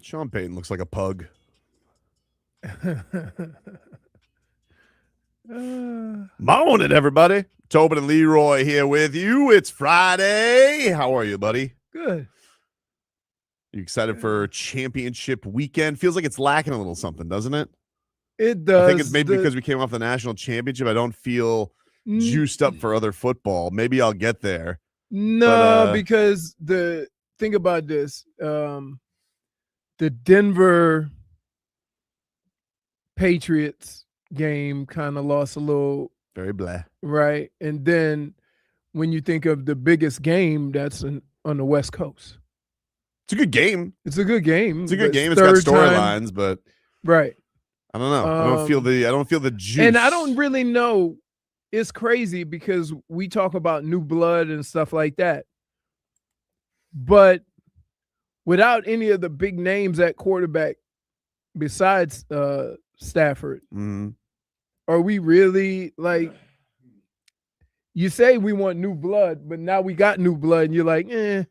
Sean Payton looks like a pug. Morning, everybody. Tobin and Leroy here with you. It's Friday. How are you, buddy? Good. You excited for championship weekend? Feels like it's lacking a little something, doesn't it? It does. I think it's maybe because we came off the national championship. I don't feel juiced up for other football. Maybe I'll get there. No, because think about this. The Denver Patriots game kind of lost a little. Very blah. Right. And then when you think of the biggest game, that's on the West Coast. It's a good game. It's a good game. It's a good game. It's got storylines, but right. I don't know. I don't feel the juice. And I don't really know. It's crazy because we talk about new blood and stuff like that. But without any of the big names at quarterback besides Stafford, are we really like, you say we want new blood, but now we got new blood and you're like, eh.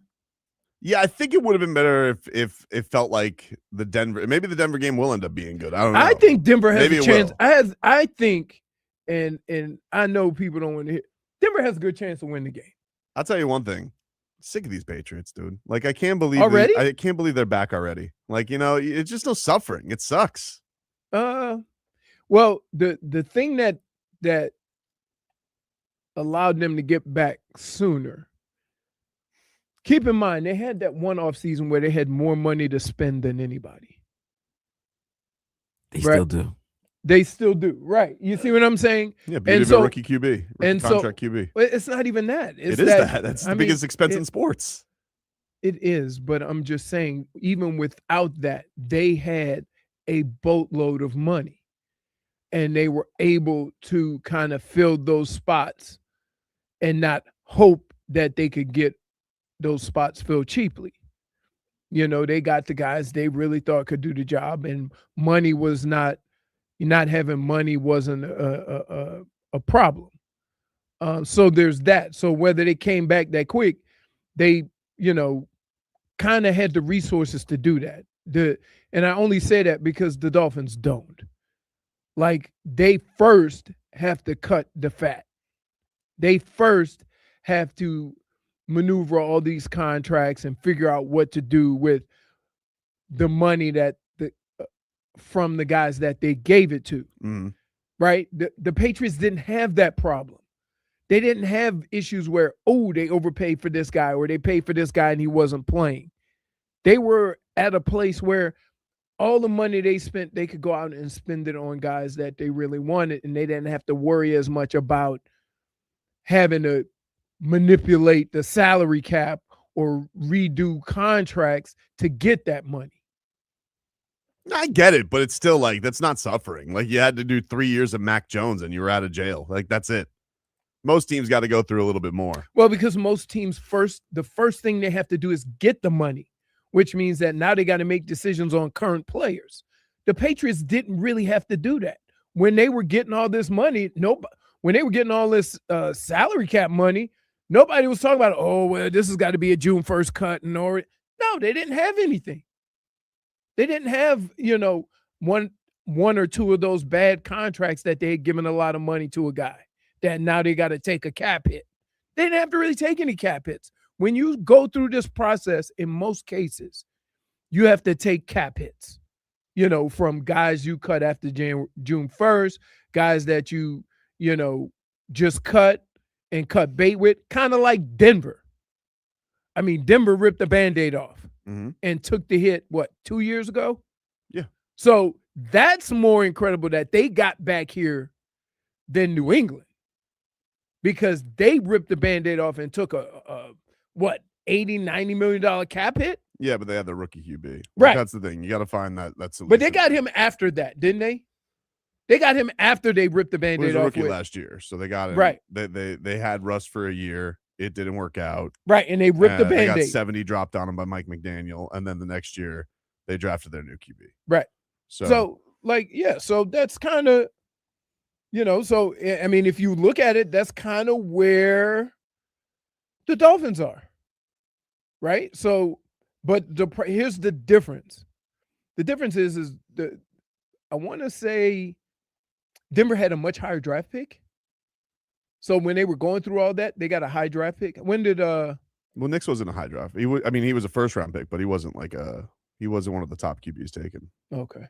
Yeah, I think it would have been better if it felt like maybe the Denver game will end up being good. I don't know. I think Denver has maybe a chance. I think, and I know people don't want to hear, Denver has a good chance to win the game. I'll tell you one thing. I'm sick of these Patriots, dude. Like, I can't believe I can't believe they're back already. Like, it's just no suffering. It sucks. Well, the thing that allowed them to get back sooner. Keep in mind, they had that one off season where they had more money to spend than anybody. They still do. They still do. Right. You see what I'm saying? Yeah, beauty of a rookie QB. Contract QB. It's not even that. It is that. That's the biggest expense in sports. It is, but I'm just saying, even without that, they had a boatload of money. And they were able to kind of fill those spots and not hope that they could get those spots filled cheaply. They got the guys they really thought could do the job, and money was not having money wasn't a problem. So there's that. So whether they came back that quick, they, kind of had the resources to do that. And I only say that because the Dolphins don't. Like, they first have to cut the fat. They first have to maneuver all these contracts and figure out what to do with the money that from the guys that they gave it to. Right? The Patriots didn't have that problem. They didn't have issues where, they overpaid for this guy or they paid for this guy and he wasn't playing. They were at a place where all the money they spent, they could go out and spend it on guys that they really wanted, and they didn't have to worry as much about having to manipulate the salary cap or redo contracts to get that money. I get it, but it's still like, that's not suffering. Like, you had to do 3 years of Mac Jones and you were out of jail. Like, that's it. Most teams got to go through a little bit more. Well, because most teams the first thing they have to do is get the money, which means that now they got to make decisions on current players. The Patriots didn't really have to do that. When they were getting all this money, when they were getting all this salary cap money, nobody was talking about, this has got to be a June 1st cut. No, they didn't have anything. They didn't have, one or two of those bad contracts that they had given a lot of money to a guy that now they got to take a cap hit. They didn't have to really take any cap hits. When you go through this process, in most cases, you have to take cap hits, from guys you cut after June 1st, guys that you just cut and cut bait with, kind of like Denver. I mean, Denver ripped the Band-Aid off and took the hit, 2 years ago? Yeah. So that's more incredible that they got back here than New England, because they ripped the Band-Aid off and took a $80-90 million cap hit? Yeah, but they had the rookie QB. Right. That's the thing. You got to find that solution. But they got him after that, didn't they? They got him after they ripped the Band-Aid off. He was a rookie last year, so they got him. Right. They had Russ for a year. It didn't work out. Right, and they ripped the Band-Aid. They got 70 dropped on him by Mike McDaniel, and then the next year they drafted their new QB. Right. So so that's kind of, so, I mean, if you look at it, that's kind of where the Dolphins are. Right? So, but here's the difference. The difference is I want to say Denver had a much higher draft pick. So when they were going through all that, they got a high draft pick. When did Well, Knicks wasn't a high draft. He was a first round pick, but he wasn't one of the top QBs taken. Okay.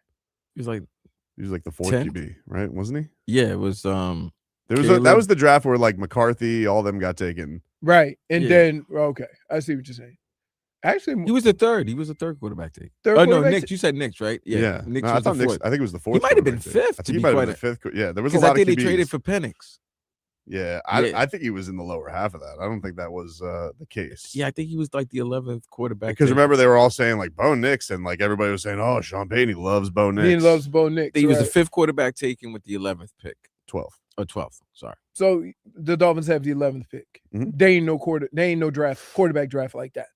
He was like the fourth 10th? QB, that wasn't he? Yeah, it was That was the draft where like McCarthy, all of them got taken. Right. And Yeah. then I see what you're saying. Actually, he was the third. He was the third quarterback take. Third Oh no, quarterback Knicks. You said Knicks, right? Yeah. Knicks No, I was thought the fourth. I think it was the fourth. He might have been quarterback take. fifth. I To think be he might have quite been the fifth. Yeah, there was a because lot I think of they QBs. traded for Penix. Yeah, Yeah. I think he was in the lower half of that. I don't think that was the case. Yeah, I think he was like the 11th quarterback. Because take. remember they were all saying like Bo Nix, and like everybody was saying, "Oh, Sean Payton, he loves Bo Nix." he loves Bo Nix. He was the right. fifth quarterback taken with the 11th pick 12th. or 12th. Sorry. So the Dolphins have the 11th pick. Mhm. They ain't no quarterback draft like that.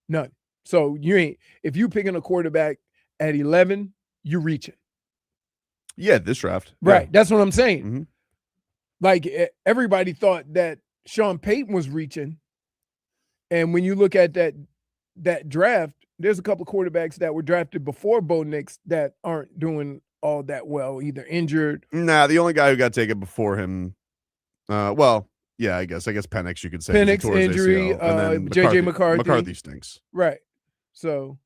None. So if you picking a quarterback at 11, you're reaching. Yeah, this draft. Right. That's what I'm saying. Mhm. Like everybody thought that Sean Payton was reaching. And when you look at that draft, there's a couple of quarterbacks that were drafted before Bo Nix that aren't doing all that well, either injured. Nah, the only guy who got taken before him, I guess Penix you could say. 'cause he Penix tore his injury, ACL, and then JJ McCarthy. McCarthy stinks. Right. So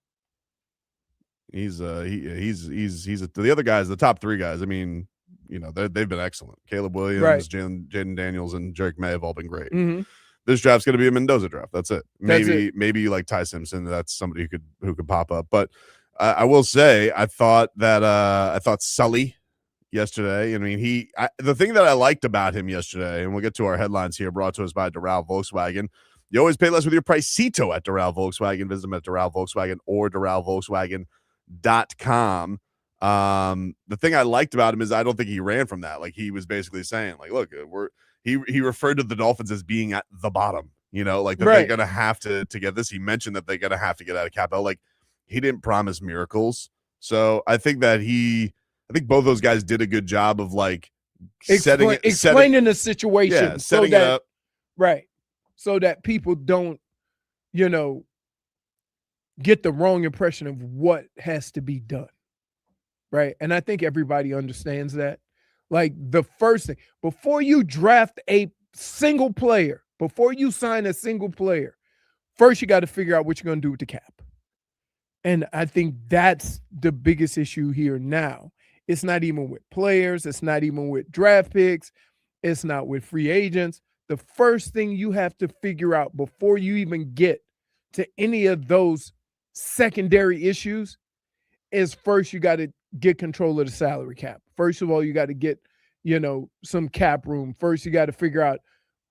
He's the other guys, the top three guys. I mean, they've been excellent. Caleb Williams, Right. Jaden Daniels, and Jerick May have all been great. mhm. This draft's going to be a Mendoza draft. That's it. That's Maybe like Ty Simpson. That's somebody who could pop up. But I will say, I thought Sully yesterday. I mean, the thing that I liked about him yesterday, and we'll get to our headlines here, brought to us by Doral Volkswagen. You always pay less with your Pricito at Doral Volkswagen. Visit them at Doral Volkswagen or DoralVolkswagen.com. The thing I liked about him is I don't think he ran from that. Like, he was basically saying, like, look, he referred to the Dolphins as being at the bottom, like that Right. they're going to have to get this. He mentioned that they're going to have to get out of cap. Like, he didn't promise miracles. So I think both those guys did a good job of like explaining the situation. Yeah, setting it up. Right. So that people don't, get the wrong impression of what has to be done. Right. And I think everybody understands that. Like, the first thing, before you draft a single player, before you sign a single player, first you got to figure out what you're going to do with the cap. And I think that's the biggest issue here now. It's not even with players. It's not even with draft picks. It's not with free agents. The first thing you have to figure out before you even get to any of those secondary issues is first you got to get control of the salary cap. First of all, you got to get, some cap room. First, you got to figure out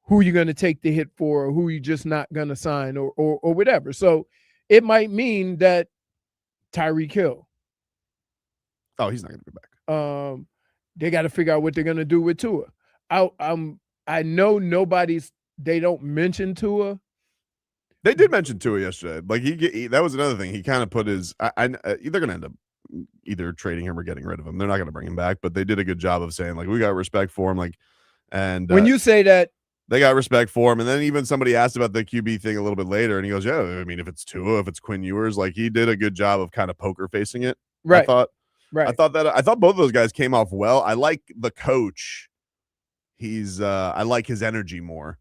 who you're going to take the hit for, or who you're just not going to sign, or whatever. So it might mean that Tyreek Hill. Oh, he's not going to be back. They got to figure out what they're going to do with Tua. I know they don't mention Tua. They did mention Tua yesterday. Like, that was another thing. He kind of put his. They're going to end up either trading him or getting rid of him. They're not going to bring him back, but they did a good job of saying, like, we got respect for him. Like, and when you say that, they got respect for him. And then even somebody asked about the QB thing a little bit later, and he goes, yeah, I mean, if it's Tua, if it's Quinn Ewers, like, he did a good job of kind of poker facing it. right? I thought both of those guys came off well. I like the coach. I like his energy more.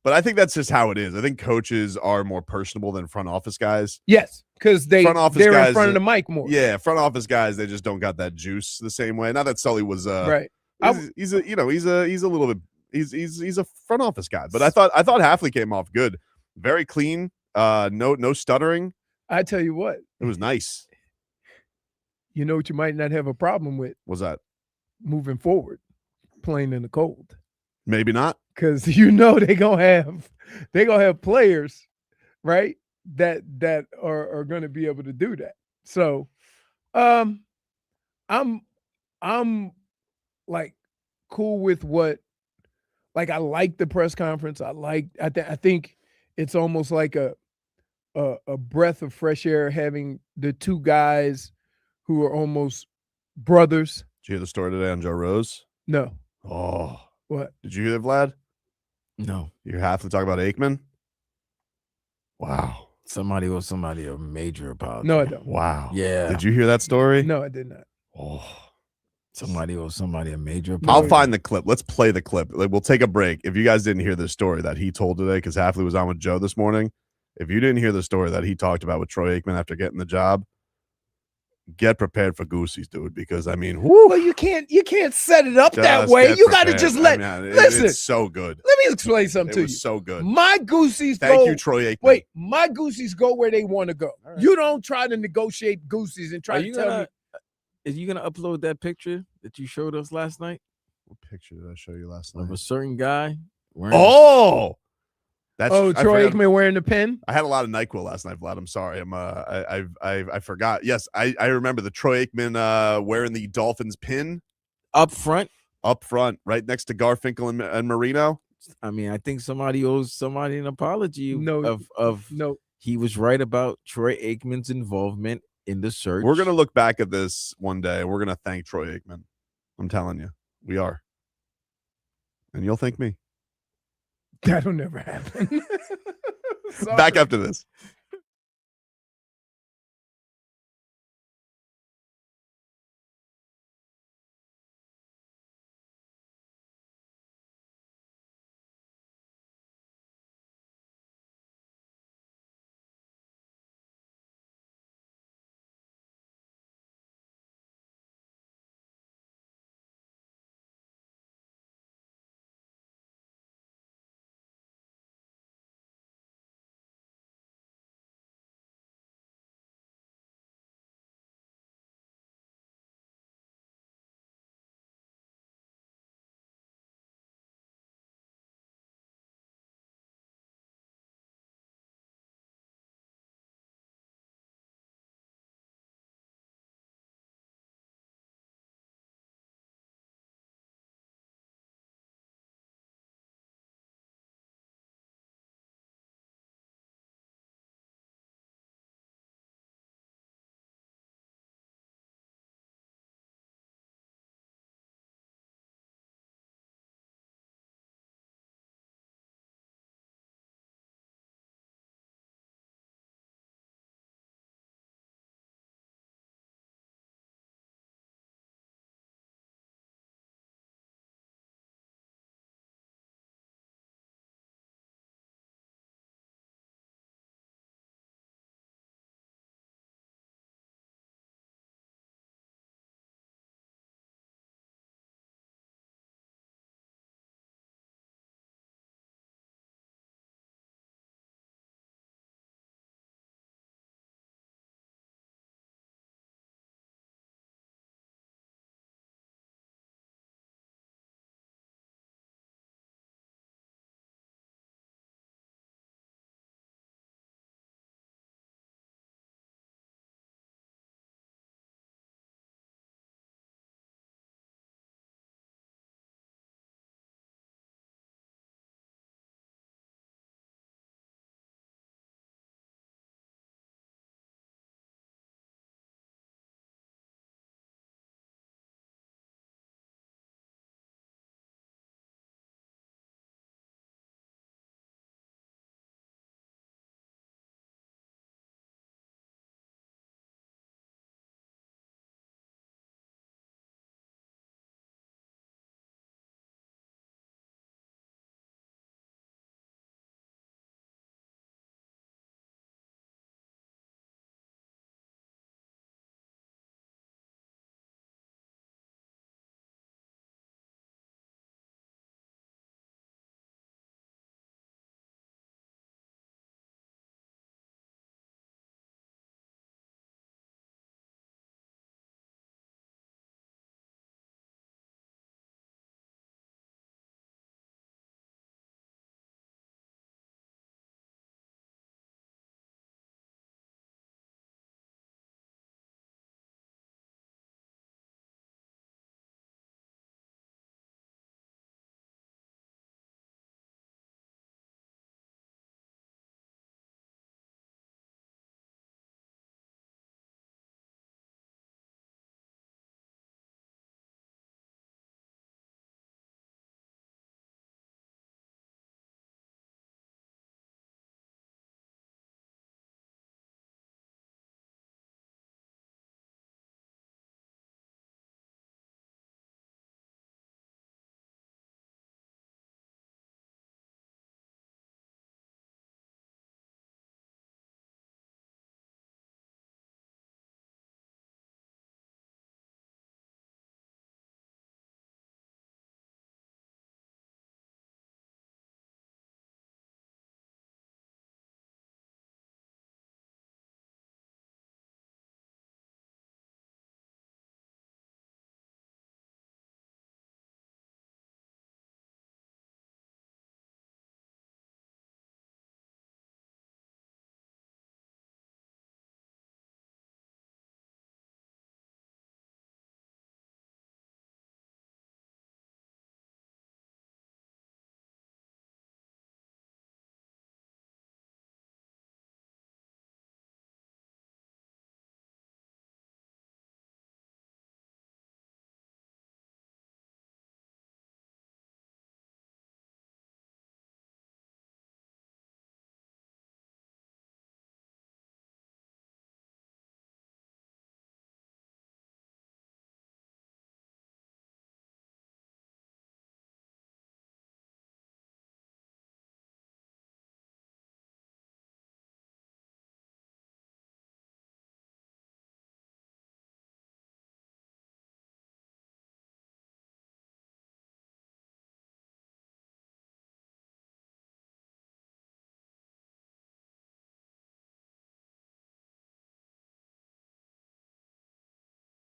But I think that's just how it is. I think coaches are more personable than front office guys. Yes, because they're guys, in front of the mic more. Yeah, front office guys, they just don't got that juice the same way. Not that Sully was right. He's a little bit he's a front office guy. But I thought Hafley came off good. Very clean. No stuttering. I tell you what. It was nice. You know what you might not have a problem with? What's that? Moving forward, playing in the cold. Maybe not. Because they're gonna have players, right? That are gonna be able to do that. So I'm like cool with what, like, I like the press conference. I think it's almost like a breath of fresh air having the two guys who are almost brothers. Did you hear the story today on Joe Rose? No. Oh, What? did you hear that, Vlad? No. You have to talk about Aikman. Wow. Somebody owes somebody a major apology. No, I don't. Wow. Yeah. Did you hear that story? No, I did not. Oh. Somebody owes somebody a major No, I'll apology. find the clip. Let's play the clip. Like, we'll take a break. If you guys didn't hear the story that he told today, because Hafley was on with Joe this morning. If you didn't hear the story that he talked about with Troy Aikman after getting the job, get prepared for goosies, dude. Because I mean, Well, you can't set it up that just way. get You got to prepared. just let. Listen, it's so good. let me explain something It to was you. so good. My goosies Thank go. you, Troy Aikman. Wait, my goosies go where they want to go. All right. You don't try to negotiate goosies and try Are to you tell me. Is you gonna upload that picture that you showed us last night What picture did I show you last of night? a certain guy wearing? Oh, that's Oh, I Troy forgot- Aikman wearing the pin. I had a lot of NyQuil last night, Vlad. I'm sorry. I forgot. Yes, I remember the Troy Aikman wearing the Dolphins pin Up front. up front, right next to Garfinkel and Marino. I mean, I think somebody owes somebody an apology. No, of no. he was right about Troy Aikman's involvement in the search. We're gonna look back at this one day. We're gonna thank Troy Aikman. I'm telling you, we are, and you'll thank me. That'll never happen. Back after this.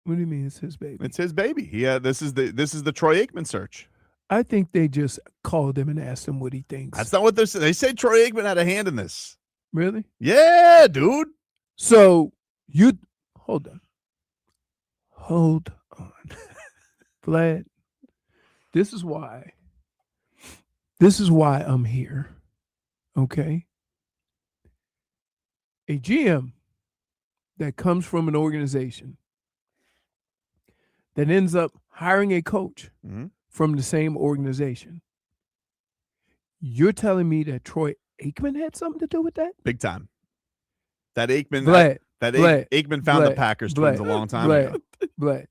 What do you mean it's his baby? It's his baby. This is the Troy Aikman search. I think they just called him and asked him what he thinks. That's not what they're saying. They say Troy Aikman had a hand in this. Really? Yeah, dude. So you hold on. Vlad, this is why I'm here. Okay? A GM that comes from an organization that ends up hiring a coach from the same organization. You're telling me that Troy Aikman had something to do with that? Big time. That Aikman, Vlad, Aikman found the Packers twins a long time ago. Vlad.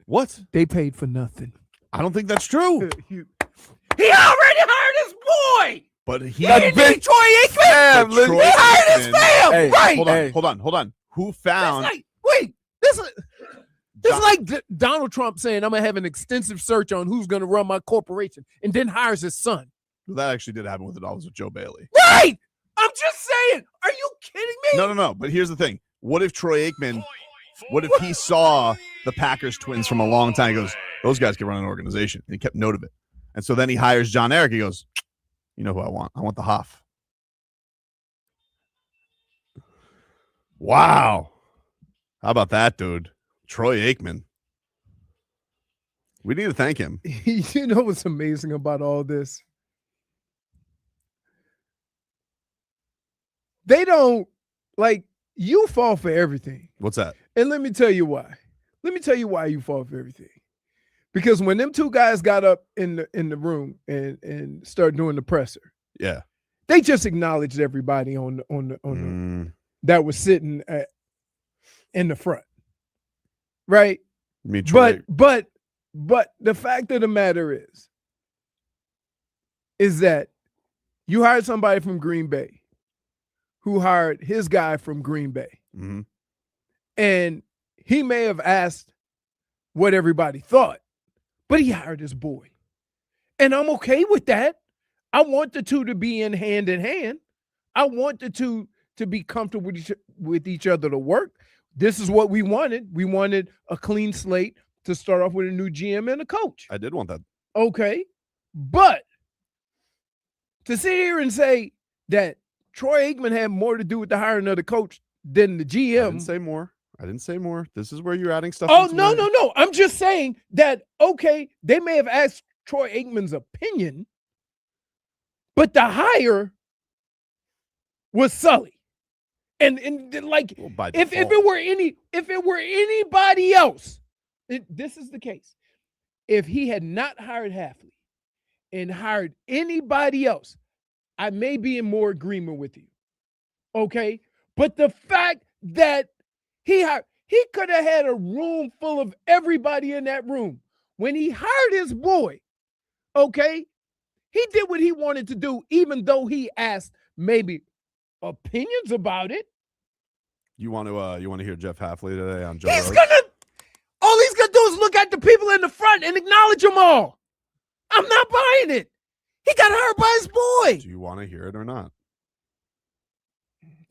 What? They paid for nothing. I don't think that's true. He already hired his boy. But he didn't need Troy Aikman. But Troy He hired his Aikman- fam. Hey, Right. Hold on. Who found? This is like Donald Trump saying, I'm going to have an extensive search on who's going to run my corporation and then hires his son. Well, that actually did happen with the Dolphins with Joe Bailey. Right. I'm just saying. Are you kidding me? No. But here's the thing. What if Troy Aikman, what if he saw the Packers twins from a long time? He goes, those guys can run an organization. And he kept note of it. And so then he hires Jon-Eric. He goes, you know who I want? I want the Hoff. Wow. How about that, dude? Troy Aikman. We need to thank him. You know what's amazing about all this? They don't, like, you fall for everything. What's that? And let me tell you why. Let me tell you why you fall for everything. Because when them two guys got up in the room and started doing the presser, Yeah. they just acknowledged everybody on the that was sitting in the front, right? Me, Troy. But the fact of the matter is that you hired somebody from Green Bay who hired his guy from Green Bay, and he may have asked what everybody thought, but he hired his boy, and I'm okay with that. I want the two to be in hand. I want the two to be comfortable with each other to work. This is what we wanted. We wanted a clean slate to start off with a new GM and a coach. I did want that. Okay. But to sit here and say that Troy Aikman had more to do with the hiring of the coach than the GM. I didn't say more. This is where you're adding stuff. Oh, no. I'm just saying that, okay, they may have asked Troy Aikman's opinion, but the hire was Sully. And like, if it were anybody else, this is the case. If he had not hired Hafley and hired anybody else, I may be in more agreement with you. Okay? But the fact that he could have had a room full of everybody in that room. When he hired his boy, okay, he did what he wanted to do, even though he asked maybe opinions about it. You want to hear Jeff Hafley today on Joe? All he's gonna do is look at the people in the front and acknowledge them all. I'm not buying it. He got hired by his boy. Do you want to hear it or not?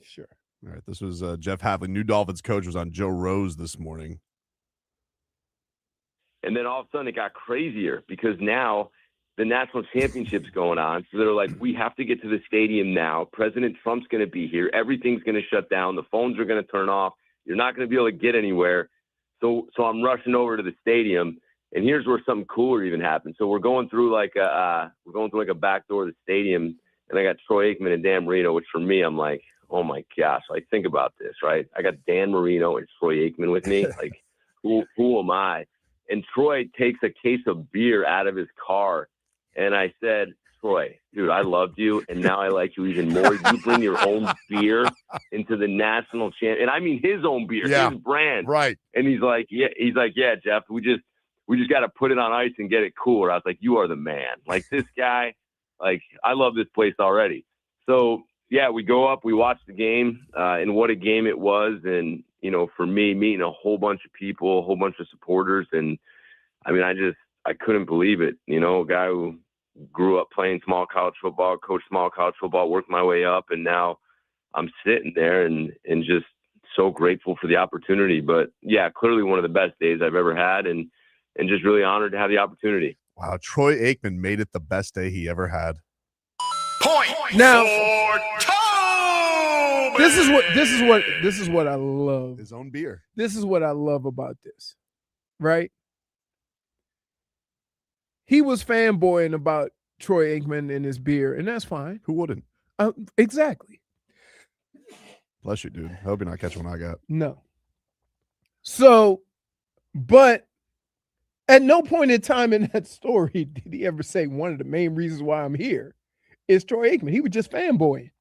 Sure. All right. This was Jeff Hafley, new Dolphins coach, was on Joe Rose this morning. And then all of a sudden it got crazier because now the national championship's going on. So they're like, we have to get to the stadium now. President Trump's going to be here. Everything's going to shut down. The phones are going to turn off. You're not going to be able to get anywhere. So I'm rushing over to the stadium. And here's where something cooler even happened. So we're going through like a back door of the stadium, and I got Troy Aikman and Dan Marino, which for me, I'm like, oh my gosh, like think about this, right? I got Dan Marino and Troy Aikman with me. Like, who am I? And Troy takes a case of beer out of his car. And I said, Troy, dude, I loved you. And now I like you even more. You bring your own beer into the national champ. And I mean, his own beer, his brand. Right. And he's like, yeah, Jeff, we just got to put it on ice and get it cooler. I was like, you are the man. Like this guy, like I love this place already. So yeah, we go up, we watch the game, and what a game it was. And, you know, for me, meeting a whole bunch of people, a whole bunch of supporters. And I mean, I couldn't believe it. You know, a guy who grew up playing small college football, coached small college football, worked my way up. And now I'm sitting there and just, so grateful for the opportunity. But yeah, clearly one of the best days I've ever had, and just really honored to have the opportunity. Wow, Troy Aikman made it the best day he ever had. Point Now, for Tobin. this is what I love. His own beer. This is what I love about this, right? He was fanboying about Troy Aikman and his beer, and that's fine. Who wouldn't? Exactly. Bless you, dude. I hope you're not catching what I got. No. So, but at no point in time in that story did he ever say one of the main reasons why I'm here is Troy Aikman. He was just fanboying.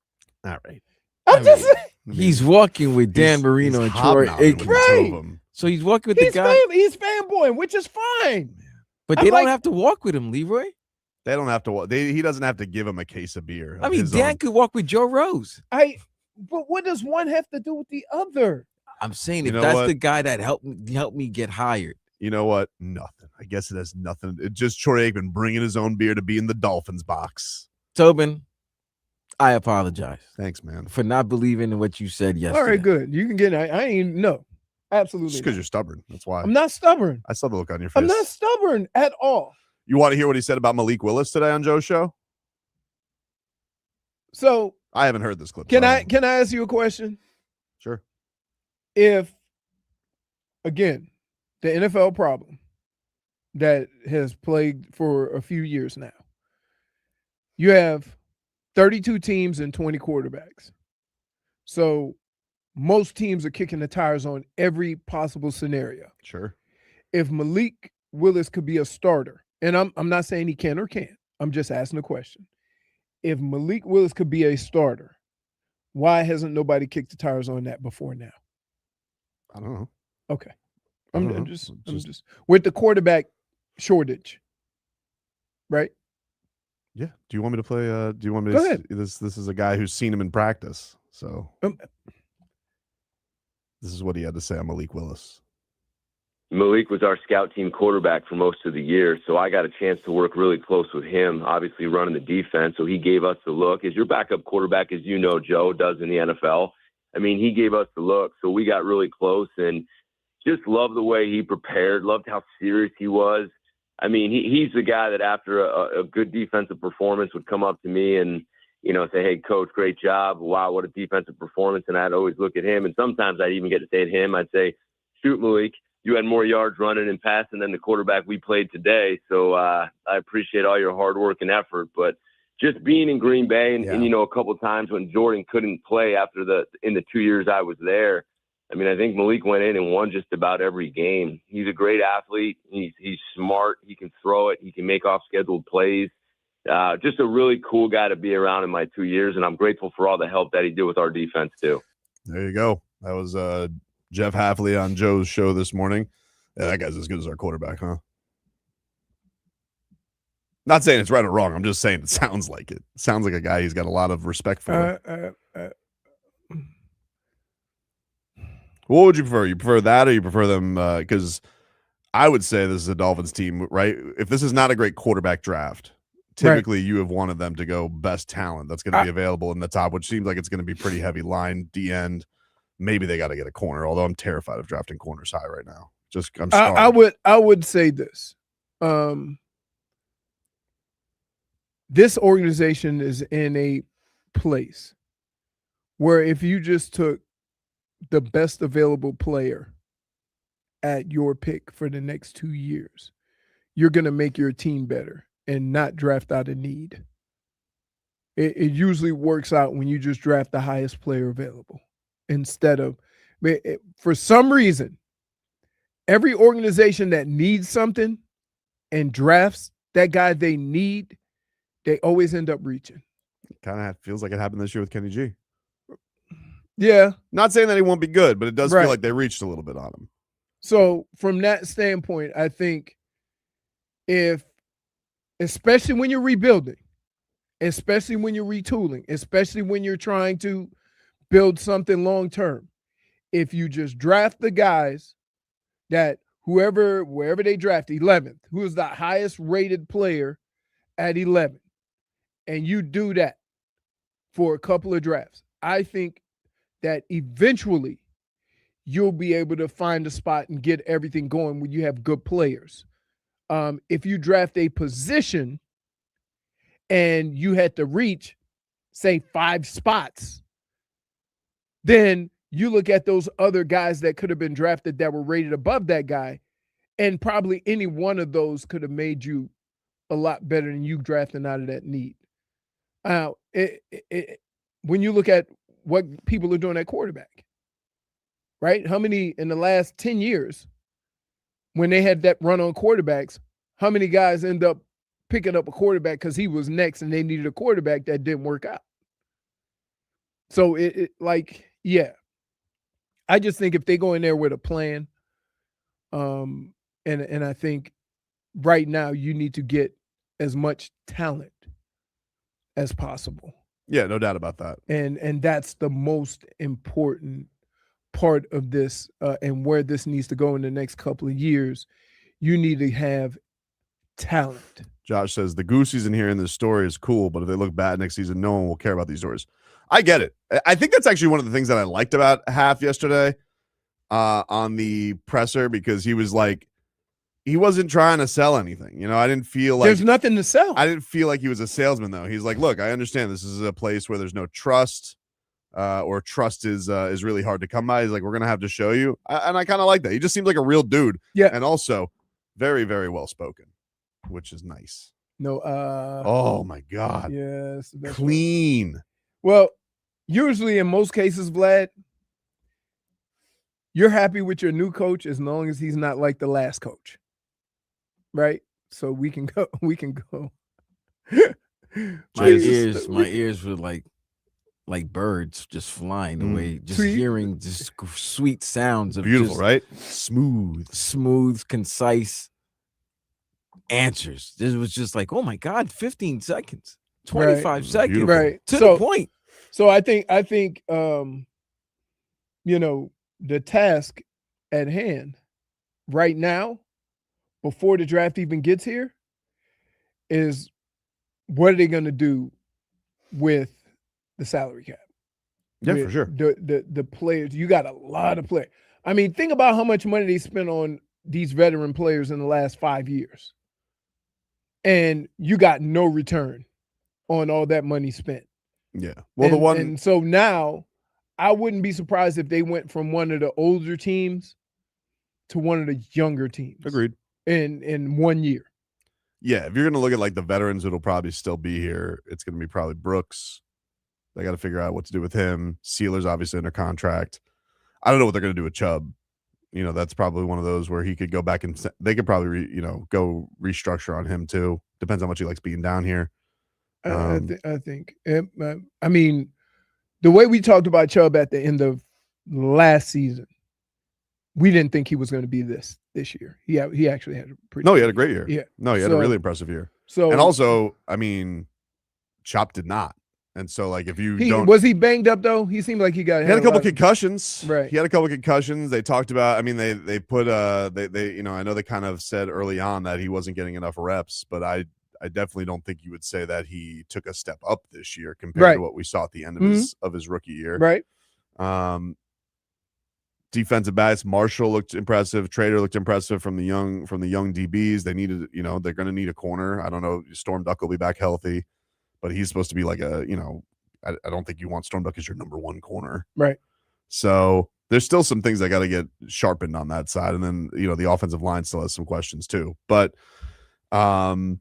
All right. I'm just saying. He's walking with Dan Marino and Troy hobnobbing with Aikman. the two Right. of 'em. So he's walking with the guy, He's fanboying, which is fine. but I'm they don't like- have to walk with him, Leroy. They don't have to. He doesn't have to give him a case of beer. I of mean, his Dan own. could walk with Joe Rose. But what does one have to do with the other? I'm saying You if know that's what? the guy that helped me get hired. You know what? Nothing. I guess it has nothing. It's just Troy Aikman bringing his own beer to be in the Dolphins box. Tobin, I apologize Thanks, man. for not believing in what you said yesterday. All right, good. You can get it. I ain't no. Absolutely. Just because not. you're stubborn. That's why. I'm not stubborn. I saw the look on your face. I'm not stubborn at all. You want to hear what he said about Malik Willis today on Joe's show? So I haven't heard this clip. can so I ask you a question? Sure. If again, the NFL problem that has plagued for a few years now, you have 32 teams and 20 quarterbacks. So most teams are kicking the tires on every possible scenario. Sure. If Malik Willis could be a starter, and I'm not saying he can or can't, I'm just asking a question. If Malik Willis could be a starter, why hasn't nobody kicked the tires on that before now? I don't know. Okay. I don't know. I'm just with the quarterback shortage, right? Yeah. Do you want me to play? Do you want me Go to? ahead. This is a guy who's seen him in practice. So this is what he had to say on Malik Willis. Malik was our scout team quarterback for most of the year, so I got a chance to work really close with him, obviously running the defense. So he gave us the look. As your backup quarterback, as you know, Joe, does in the NFL. I mean, he gave us the look, so we got really close and just loved the way he prepared, loved how serious he was. I mean, he's the guy that after a good defensive performance would come up to me and, you know, say, hey, coach, great job. Wow, what a defensive performance. And I'd always look at him. And sometimes I'd even get to say to him, I'd say, shoot, Malik, you had more yards running and passing than the quarterback we played today. So I appreciate all your hard work and effort. But just being in Green Bay and you know, a couple of times when Jordan couldn't play in the 2 years I was there, I mean, I think Malik went in and won just about every game. He's a great athlete. He's smart. He can throw it. He can make off-scheduled plays. Just a really cool guy to be around in my 2 years, and I'm grateful for all the help that he did with our defense too. There you go. That was Jeff Hafley on Joe's show this morning. Yeah, that guy's as good as our quarterback, huh? Not saying it's right or wrong. I'm just saying it sounds like it. Sounds like a guy he's got a lot of respect for. What would you prefer? You prefer that or you prefer them? Because I would say this is a Dolphins team, right? If this is not a great quarterback draft, typically you have wanted them to go best talent that's going to be available in the top, which seems like it's going to be pretty heavy line, D-end. Maybe they got to get a corner, although I'm terrified of drafting corners high right now. I would say this. This organization is in a place where if you just took the best available player at your pick for the next 2 years, you're going to make your team better and not draft out of need. It usually works out when you just draft the highest player available instead of, for some reason, every organization that needs something and drafts that guy they need, they always end up reaching. Kind of feels like it happened this year with Kenny G. Yeah. Not saying that he won't be good, but it does feel like they reached a little bit on him. So from that standpoint, I think especially when you're rebuilding, especially when you're retooling, especially when you're trying to build something long-term, if you just draft the guys that wherever they draft, 11th, who is the highest rated player at 11, and you do that for a couple of drafts, I think that eventually you'll be able to find a spot and get everything going when you have good players. If you draft a position and you had to reach, say, 5 spots, then you look at those other guys that could have been drafted that were rated above that guy, and probably any one of those could have made you a lot better than you drafting out of that need. When you look at what people are doing at quarterback, right? How many in the last 10 years, when they had that run on quarterbacks, how many guys end up picking up a quarterback because he was next and they needed a quarterback that didn't work out? So yeah. I just think if they go in there with a plan, and I think right now you need to get as much talent as possible. Yeah, no doubt about that. And that's the most important part of this, and where this needs to go in the next couple of years. You need to have talent. Josh says the Goosies in here in this story is cool, but if they look bad next season, no one will care about these stories. I get it. I think that's actually one of the things that I liked about Haf yesterday on the presser, because he was like, he wasn't trying to sell anything. You know, I didn't feel like there's nothing to sell. I didn't feel like he was a salesman, though. He's like, look, I understand this is a place where there's no trust, or trust is really hard to come by. He's like, we're going to have to show you. And I kind of like that. He just seems like a real dude. Yeah. And also very, very well spoken, which is nice. No. Oh my God. Yes. Clean. Right. Well, usually in most cases, Vlad, you're happy with your new coach as long as he's not like the last coach. Right? So we can go. My ears were like birds just flying away, just hearing just sweet sounds of beautiful, just right? Smooth, concise answers. This was just like, oh my God, 15 seconds, 25 seconds, beautiful. Right? To the point. So I think the task at hand right now, before the draft even gets here, is what are they going to do with the salary cap? Yeah, for sure. The players, you got a lot of players. I mean, think about how much money they spent on these veteran players in the last 5 years. And you got no return on all that money spent. Yeah. Well, and so now I wouldn't be surprised if they went from one of the older teams to one of the younger teams. Agreed. In 1 year. Yeah, if you're going to look at like the veterans that'll probably still be here, it's going to be probably Brooks. They got to figure out what to do with him. Sealer's obviously under contract. I don't know what they're going to do with Chubb. You know, that's probably one of those where he could go back and they could probably, go restructure on him too. Depends how much he likes being down here. I think. I mean, the way we talked about Chubb at the end of last season, we didn't think he was going to be this year. He actually had a pretty. No, he had a great year. Yeah. No, he had a really impressive year. So, and also, I mean, Chop did not. And so, like, if you was he banged up though? He seemed like he had a couple concussions. Right. He had a couple concussions. They talked about. I mean, they put they I know they kind of said early on that he wasn't getting enough reps, but I definitely don't think you would say that he took a step up this year compared to what we saw at the end of his rookie year. Right. Defensive backs, Marshall looked impressive. Trader looked impressive from the young DBs. They needed, they're going to need a corner. I don't know. Storm Duck will be back healthy, but he's supposed to be like I don't think you want Storm Duck as your number one corner. Right. So there's still some things that got to get sharpened on that side. And then, the offensive line still has some questions too. But, that's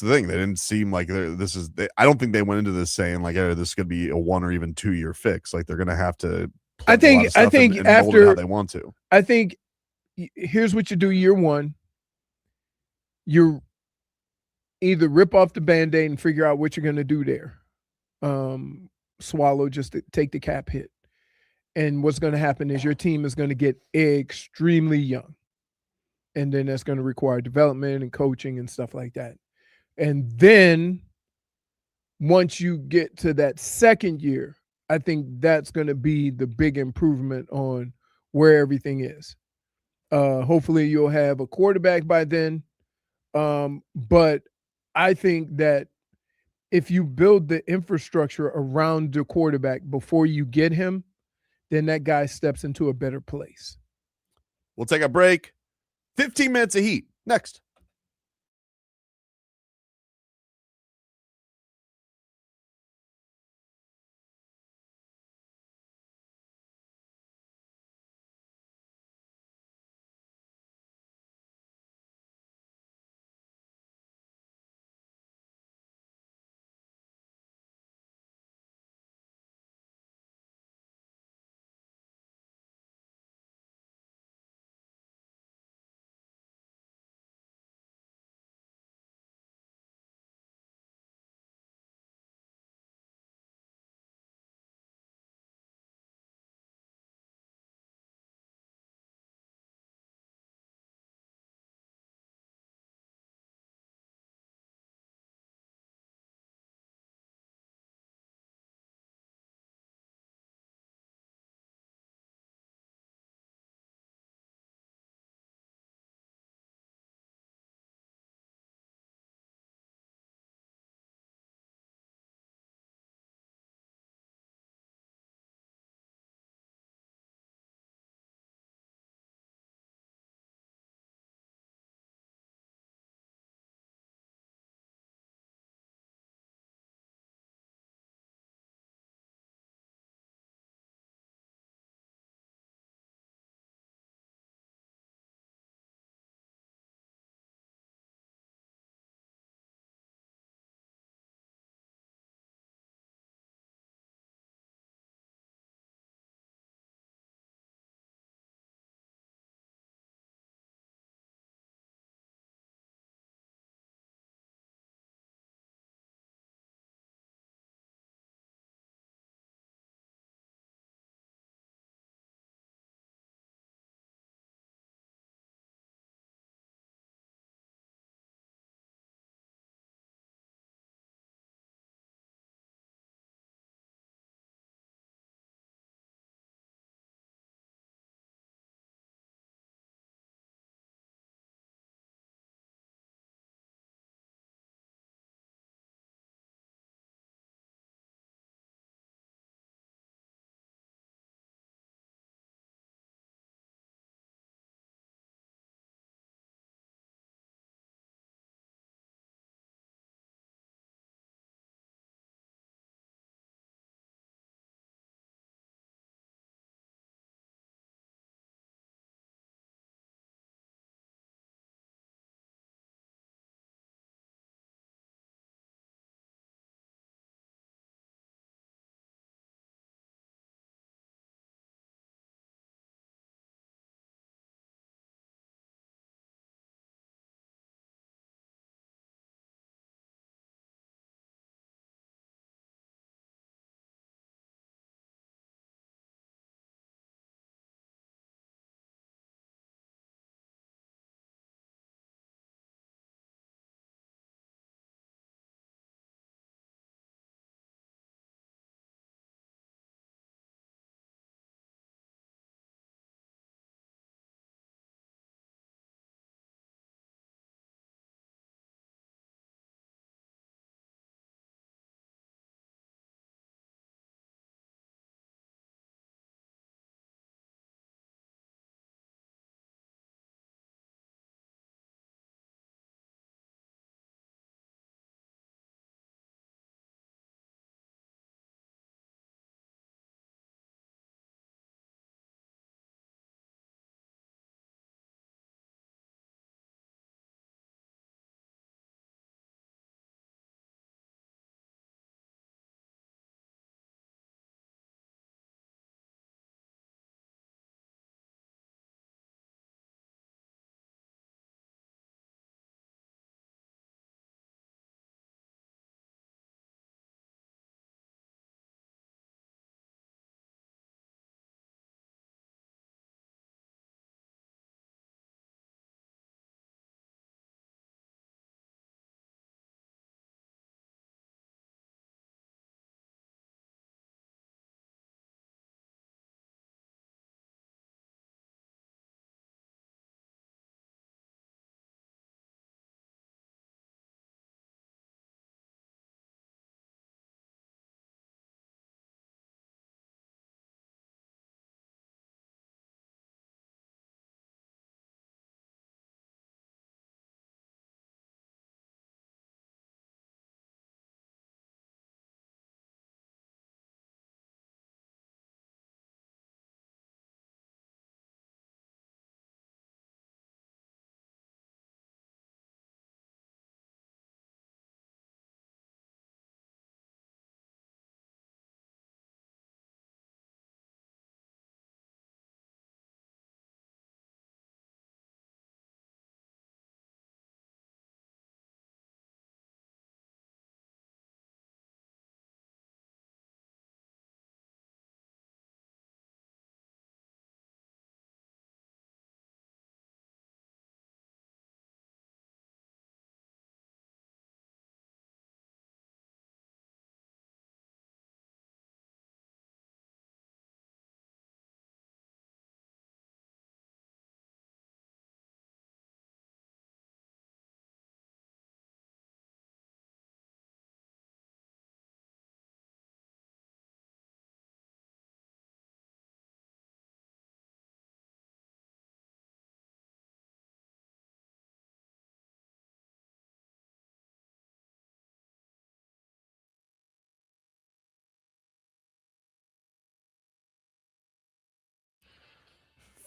the thing. They didn't seem like I don't think they went into this saying like, oh, this could be a 1 or even 2 year fix. Like they're going to have to. I think and after how they want to. I think here's what you do year one. You either rip off the Band-Aid and figure out what you're going to do there. Swallow just to take the cap hit. And what's going to happen is your team is going to get extremely young. And then that's going to require development and coaching and stuff like that. And then once you get to that second year, I think that's going to be the big improvement on where everything is. Hopefully you'll have a quarterback by then. But I think that if you build the infrastructure around the quarterback before you get him, then that guy steps into a better place. We'll take a break. 15 minutes of Heat next.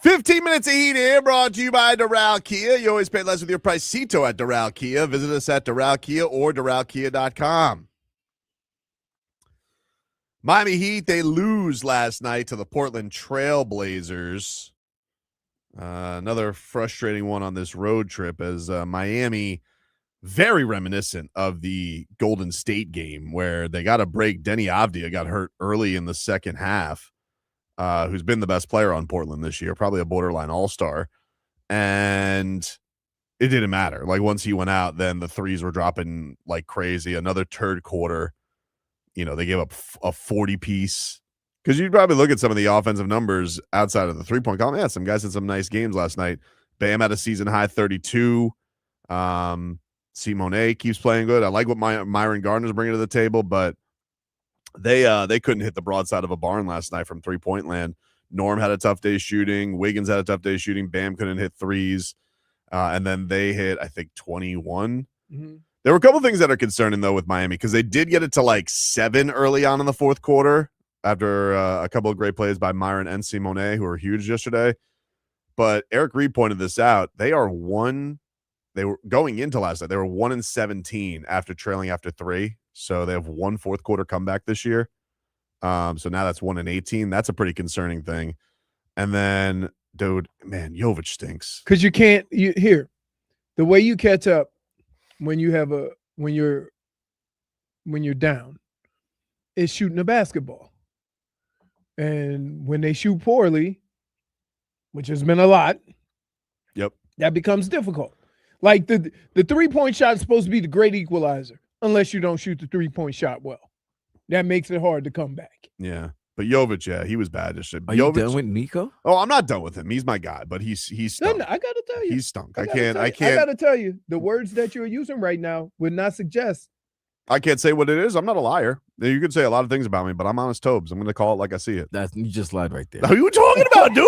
15 minutes of heat here, brought to you by Doral Kia. You always pay less with your Pricito at Doral Kia. Visit us at Doral Kia or DoralKia.com. Miami Heat, they lose last night to the Portland Trail Blazers. Another frustrating one on this road trip as Miami, very reminiscent of the Golden State game where they got a break. Denny Avdia got hurt early in the second half. Who's been the best player on Portland this year, probably a borderline all-star. And it didn't matter. Like, once he went out, then the threes were dropping like crazy. Another third quarter, they gave up a 40-piece. Because you'd probably look at some of the offensive numbers outside of the three-point column. Yeah, some guys had some nice games last night. Bam had a season-high 32. Simone keeps playing good. I like what Myron Gardner's bringing to the table, but they couldn't hit the broadside of a barn last night from three-point land. Norm had a tough day shooting. Wiggins had a tough day shooting. Bam couldn't hit threes. And then they hit, I think, 21. Mm-hmm. There were a couple things that are concerning, though, with Miami, because they did get it to like 7 early on in the fourth quarter after a couple of great plays by Myron and Simone, who were huge yesterday. But Eric Reed pointed this out. They were going into last night. They were 1-17 after trailing after 3. So they have 1 fourth quarter comeback this year. So now that's 1-18. That's a pretty concerning thing. And then, dude, man, Jović stinks. Because the way you catch up when you're down is shooting a basketball. And when they shoot poorly, which has been a lot, yep, that becomes difficult. Like the 3-point shot is supposed to be the great equalizer. Unless you don't shoot the 3-point shot well. That makes it hard to come back. Yeah. But Jović, yeah, he was bad yesterday. Are you done with Nico? Oh, I'm not done with him. He's my guy, but he's stunk. No, I got to tell you. He's stunk. I got to tell you, the words that you're using right now would not suggest. I can't say what it is. I'm not a liar. You could say a lot of things about me, but I'm honest Tobes. I'm going to call it like I see it. You just lied right there. What are you talking about, dude?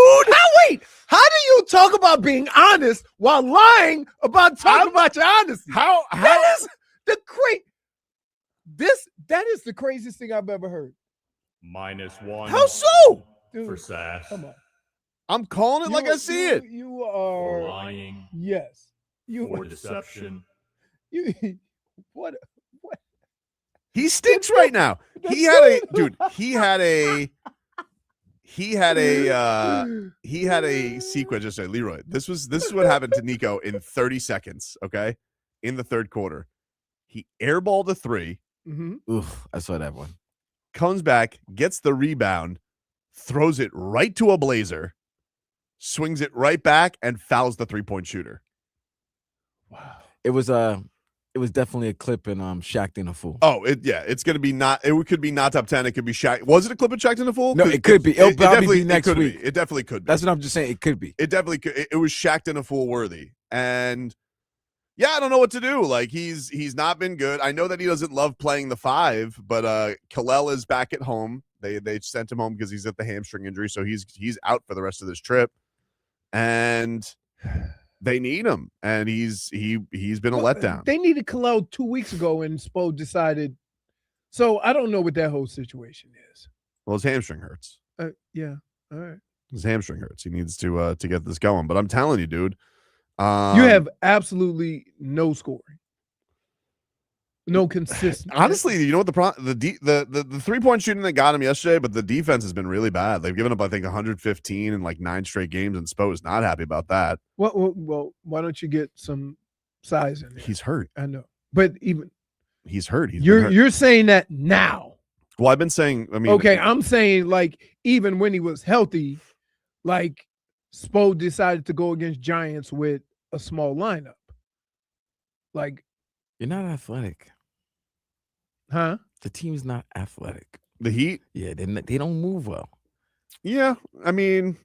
Wait, how do you talk about being honest while lying about talking about your honesty? That is the that is the craziest thing I've ever heard. -1. How so? Dude, for Sass. Come on. I'm calling it like I see it. You are For lying. Yes. For deception. What? He stinks right now. He had a sequence just say, Leroy. This is what happened to Nico in 30 seconds, okay? In the third quarter. He airballed a 3. Mm-hmm. Oof, I saw that one. Comes back, gets the rebound, throws it right to a Blazer, swings it right back, and fouls the 3-point shooter. Wow. It was definitely a clip in Shaqtin' a Fool. Oh, it's gonna be not. It could be not top 10. It could be Shaq. Was it a clip of Shaqtin' a Fool? No, it could be. It'll probably be next week. It definitely could be. That's what I'm just saying. It could be. It definitely could. It was Shaqtin' a Fool worthy. And yeah, I don't know what to do. Like he's not been good. I know that he doesn't love playing the 5, but Kalel is back at home. They sent him home because he's at the hamstring injury, so he's out for the rest of this trip. And they need him, and he's been a letdown. They needed Kalel 2 weeks ago, and Spo decided. So I don't know what that whole situation is. Well, his hamstring hurts. Yeah, all right. His hamstring hurts. He needs to get this going. But I'm telling you, dude, you have absolutely no scoring, no consistency. Honestly, you know what the 3-point shooting that got him yesterday, but the defense has been really bad. They've given up, I think, 115 in like 9 straight games, and Spo is not happy about that. Well, why don't you get some size in there? He's hurt. I know, but even he's hurt. You're saying that now. Well, I've been saying. I mean, okay, I'm saying like even when he was healthy, like Spo decided to go against Giants with a small lineup. Like, you're not athletic. Huh? The team's not athletic. The Heat? Yeah, they don't move well. Yeah, I mean,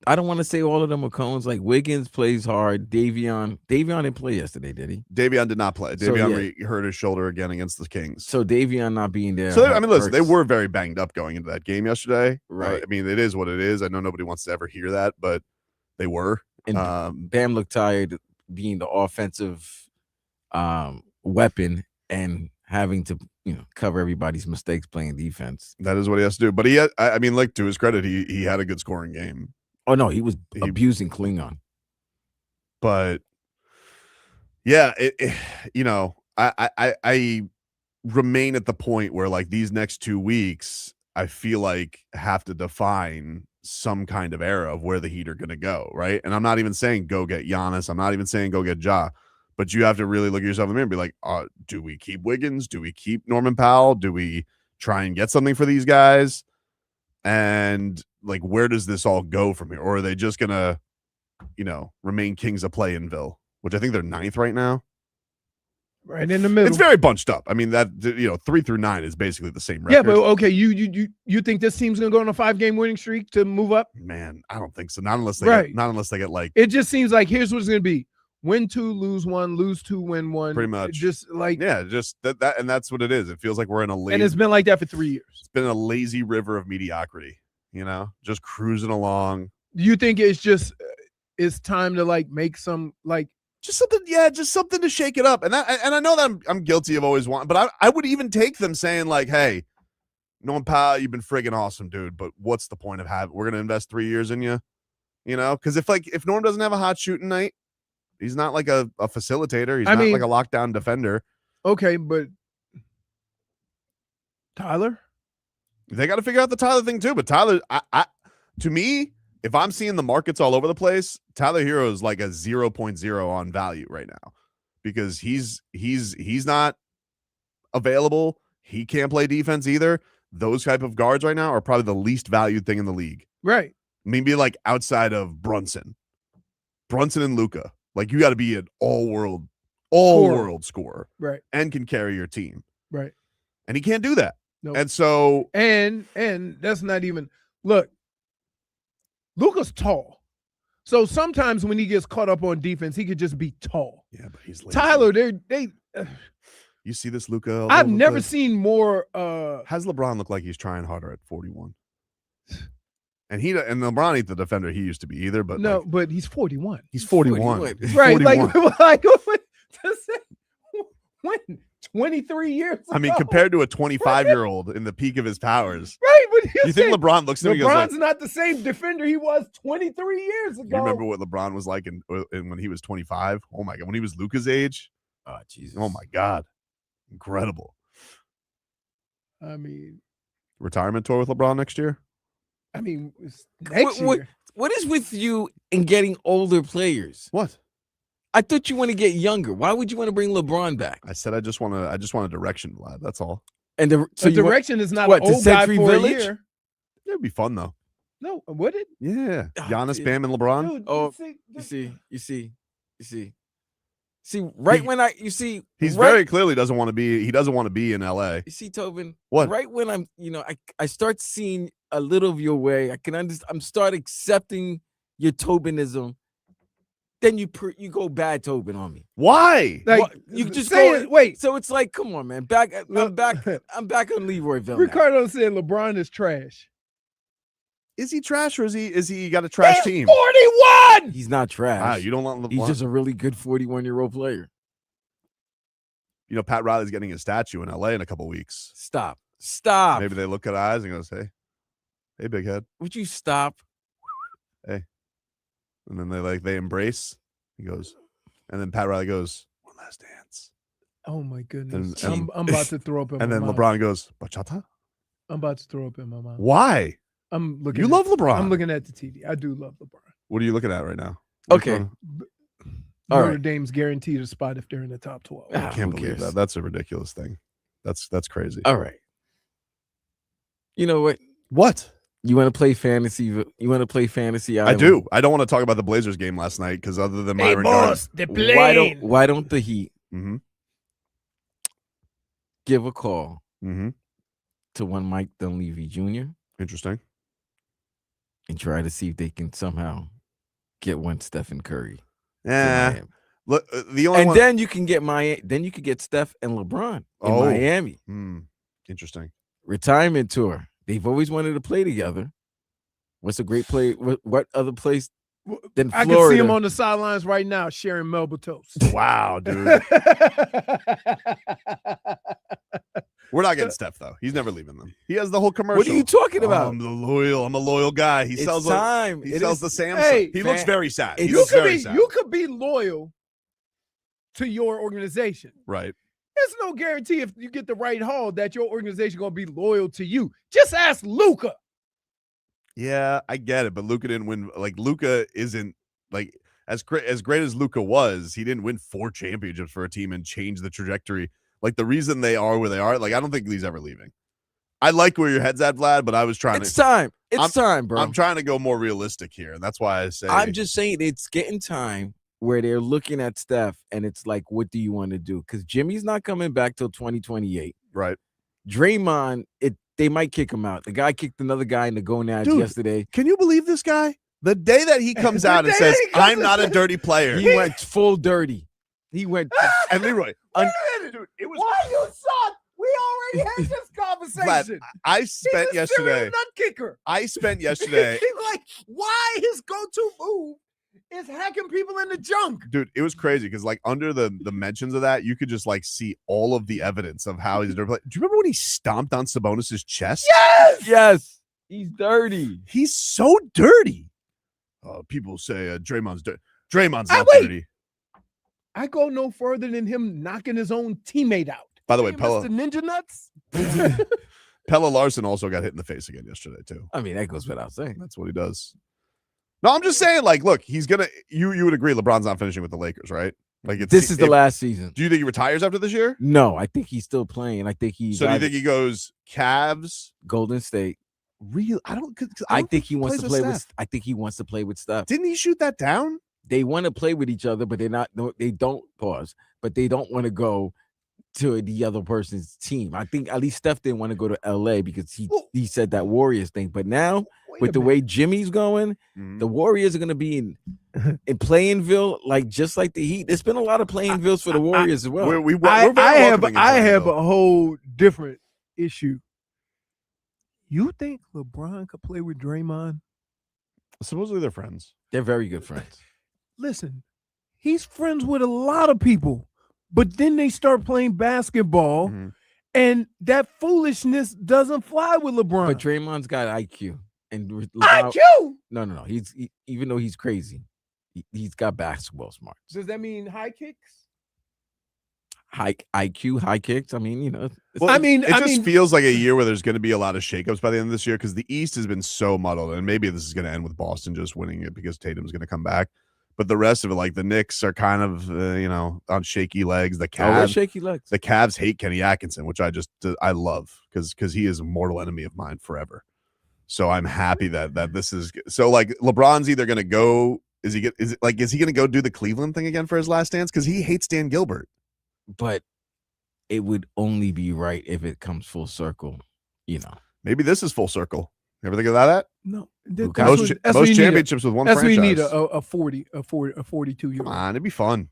I don't want to say all of them are cones. Like Wiggins plays hard. Davion didn't play yesterday, did he? Davion did not play. Davion hurt his shoulder again against the Kings. So Davion not being there. So I mean, listen, they were very banged up going into that game yesterday. Right. I mean, it is what it is. I know nobody wants to ever hear that, but they were. And Bam looked tired being the offensive weapon and having to cover everybody's mistakes playing defense. That is what he has to do. But he had, I mean, like, to his credit, he had a good scoring game. Oh no, he was abusing Klingon. But yeah, I remain at the point where like these next 2 weeks, I feel like have to define some kind of era of where the Heat are going to go, right? And I'm not even saying go get Giannis. I'm not even saying go get Ja. But you have to really look at yourself in the mirror and be like, do we keep Wiggins? Do we keep Norman Powell? Do we try and get something for these guys? And like, where does this all go from here? Or are they just going to, remain kings of play-in-ville, which I think they're 9th right now? Right in the middle. It's very bunched up. I mean, that 3 through 9 is basically the same record. Yeah, but okay, you think this team's gonna go on a 5-game winning streak to move up? Man, I don't think so. Not unless they get like. It just seems like here's what it's gonna be: win 2, lose 1, lose 2, win 1. Pretty much. Just like just that, and that's what it is. It feels like we're in a lazy. And it's been like that for 3 years. It's been a lazy river of mediocrity. Just cruising along. Do you think it's just it's time to like make some like? Just something to shake it up. And I know that I'm guilty of always wanting, but I would even take them saying like, hey, Norm Powell, you've been friggin' awesome, dude, but what's the point of we're going to invest 3 years in you, because if Norm doesn't have a hot shooting night, he's not like a facilitator. He's not like a lockdown defender. Okay, but Tyler? They got to figure out the Tyler thing too. But Tyler, to me, if I'm seeing the markets all over the place, Tyler Hero is like a 0.0 on value right now because he's not available. He can't play defense either. Those type of guards right now are probably the least valued thing in the league. Right. Maybe like outside of Brunson and Luka. Like you got to be an all world scorer. Right. And can carry your team. Right. And he can't do that. Nope. And so and that's not even look. Luka's tall. So sometimes when he gets caught up on defense, he could just be tall. Yeah, but he's lazy. Tyler, you see this Luka? I've never seen more has LeBron look like he's trying harder at 41? And LeBron ain't the defender he used to be either, but no, but he's 41. He's 41. He's right. 41. Like when 23 years ago. I mean, compared to a 25-year-old in the peak of his powers. Right, but you think LeBron looks at him? LeBron's not the same defender he was 23 years ago. You remember what LeBron was like in when he was 25? Oh my God, when he was Luka's age. Oh Jesus. Oh my God, incredible. I mean, retirement tour with LeBron next year. I mean, next year. What is with you in getting older players? What? I thought you want to get younger. Why would you want to bring LeBron back? I said I just want a direction, Vlad. That's all. And the direction is not an old guy for Village? a year. It'd be fun though. No, would it? Yeah, Giannis, Bam, and LeBron. Dude, you see. Right when he's very clearly doesn't want to be. He doesn't want to be in LA. You see, Tobin. What? Right when I start seeing a little of your way. I can understand. I'm start accepting your Tobinism. Then you go bad Tobin on me. Why? Like you just say go. Wait. So it's like, come on, man. I'm back on Leroyville. Ricardo said LeBron is trash. Is he trash or is he got a trash team? 41. He's not trash. Wow, you don't want LeBron. He's just a really good 41-year-old player. Pat Riley's getting a statue in LA in a couple weeks. Stop. Maybe they look at eyes and goes, hey, big head. Would you stop? Hey. And then they embrace. He goes, and then Pat Riley goes, one last dance. Oh my goodness. I'm about to throw up in my mouth. And then LeBron goes, bachata? I'm about to throw up in my mouth. Why? I'm looking. You love LeBron. I'm looking at the TV. I do love LeBron. What are you looking at right now? Okay. Notre Dame's guaranteed a spot if they're in the top 12. I can't believe that. That's a ridiculous thing. That's crazy. All right. You know what? What? You want to play fantasy? You want to play fantasy? I do. I don't want to talk about the Blazers game last night because other than Myron boss, Garden, why don't the Heat give a call to one Mike Dunleavy Jr. Interesting. And try to see if they can somehow get one Stephen Curry. Yeah. Look, then you can get Then you could get Steph and LeBron in Miami. Interesting. Retirement tour. They've always wanted to play together. What's a great play? What other place than Florida? I can see him on the sidelines right now sharing Melba toast. Wow, dude. We're not getting Steph though. He's never leaving them. He has the whole commercial. What are you talking about? I'm a loyal guy. He It's sells time. He It sells is- the Samsung. Hey, he looks very sad. He You looks could very be sad. you could be loyal to your organization. Right. There's no guarantee if you get the right haul that your organization gonna be loyal to you. Just ask Luka. Yeah, I get it, but Luka didn't win. Like Luka isn't like as great as Luka was. He didn't win 4 championships for a team and change the trajectory. Like the reason they are where they are. Like I don't think he's ever leaving. I like where your head's at, Vlad, but I was trying It's time. It's I'm- time, bro. I'm trying to go more realistic here, and that's why I say I'm just saying it's getting time where they're looking at Steph and it's like, what do you want to do? Because Jimmy's not coming back till 2028. right. Draymond, they might kick him out. The guy kicked another guy in the gonads Dude, yesterday. Can you believe this guy? The day that he comes out and The day says, he comes "I'm and not a says- dirty player," He went full dirty. He went. and Leroy, Wait a minute. dude, it was. Why you suck? We already had this conversation. I He's spent a yesterday. serial nut kicker. I spent yesterday. He's like, why his go-to move is hacking people in the junk? Dude, it was crazy because like under the mentions of that, you could just like see all of the evidence of how he's a dirty player. Do you remember when he stomped on Sabonis's chest? Yes. Yes, he's dirty. He's so dirty. People say Draymond's dirty. Draymond's not wait. dirty. I go no further than him knocking his own teammate out. By the way, Hey, Pella Mr. Ninja Nuts. Larson also got hit in the face again yesterday too. I mean, that goes without saying. That's what he does. No, I'm just saying, like, look, he's gonna. You would agree, LeBron's not finishing with the Lakers, right? Like, This is the last season. Do you think he retires after this year? No, I think he's still playing. I think he's. So do you think he goes Cavs? Golden State? Real? I don't. I think he wants plays to with play with. Steph. I think he wants to play with Steph. Didn't he shoot that down? They want to play with each other, but they're not. No, they don't pause. But they don't want to go to the other person's team. I think at least Steph didn't want to go to LA because he said that Warriors thing. But now with the way Jimmy's going, Mhm. the Warriors are going to be in Playinville, like just like the Heat. There's been a lot of Playinvilles for the Warriors as well. We're very I welcoming in have Orlando. a whole different issue. You think LeBron could play with Draymond? Supposedly they're friends. They're very good friends. Listen, he's friends with a lot of people, but then they start playing basketball, Mhm. and that foolishness doesn't fly with LeBron. But Draymond's got IQ. And LeBron, IQ. no. Even though he's crazy, he's got basketball smarts. Does that mean high kicks? High IQ, high kicks. I mean, Well, I mean, it just feels like a year where there's going to be a lot of shakeups by the end of this year because the East has been so muddled, and maybe this is going to end with Boston just winning it because Tatum's going to come back. But the rest of it, like the Knicks, are kind of on shaky legs. The oh, they're Cavs, shaky legs. the Cavs hate Kenny Atkinson, which I love because he is a mortal enemy of mine forever. So I'm happy that this is so. Like LeBron's either going to go. Is he going to go do the Cleveland thing again for his last dance because he hates Dan Gilbert? But it would only be right if it comes full circle, Maybe this is full circle. You ever think of that? No, Most championships with one That's franchise. what you need a 42-year-old. Come on, it'd be fun.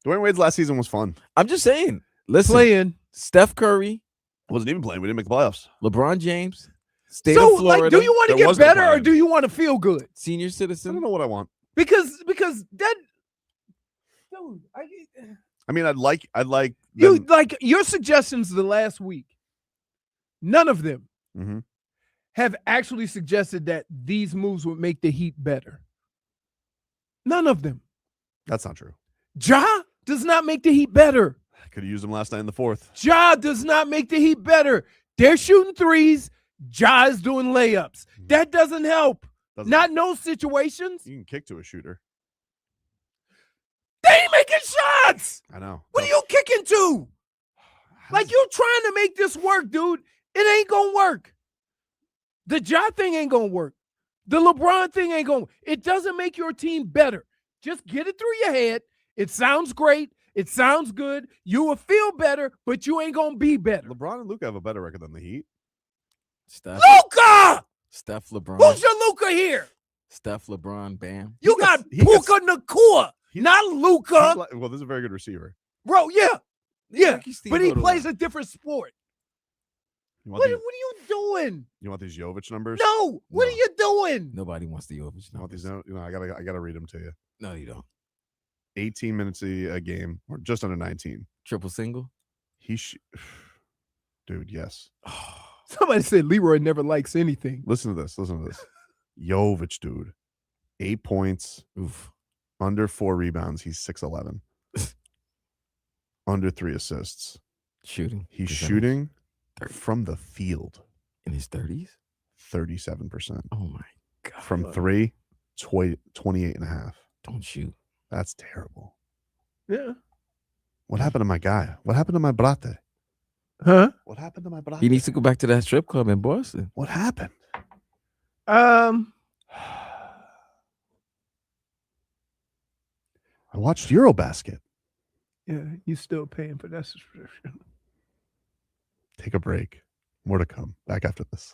Dwayne Wade's last season was fun. I'm just saying. Listen, playing. Steph Curry, Wasn't even playing. We didn't make the playoffs. LeBron James, state So, of Florida, like, do you want to There get was no better or plan. do you want to feel good? senior I citizen. don't know what I want. Because that, dude, I mean, I'd like you them- like your suggestions the last week. None of them Mhm. have actually suggested that these moves would make the Heat better. None of them. That's not true. Ja does not make the Heat better. I could have used them last night in the fourth. Ja does not make the Heat better. They're shooting threes. Ja is doing layups. That doesn't help. Doesn't- Not in those situations. You can kick to a shooter. They ain't making shots. I know. What are you kicking to? Like, you trying to make this work, dude. It ain't gonna work. The Ja thing ain't gonna work. The LeBron thing ain't gonna. It doesn't make your team better. Just get it through your head. It sounds great. It sounds good. You will feel better, but you ain't gonna be better. LeBron and Luka have a better record than the Heat. Steph, Luka! LeBron, Who's your Luka here? Steph, LeBron, Bam. You He got gets- he gets- Puka Nakua, he's- not Luka. Well, this is a very good receiver. Bro, yeah. Yeah. Ricky But he Steamboat plays around. a different sport. You What want, are these, you doing? you want these Jović numbers? No. What are No. you doing? Nobody wants the Jović You want these? numbers. I gotta read them to you. No, you don't. 18 minutes a game, or just under 19. Triple single. Dude, dude. Yes. Somebody said Leroy never likes anything. Listen to this. Jović, dude. 8 points. Oof. Under 4 rebounds. He's 6'11". Under 3 assists. Shooting. He's percentage. shooting 30. from the field. In his 30s? 37%. Oh my God. From 3, 28.5. Don't shoot. That's terrible. Yeah. What happened to my guy? What happened to my brate? Huh? What happened to my brate? He needs to go back to that strip club in Boston. What happened? I I watched Eurobasket. Yeah, you still paying for that subscription. Take a break. More to come. Back after this.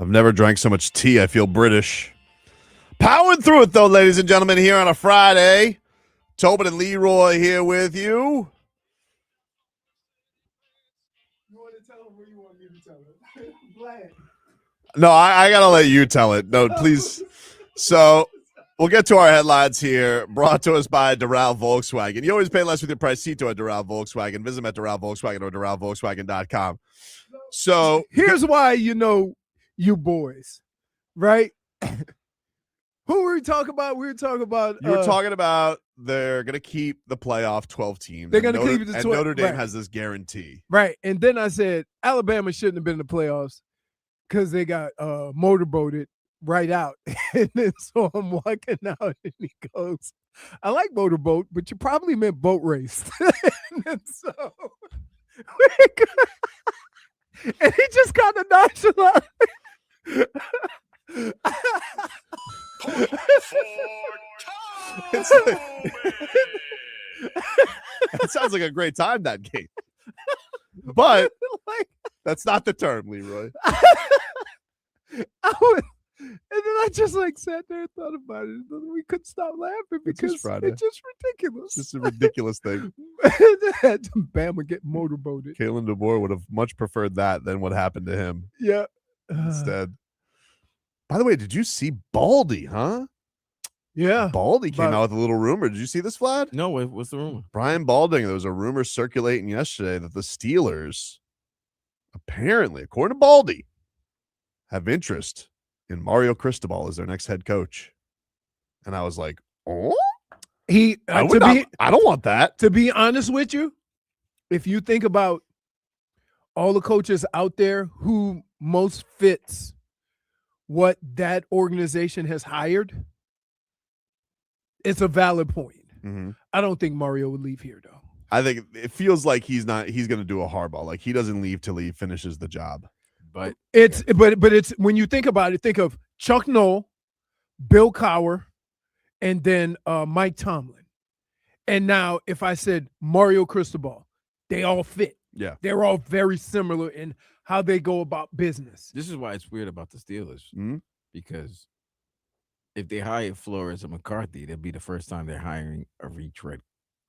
I've never drank so much tea. I feel British. Powering through it, though, ladies and gentlemen, here on a Friday. Tobin and Leroy here with you. You want to tell him or you want me to tell him? Glad. No, I got to let you tell it. No, please. So we'll get to our headlines here. Brought to us by Doral Volkswagen. You always pay less with your price seat at Doral Volkswagen. Visit them at Doral Volkswagen or DoralVolkswagen.com. So here's why you know you boys, right? Who were we talking about? We were talking about. You were talking about they're going to keep the playoff 12 team. They're going to keep it to 12. And Notre Dame right. has this guarantee. Right. And then I said Alabama shouldn't have been in the playoffs because they got motorboated right out. And then so I'm walking out and he goes, I like motorboat, but you probably meant boat race. And so and he just kind of nonchalant. That sounds like a great time, that game. But that's not the term, Leroy. And then I just sat there and thought about it. And we couldn't stop laughing because it's just ridiculous. It's just a ridiculous thing. Bama get motorboated. Kalen DeBoer would have much preferred that than what happened to him. Yeah. Instead. By the way, did you see Baldy, huh? Yeah. Baldy came out with a little rumor. Did you see this, Vlad? No, what's the rumor? Brian Balding, there was a rumor circulating yesterday that the Steelers, apparently, according to Baldy, have interest in Mario Cristobal as their next head coach. And I was like, oh? I don't want that. To be honest with you, if you think about all the coaches out there who most fits what that organization has hired, it's a valid point. Mm-hmm. I don't think Mario would leave here, though. I think it feels like he's going to do a Harbaugh. Like he doesn't leave till he finishes the job. But it's when you think about it, think of Chuck Noll, Bill Cowher, and then Mike Tomlin. And now if I said Mario Cristobal, they all fit. Yeah. They're all very similar in how they go about business. this is why it's weird about the Steelers. Mm-hmm. Because if they hire Flores and McCarthy, that'd be the first time they're hiring a retread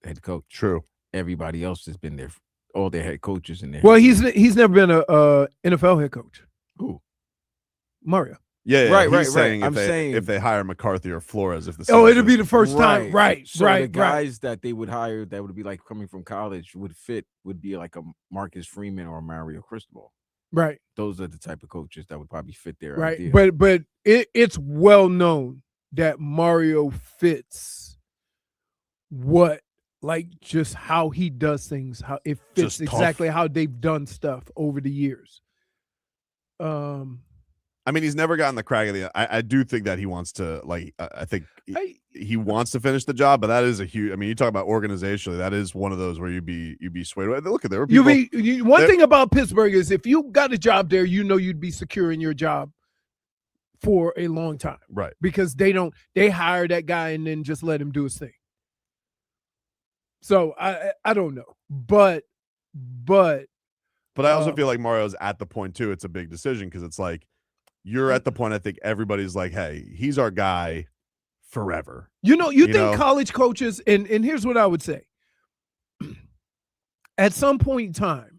head coach. True. Everybody else has been there. All their head coaches in there. Well, he's never been a NFL head coach. Who? Mario. Yeah, Right. Saying I'm saying if they hire McCarthy or Flores, if the it'll Steelers be the first time. Right. So right. the guys that they would hire that would be like coming from college would be like a Marcus Freeman or a Mario Cristobal. Right. Those are the type of coaches that would probably fit their Right. idea. But it's well known that Mario fits just how he does things, how it fits Just exactly how they've done stuff over the years. I mean, he's never gotten the crack of the. I do think that he wants to I think he wants to finish the job, but that is a huge. I mean, you talk about organizationally, that is one of those where you'd be swayed. Look at there were people. One thing about Pittsburgh is if you got a job there, you'd be secure in your job for a long time, right? Because they hire that guy and then just let him do his thing. So I don't know, but I also feel like Mario's at the point too. It's a big decision because it's like you're at the point. I think everybody's like, hey, he's our guy forever. You think college coaches, and here's what I would say. At some point in time,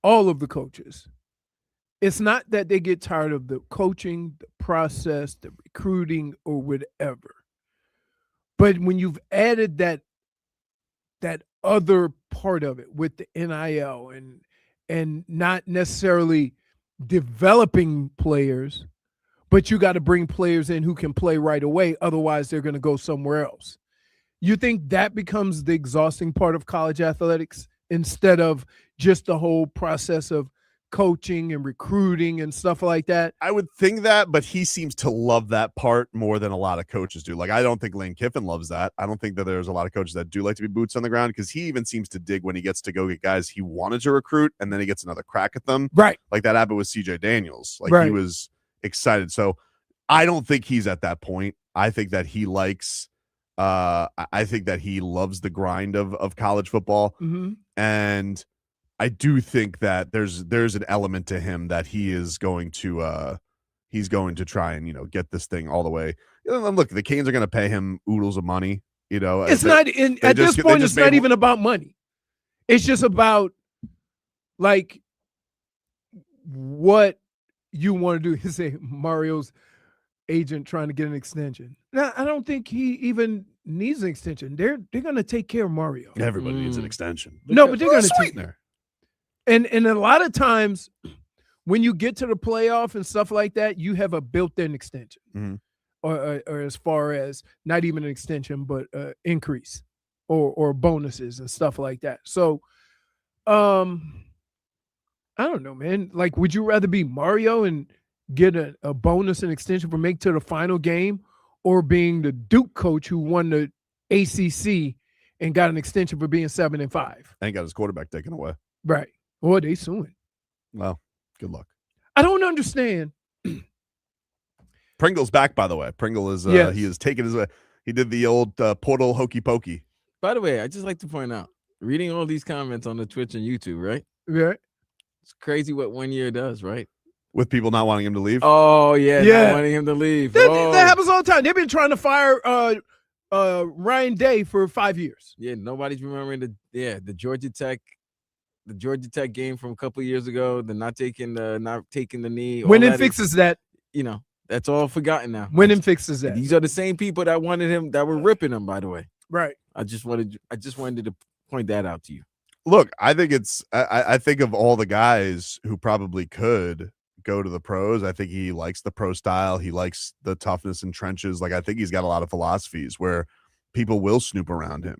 all of the coaches, it's not that they get tired of the coaching, the process, the recruiting, or whatever. But when you've added that other part of it with the NIL and not necessarily developing players, but you got to bring players in who can play right away. Otherwise, they're going to go somewhere else. You think that becomes the exhausting part of college athletics instead of just the whole process of coaching and recruiting and stuff like that? I would think that, but he seems to love that part more than a lot of coaches do. Like, I don't think Lane Kiffin loves that. I don't think that there's a lot of coaches that do like to be boots on the ground because he even seems to dig when he gets to go get guys he wanted to recruit and then he gets another crack at them. Right. Like that happened with CJ Daniels. Like right. He was excited. So I don't think he's at that point. I think that he likes I think that he loves the grind of college football. Mm-hmm. And I do think that there's an element to him that he is going to try and get this thing all the way. Look, the Canes are going to pay him oodles of money. It's not in at this point. It's not even about money. It's just about like what you want to do. You say Mario's agent trying to get an extension. Now, I don't think he even needs an extension. They're going to take care of Mario. Everybody needs an extension. No, but they're going to take there. And a lot of times when you get to the playoff and stuff like that, you have a built-in extension. Mm-hmm. Or as far as not even an extension, but increase or bonuses and stuff like that. So, I don't know, man. Like, would you rather be Mario and get a bonus and extension for make to the final game, or being the Duke coach who won the ACC and got an extension for being 7-5 and got his quarterback taken away? Right. Or they suing. Well, good luck. I don't understand. Pringle's back, by the way. Pringle is Yes. He is taking his he did the old portal hokey pokey. By the way, I just like to point out, reading all these comments on the Twitch and YouTube, right? Right. It's crazy what 1 year does, right? With people not wanting him to leave. Oh yeah, Yeah. not wanting him to leave. That happens all the time. They've been trying to fire Ryan Day for 5 years. Yeah, nobody's remembering the Georgia Tech game from a couple of years ago. The not taking the knee. Winning fixes that. That's all forgotten now. Winning fixes that. These are the same people that wanted him, that were ripping him, by the way. Right. I just wanted to point that out to you. Look, I think I think of all the guys who probably could go to the pros. I think he likes the pro style. He likes the toughness in trenches. Like, I think he's got a lot of philosophies where people will snoop around him.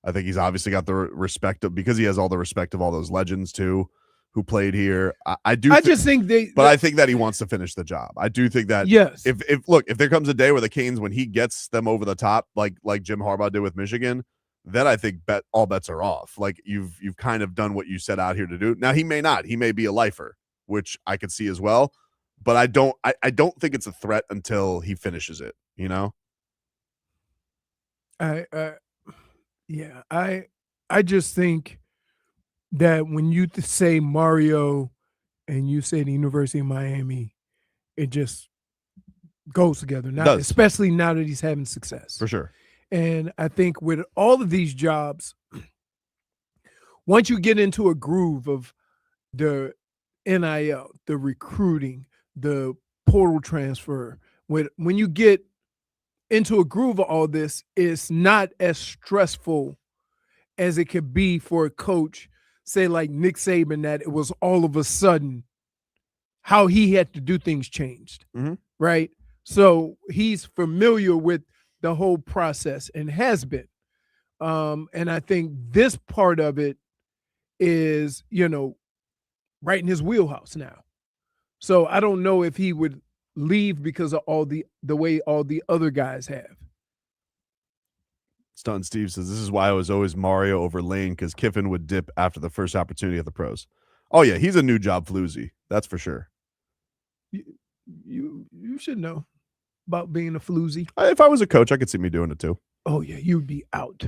I think he's obviously got the respect because he has all the respect of all those legends too who played here. I think that he wants to finish the job. I do think that yes. If there comes a day where the Canes, when he gets them over the top, like Jim Harbaugh did with Michigan, then I think all bets are off. Like, you've kind of done what you set out here to do. Now he may not. He may be a lifer, which I could see as well. But I don't think it's a threat until he finishes it. I just think that when you say Mario and you say the University of Miami, it just goes together. Now, especially now that he's having success. For sure. And I think with all of these jobs, once you get into a groove of the NIL, the recruiting, the portal transfer, when you get into a groove of all this, it's not as stressful as it could be for a coach, say like Nick Saban, that it was all of a sudden how he had to do things changed, right? So he's familiar with the whole process and has been. And I think this part of it is, right in his wheelhouse now. So I don't know if he would leave because of all the way all the other guys have. Stunt Steve says, this is why I was always Mario over Lane, because Kiffin would dip after the first opportunity at the pros. Oh yeah, he's a new job floozy. That's for sure. You should know about being a floozy. If I was a coach, I could see me doing it too. Oh yeah, you'd be out.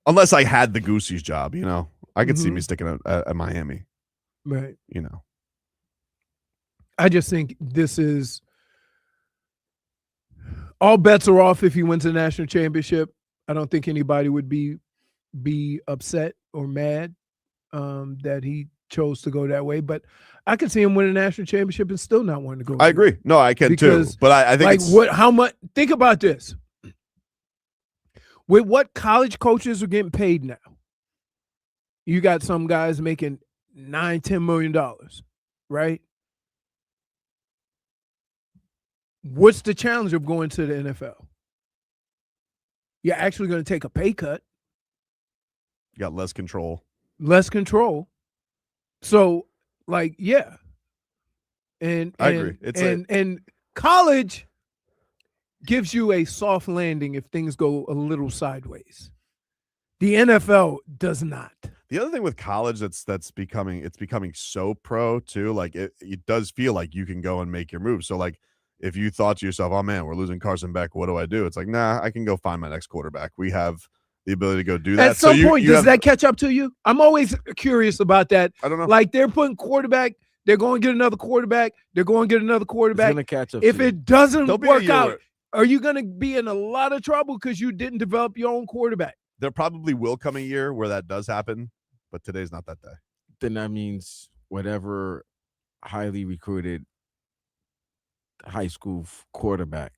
Unless I had the Goosey's job, I could see me sticking at Miami. Right. I just think this is all bets are off if he wins a national championship. I don't think anybody would be upset or mad that he chose to go that way. But I could see him win a national championship and still not want to go. I agree. No, I can too. But I think how much? Think about this. With what college coaches are getting paid now, you got some guys making $9-10 million, right? What's the challenge of going to the NFL? You're actually going to take a pay cut. You got less control. So, yeah. And I agree. And college gives you a soft landing if things go a little sideways. The NFL does not. The other thing with college that's becoming so pro too. Like it does feel like you can go and make your move. So like, if you thought to yourself, oh man, we're losing Carson Beck, what do I do? It's like, nah, I can go find my next quarterback. We have the ability to go do that. At some point, you does have, that catch up to you? I'm always curious about that. I don't know. Like they're putting quarterback, they're going to get another quarterback, they're going to get another It's quarterback. gonna catch up. If to you. it doesn't There'll be a work year out, where- are you going to be in a lot of trouble because you didn't develop your own quarterback? There probably will come a year where that does happen, but today's not that day. then that means whatever highly recruited high school quarterback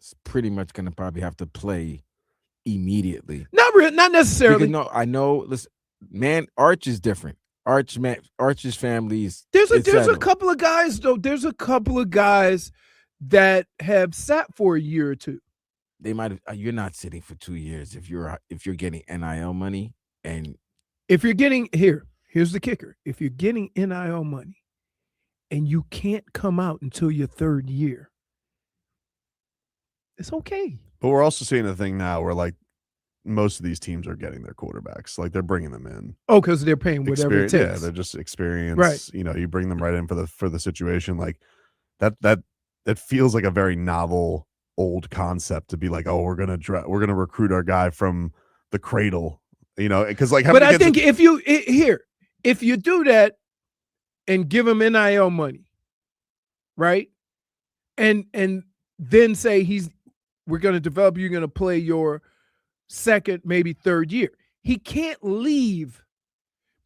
is pretty much gonna probably have to play immediately. Not necessarily. Because, no, I know. Listen, man, Arch is different. Arch's family is. There's it's a settled. couple of guys though. There's a couple of guys that have sat for a year or two. They might have. You're not sitting for 2 years if you're getting NIL money and If you're getting here's the kicker. If you're getting NIL money and you can't come out until your third year, it's okay. But we're also seeing a thing now where like most of these teams are getting their quarterbacks. Like they're bringing them in. Oh, because they're paying whatever it Yeah, takes. they're just experience. Right. You know, you bring them right in for the situation. Like that feels like a very novel old concept to be like, oh, we're gonna recruit our guy from the cradle. You know, because like, But I think if you do that and give him NIL money, right, and then say we're going to develop, you're going to play your second, maybe third year. He can't leave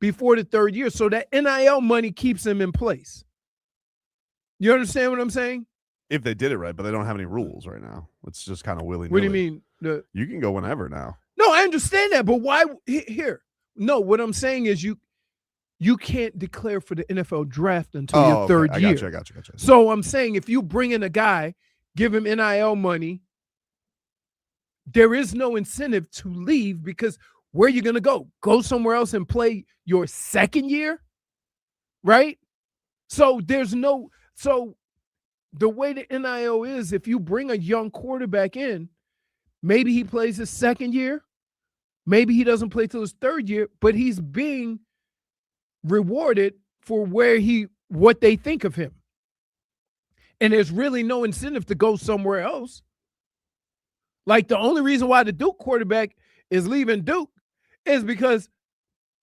before the third year, so that NIL money keeps him in place. You understand what I'm saying? if they did it right, but they don't have any rules right now. It's just kind of willy-nilly. What do you mean? You can go whenever now. No, I understand that, but why here? No, what I'm saying is you can't declare for the NFL draft until your third year. I got you. So I'm saying if you bring in a guy, give him NIL money, there is no incentive to leave because where are you going to go? Go somewhere else and play your second year? Right? So the way the NIL is, if you bring a young quarterback in, maybe he plays his second year, maybe he doesn't play till his third year, but he's being rewarded for what they think of him. And there's really no incentive to go somewhere else. Like the only reason why the Duke quarterback is leaving Duke is because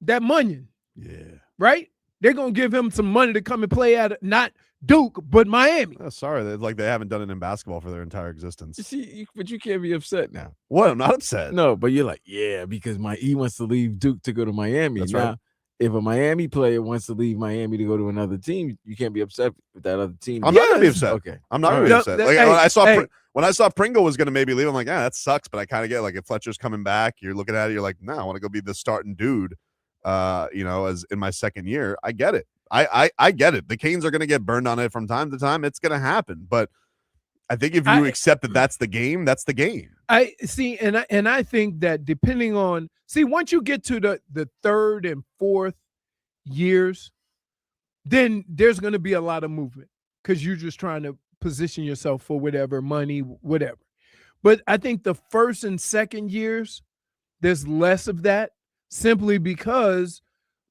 that money. Yeah. Right? They're going to give him some money to come and play at not Duke, but Miami. Oh, sorry, they haven't done it in basketball for their entire existence. You see, but you can't be upset now. What? I'm not upset. No, but you're like, yeah, because he wants to leave Duke to go to Miami. That's now, right. if a Miami player wants to leave Miami to go to another team, you can't be upset with that other team. I'm not gonna be Yes. upset. Okay. I'm not All gonna be right. upset. No, Like hey, when I saw Pringle was gonna maybe leave, I'm like, that sucks. But I kind of get like if Fletcher's coming back, you're looking at it, you're like, no, I want to go be the starting dude. As in my second yeyear, I get it. I get it. The Canes are gonna get burned on it from time to time. It's gonna happen. But I think if you accept that that's the game, that's the game. I see, and I think that depending on once you get to the third and fourth years, then there's going to be a lot of movement because you're just trying to position yourself for whatever money, whatever. But I think the first and second years, there's less of that simply because,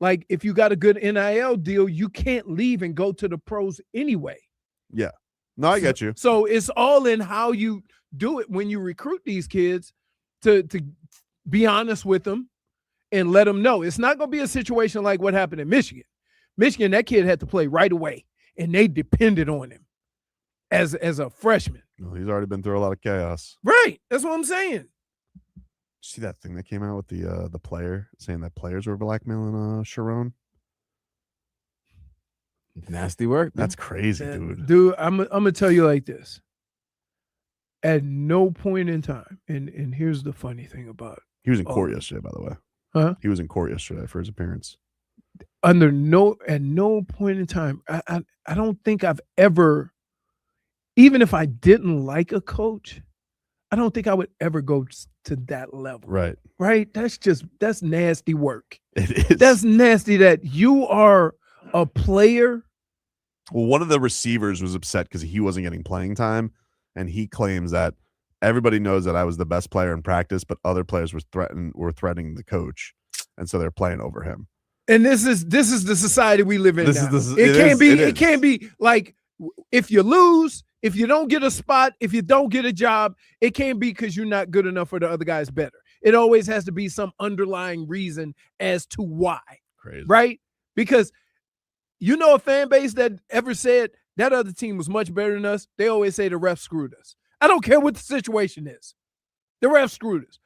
like, if you got a good NIL deal, you can't leave and go to the pros anyway. Yeah. No, I get you. So it's all in how you do it when you recruit these kids to be honest with them and let them know. It's not going to be a situation like what happened in Michigan. Michigan, that kid had to play right away, and they depended on him as a freshman. No, he's already been through a lot of chaos. Right. That's what I'm saying. See that thing that came out with the player saying that players were blackmailing Sharon? Nasty work. That's crazy, dude. Dude, I'm gonna tell you like this. At no point in time, and here's the funny thing about it. He was in court yesterday, by the way. Huh? He was in court yesterday for his appearance. At no point in time, I don't think I've ever, even if I didn't like a coach, I don't think I would ever go to that level. Right. Right? That's nasty work. It is. That's nasty that you are a player. Well, one of the receivers was upset because he wasn't getting playing time, and he claims that everybody knows that I was the best player in practice, but other players were threatening the coach, and so they're playing over him. And this is the society we live in now. It can't be like if you lose, if you don't get a spot, if you don't get a job, it can't be because you're not good enough or the other guy's better. it always has to be some underlying reason as to why. Crazy. Right? Because a fan base that ever said that other team was much better than us, they always say the ref screwed us. I don't care what the situation is. The ref screwed us.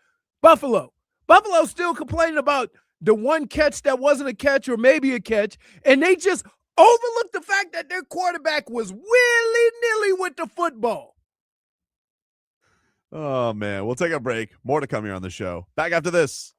Buffalo's still complaining about the one catch that wasn't a catch or maybe a catch, and they just overlooked the fact that their quarterback was willy-nilly with the football. Oh, man. We'll take a break. More to come here on the show. Back after this.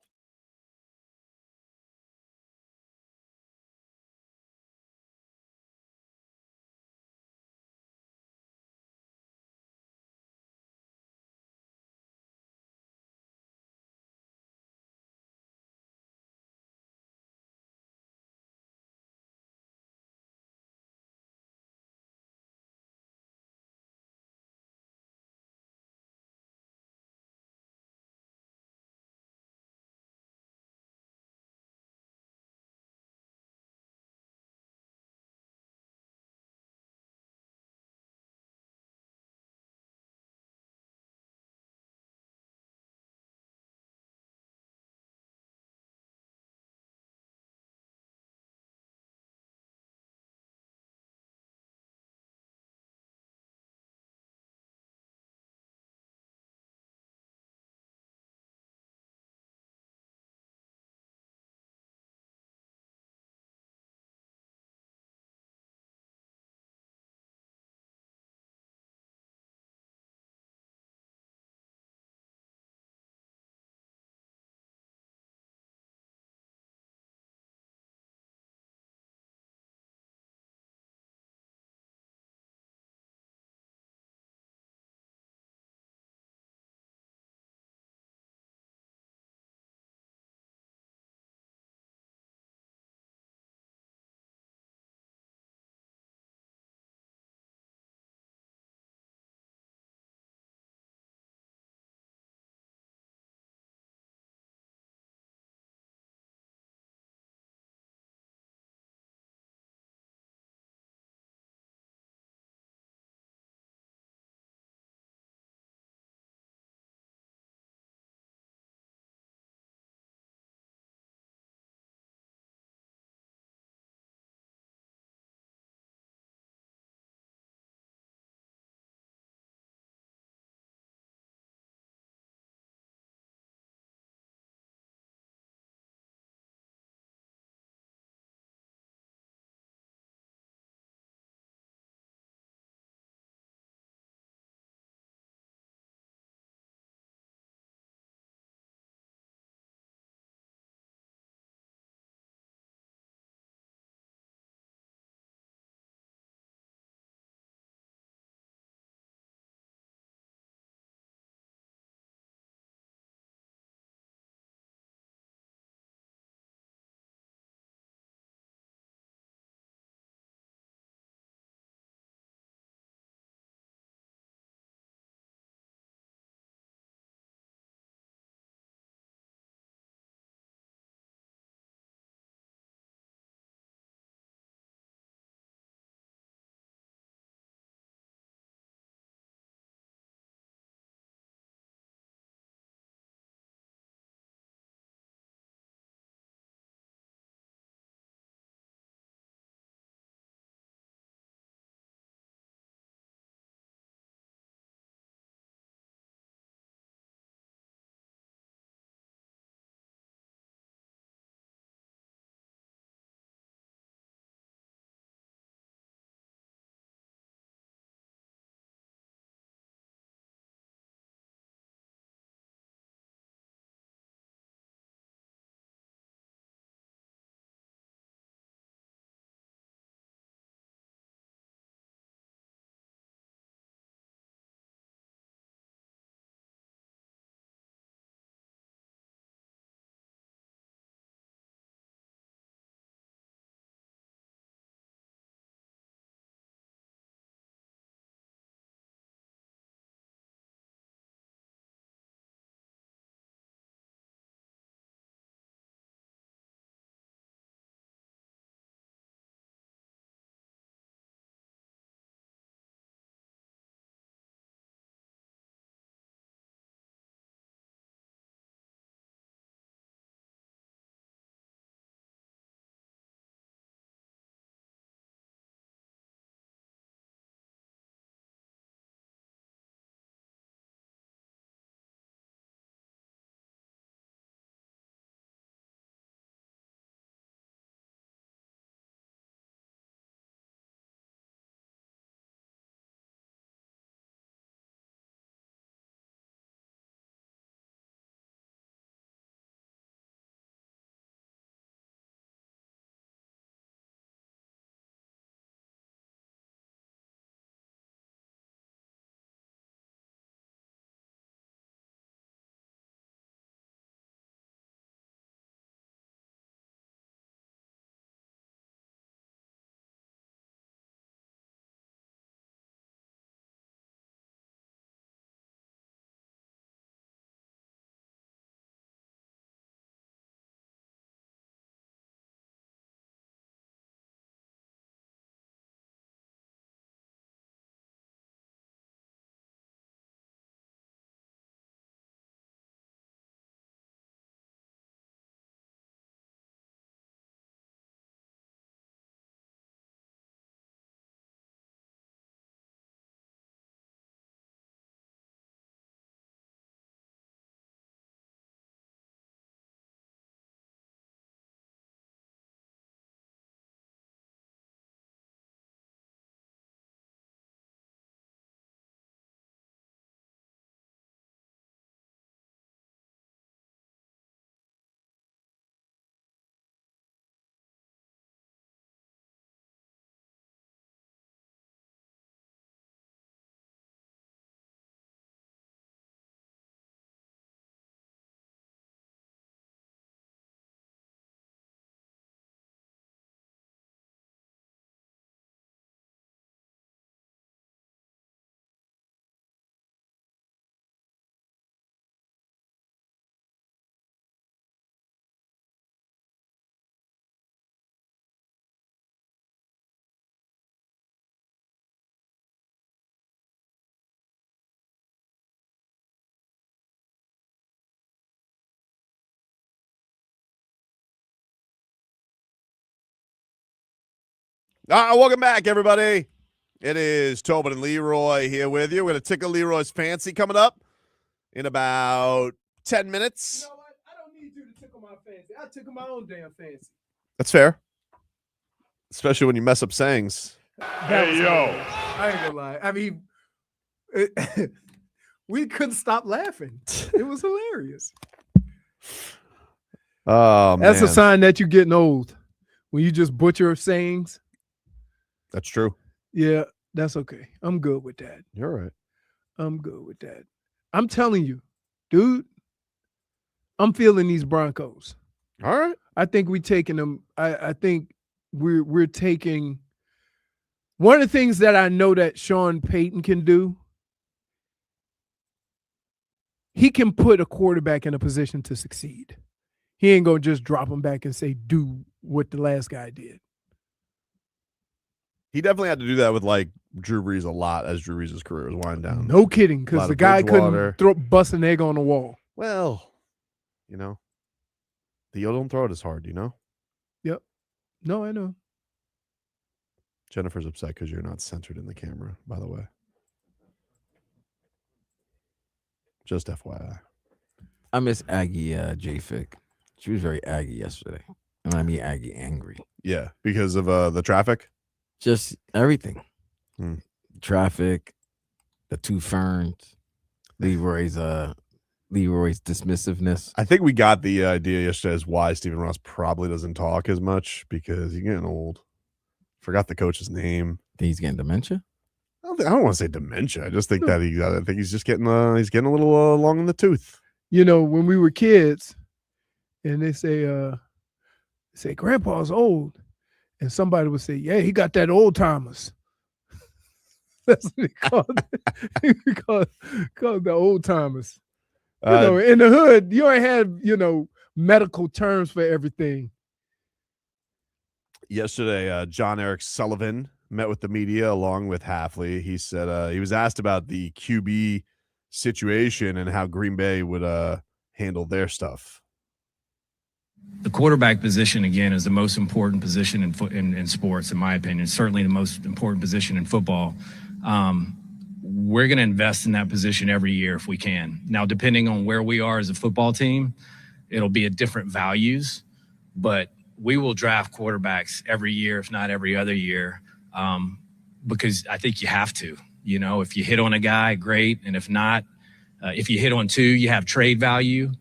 Welcome back, everybody. It is Tobin and Leroy here with you. We're going to tickle Leroy's fancy coming up in about 10 minutes. You know what? I don't need you to tickle my fancy. I tickle my own damn fancy. That's fair. Especially when you mess up sayings. Hey, yo. I ain't gonna lie. I mean, we couldn't stop laughing. It was hilarious. Oh, That's man. a sign that you're getting old. When you just butcher sayings. That's true. Yeah, that's okay. I'm good with that. You're right. I'm good with that. I'm telling you, dude, I'm feeling these Broncos. All right. I think we're taking them. I think we're taking one of the things that I know that Sean Payton can do. He can put a quarterback in a position to succeed. He ain't gonna just drop him back and say, do what the last guy did. He definitely had to do that with like Drew Brees a lot as Drew Brees' career was winding down. No kidding, because the guy Bridgewater. couldn't bust an egg on the wall. Well, you know, you don't throw it as hard, you know? Yep. No, I know. Jennifer's upset because you're not centered in the camera, by the way. Just FYI. I miss Aggie J-Fick. She was very Aggie yesterday. And I mean Aggie angry. Yeah, because of the traffic? Just everything. Hmm. Traffic, the two ferns, Leroy's dismissiveness. I think we got the idea yesterday as why Stephen Ross probably doesn't talk as much because he's getting old. Forgot the coach's name. Think he's getting dementia? I don't want to say dementia. I just think that I think he's just getting a little long in the tooth. You know, when we were kids, and they say Grandpa's old, and somebody would say, "Yeah, he got that old timers." That's what he called it. He called the old timers. You know, in the hood, you ain't had medical terms for everything. Yesterday, Jon-Eric Sullivan met with the media along with Hafley. He said he was asked about the QB situation and how Green Bay would handle their stuff. The quarterback position, again, is the most important position in sports, in my opinion. Certainly the most important position in football. We're going to invest in that position every year if we can. Now, depending on where we are as a football team, it'll be at different values, but we will draft quarterbacks every year, if not every other year, because I think you have to. You know, if you hit on a guy, great, and if not, if you hit on two, you have trade value.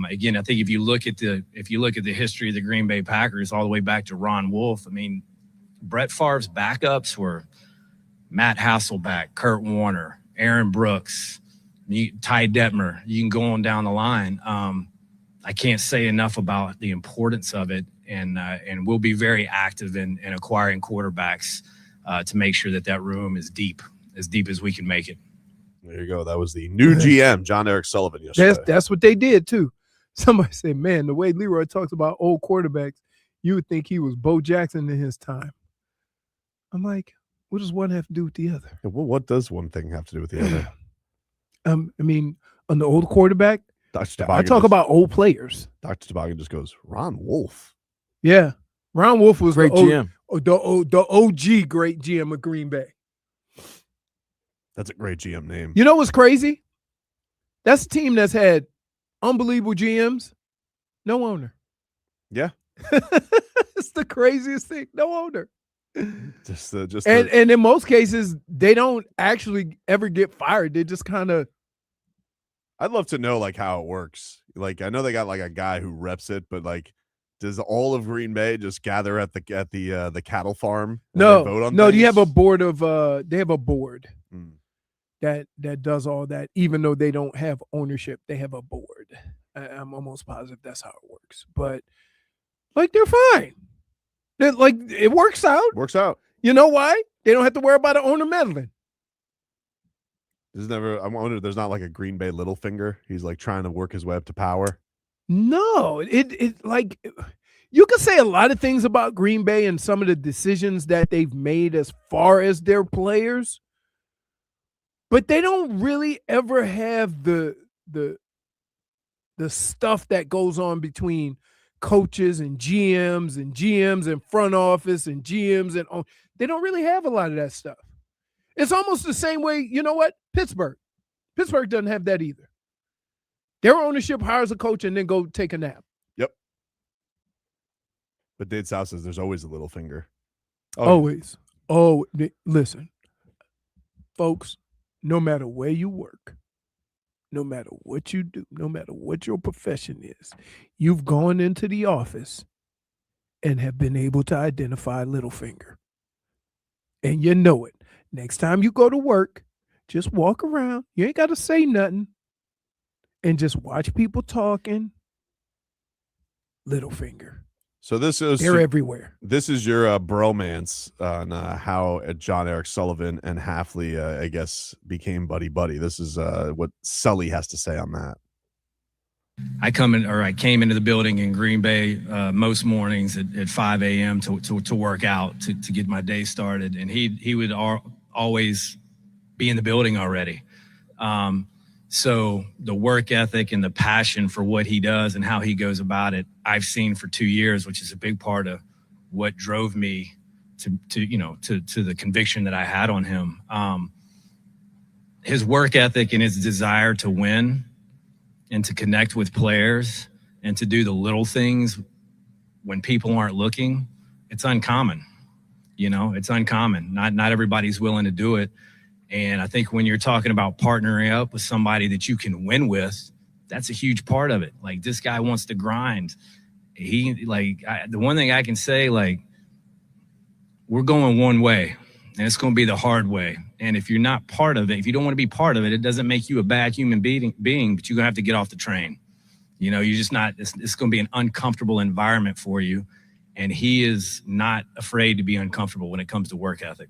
Again, I think if you look at the history of the Green Bay Packers all the way back to Ron Wolf, I mean, Brett Favre's backups were Matt Hasselbeck, Kurt Warner, Aaron Brooks, Ty Detmer. You can go on down the line. I can't say enough about the importance of it, and we'll be very active in acquiring quarterbacks to make sure that room is deep as we can make it. There you go. That was the new GM, Jon-Eric Sullivan, yesterday. That's what they did too. Somebody said, "Man, the way Leroy talks about old quarterbacks, you would think he was Bo Jackson in his time." I'm like, what does one have to do with the other? Yeah, well, what does one thing have to do with the other? I mean, on the old quarterback, I talk about old players. Dr. Toboggan just goes, Ron Wolf. Yeah, Ron Wolf was Great GM. The OG great GM of Green Bay. That's a great GM name. You know what's crazy? That's a team that's had unbelievable GMs, no owner. Yeah. It's the craziest thing. No owner. And in most cases, they don't actually ever get fired. They just kind of. I'd love to know like how it works. Like I know they got like a guy who reps it, but like, does all of Green Bay just gather at the cattle farm? No, vote on no. things? You have a board of. They have a board Hmm. that does all that. Even though they don't have ownership, they have a board. I'm almost positive that's how it works. But like they're fine. Like it works out. Works out. You know why? They don't have to worry about the owner meddling. I wonder if there's not like a Green Bay Littlefinger. He's like trying to work his way up to power. No, it like you can say a lot of things about Green Bay and some of the decisions that they've made as far as their players, but they don't really ever have the stuff that goes on between coaches and GMs and front office and GMs and they don't really have a lot of that stuff. It's almost the same way, you know what? Pittsburgh doesn't have that either. Their ownership hires a coach and then go take a nap. Yep. But Dade South says there's always a little finger. Always. Oh, listen, folks, no matter where you work, no matter what you do, no matter what your profession is, you've gone into the office and have been able to identify a little finger. And you know it. Next time you go to work, just walk around. You ain't got to say nothing. And just watch people talking. Little finger. So they're everywhere. This is your bromance on how Jon-Eric Sullivan and Hafley, I guess, became buddy-buddy. This is what Sully has to say on that. I came into the building in Green Bay most mornings at 5 a.m. to work out to get my day started, and he would always be in the building already. So the work ethic and the passion for what he does and how he goes about it, I've seen for 2 years, which is a big part of what drove me to the conviction that I had on him. His work ethic and his desire to win and to connect with players and to do the little things when people aren't looking, it's uncommon. It's uncommon. Not everybody's willing to do it. And I think when you're talking about partnering up with somebody that you can win with, that's a huge part of it. Like, this guy wants to grind. The one thing I can say, we're going one way, and it's going to be the hard way. And if you're not part of it, if you don't want to be part of it, it doesn't make you a bad human being, but you're going to have to get off the train. You're just not, it's going to be an uncomfortable environment for you. And he is not afraid to be uncomfortable when it comes to work ethic.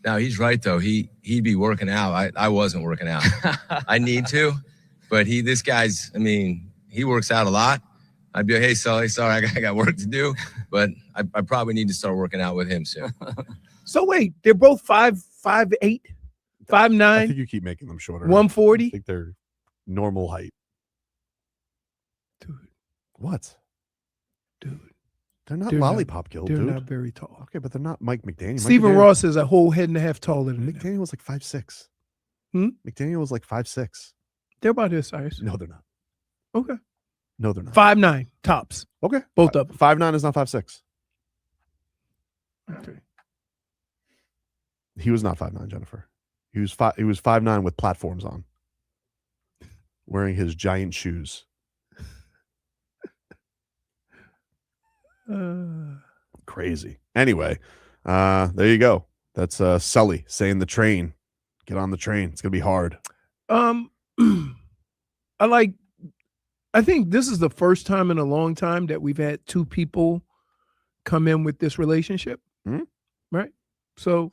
No, he's right, though. He'd be working out. I wasn't working out. I need to, but this guy's, he works out a lot. I'd be like, hey, Sully, sorry, I got work to do, but I probably need to start working out with him soon. So wait, they're both 5'8", 5'9". I think you keep making them shorter. 140. I think they're normal height. Dude. What? Dude. They're not lollipop Gill, dude. They're not very tall. Okay, but they're not Mike McDaniel. Stephen Ross is a whole head and a half taller than McDaniel was like 5'6". Hmm? McDaniel was like 5'6". They're about his size. No, they're not. Okay. No, they're not. 5'9" tops. Okay. Both of them. 5'9" is not 5'6". Okay. He was not 5'9", Jennifer. He was 5'9" with platforms on, wearing his giant shoes. Crazy. Anyway, there you go. That's Sully saying the train. Get on the train. It's gonna be hard. I think this is the first time in a long time that we've had two people come in with this relationship. Mm-hmm. Right? So,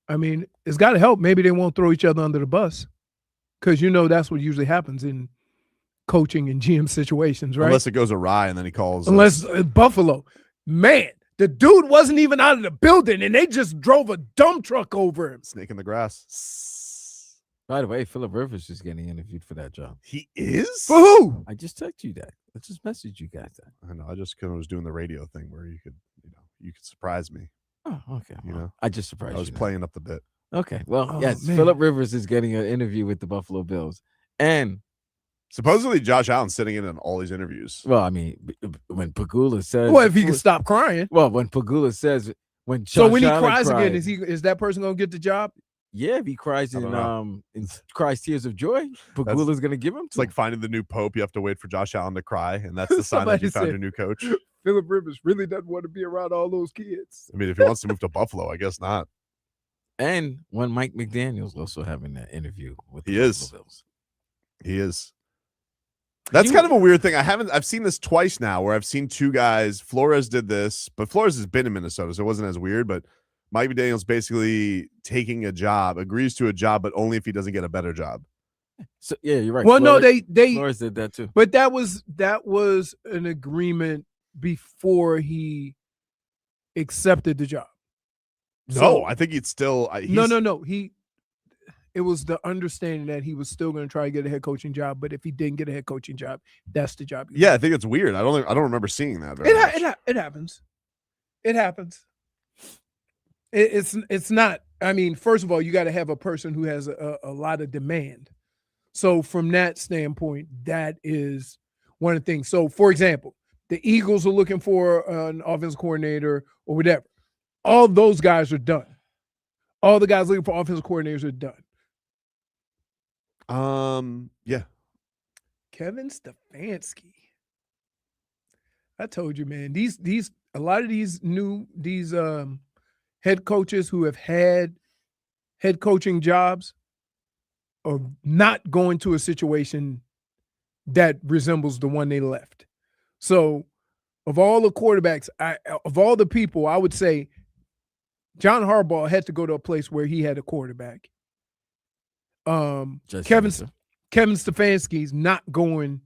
it's got to help. Maybe they won't throw each other under the bus, because that's what usually happens in coaching and GM situations, right? Unless it goes awry and then he calls. Buffalo, man, the dude wasn't even out of the building and they just drove a dump truck over him. Snake in the grass. By the way, Phillip Rivers is getting interviewed for that job. He is? For who? I just texted you that. I just messaged you guys that. I know. I just kind of was doing the radio thing where you could surprise me. Oh, okay. I just surprised you. I was playing up the bit. Okay. Well, yes, man. Phillip Rivers is getting an interview with the Buffalo Bills. And supposedly Josh Allen's sitting in on all these interviews. Well, when Pagula says, well, if he can stop crying. Well, when Pagula says, when Josh so when he Allen cries again, is that person gonna get the job? Yeah, if he cries in cries tears of joy, Pagula's gonna give him. It's like finding the new pope. You have to wait for Josh Allen to cry, and that's the sign that you found your new coach. Phillip Rivers really doesn't want to be around all those kids. If he wants to move to Buffalo, I guess not. And when Mike McDaniel's also having that interview with the Buffalo Bills. He is. That's kind of a weird thing. I've seen this twice now where I've seen two guys. Flores did this, but Flores has been in Minnesota, so it wasn't as weird. But Mike McDaniel's basically taking a job, agrees to a job, but only if he doesn't get a better job. So yeah, you're right. Well, Flores, no, Flores did that too. But that was an agreement before he accepted the job. No, I think it's still. No. It it was the understanding that he was still going to try to get a head coaching job, but if he didn't get a head coaching job, that's the job. Yeah, I think it's weird. I don't remember seeing that. Very much. It happens. It happens. It's not. I mean, first of all, you got to have a person who has a lot of demand. So from that standpoint, that is one of the things. So, for example, the Eagles are looking for an offensive coordinator or whatever. All those guys are done. All the guys looking for offensive coordinators are done. Yeah. Kevin Stefanski. I told you, man. A lot of these head coaches who have had head coaching jobs are not going to a situation that resembles the one they left. So, of all the quarterbacks, of all the people, I would say John Harbaugh had to go to a place where he had a quarterback. Kevin Stefanski's not going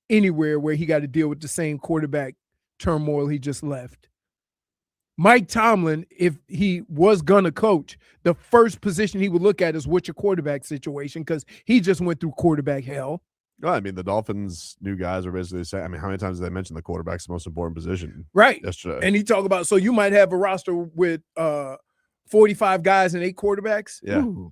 anywhere where he got to deal with the same quarterback turmoil he just left. Mike Tomlin, if he was going to coach, the first position he would look at is what's your quarterback situation, because he just went through quarterback hell. Well, I mean, the Dolphins' new guys are basically saying, I mean, how many times did they mention the quarterback's the most important position? Right. Yesterday. And he talked about, so you might have a roster with 45 guys and 8 quarterbacks. Yeah. Ooh.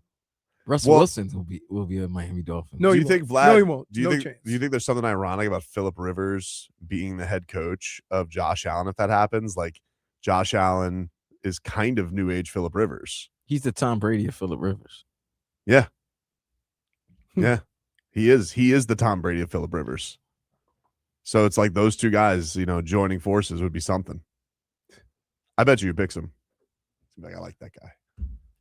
Russell Wilson will be a Miami Dolphin. No, do you think Vlad? No, he won't. Do you think there's something ironic about Phillip Rivers being the head coach of Josh Allen if that happens? Like, Josh Allen is kind of new age Phillip Rivers. He's the Tom Brady of Phillip Rivers. Yeah. Yeah. He is the Tom Brady of Phillip Rivers. So it's like those two guys, joining forces would be something. I bet you picks him. Like, I like that guy.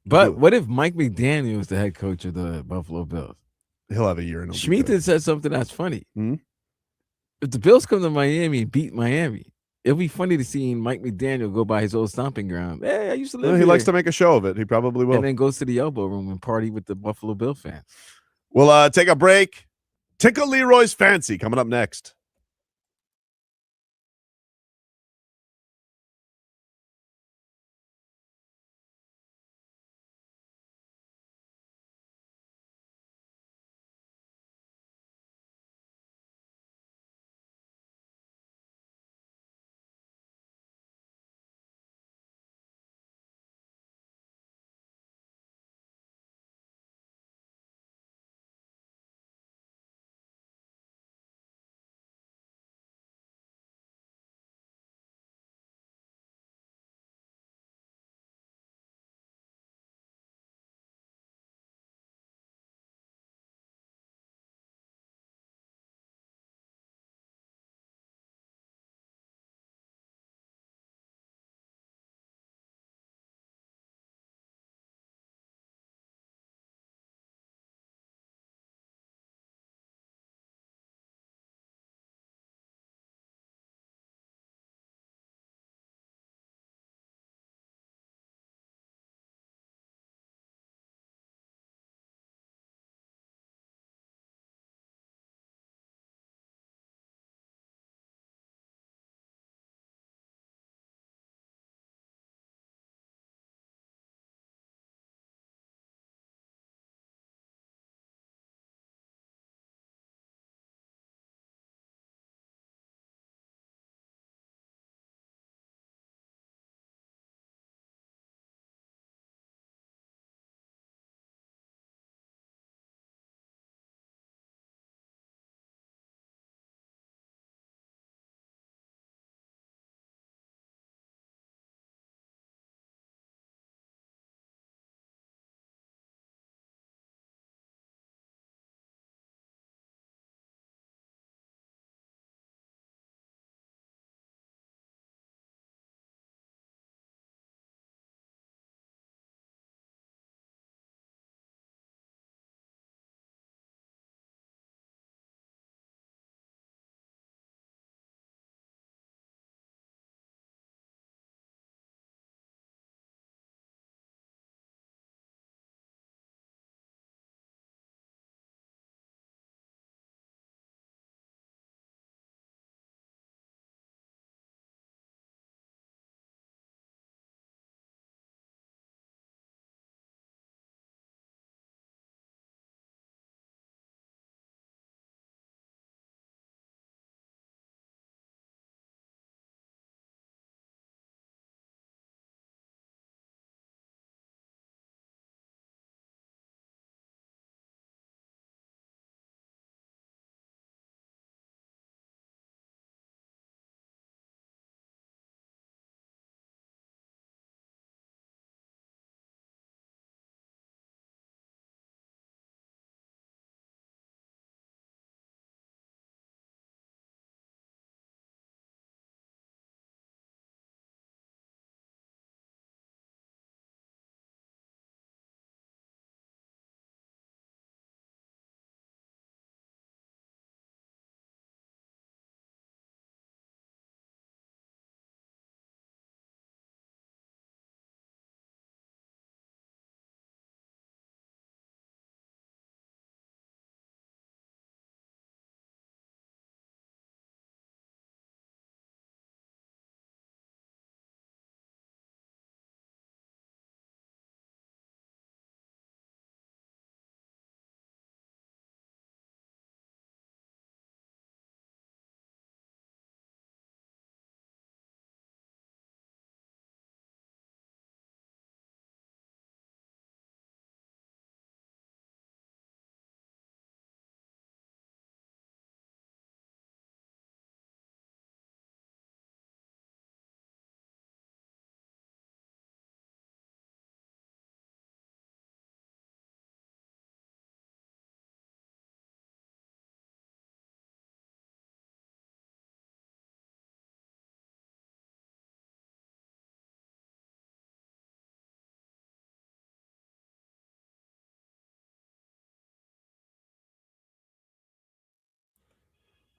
But what if Mike McDaniel is the head coach of the Buffalo Bills? He'll have a year. Schmeaton said something that's funny. Hmm? If the Bills come to Miami and beat Miami, it'll be funny to see Mike McDaniel go by his old stomping ground. Hey, I used to live here. He likes to make a show of it. He probably will. And then goes to the elbow room and party with the Buffalo Bill fans. We'll take a break. Tickle Leroy's Fancy coming up next.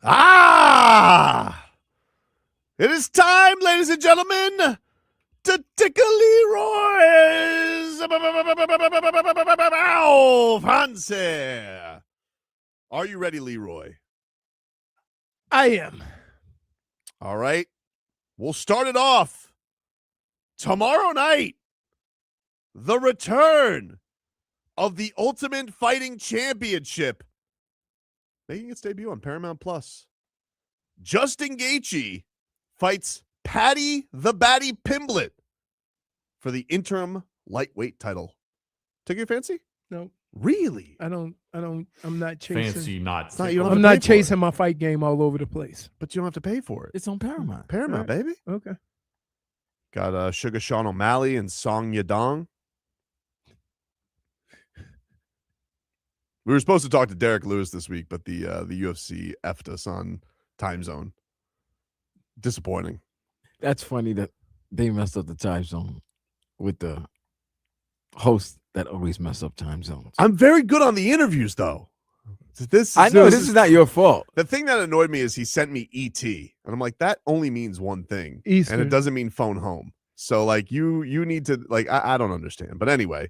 It is time, ladies and gentlemen, to tickle Leroy's fancy. Are you ready, Leroy? I am. All right. We'll start it off tomorrow night. The return of the Ultimate Fighting Championship, making its debut on Paramount Plus. Justin Gaethje fights Patty the Batty Pimblett for the interim lightweight title. Take your fancy? No, Really? I'm not chasing. Fancy not. not- you don't have I'm to pay not for chasing my fight game all over the place. But you don't have to pay for it. It's on Paramount. Paramount, Right. baby. Okay. Got Sugar Sean O'Malley and Song Yadong. We were supposed to talk to Derek Lewis this week, but the UFC effed us on time zone. Disappointing. That's funny that they messed up the time zone with the host that always mess up time zones. I'm very good on the interviews, though. I know this is not your fault. The thing that annoyed me is he sent me ET, and I'm like, that only means one thing, Eastern. and it doesn't mean phone home. So like you need to like I don't understand. But anyway,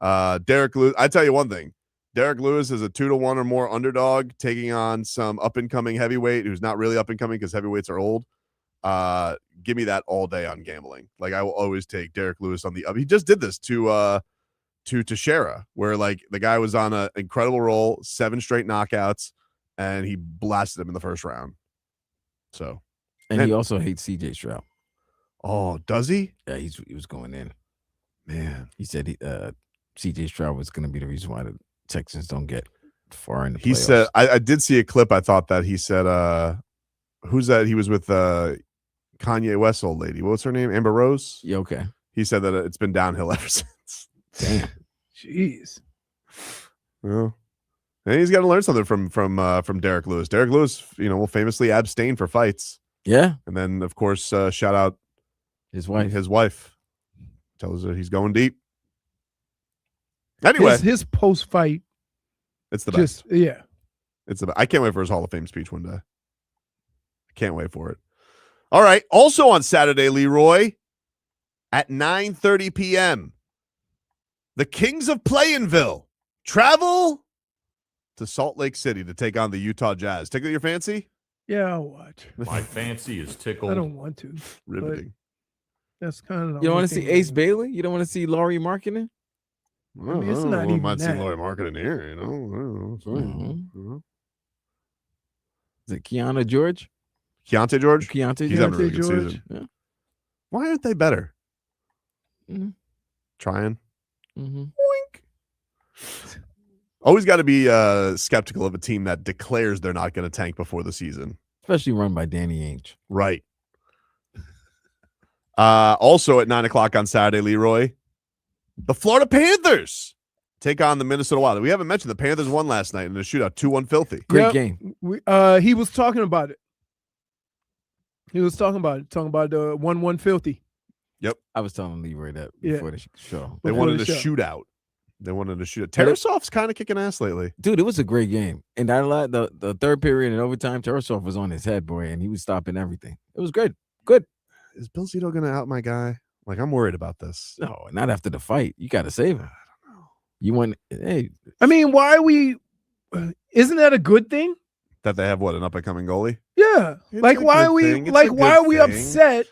Derek Lewis. I tell you one thing. Derek Lewis is a 2-1 or more underdog taking on some up and coming heavyweight who's not really up and coming because heavyweights are old. Give me that all day on gambling. Like I will always take Derek Lewis on the up. He just did this to Teixeira, where like the guy was on an incredible roll, 7 straight knockouts, and he blasted him in the first round. So, And he also hates CJ Stroud. oh, does he? Yeah, he was going in. Man, He said CJ Stroud was going to be the reason why the Texans don't get far in the playoffs. he said. I did see a clip. I thought that he said, "Who's that?" He was with Kanye West old lady. What's her name? Amber Rose. Yeah, okay. He said that it's been downhill ever since. Damn. Jeez. Well, and he's got to learn something from Derek Lewis. Derek Lewis, will famously abstain for fights, Yeah, and then of course shout out his wife. his wife tells her he's going deep. Anyway, His post fight, it's the best. yeah. It's the best. I can't wait for his Hall of Fame speech one day. I can't wait for it. All right. Also on Saturday, Leroy, at 9:30 p.m., the Kings of Playinville travel to Salt Lake City to take on the Utah Jazz. Tickle your fancy? Yeah, I'll watch. My fancy is tickled. I don't want to. Riveting. That's kind of. You don't want to see Ace Bailey? You don't want to see Laurie Markkinen? Well, mean, it's not even might see that. Laurie Marketing here, I don't know. It's fine. Mhm. Is it Keanu George? Keontae George? Keontae He's George? having a really good George. season. Yeah. Why aren't they better? Mhm. Trying. Mm-hmm. Wink. Always got to be skeptical of a team that declares they're not going to tank before the season. Especially run by Danny Ainge. Right. Also at 9:00 on Saturday, Leroy, the Florida Panthers take on the Minnesota Wild. We haven't mentioned the Panthers won last night in a shootout, 2-1 filthy. Great Yep. game. He was talking about it. He was talking about the 1-1 filthy. I was telling Leroy that Yeah. before the show. They Before wanted the a show. shootout. They wanted a shootout. But it- Tarasov's kind of kicking ass lately. Dude, it was a great game. And the third period and overtime, Tarasov was on his head, boy, and he was stopping everything. It was great. Good. Is Bill Zito going to out my guy? Like, I'm worried about this. No, not after the fight. You got to save him. You want, hey, I mean, why are we? Isn't that a good thing? That they have what, an up and coming goalie? Yeah. It's Like, a why good are we? thing. It's Like, a why good are we thing. upset?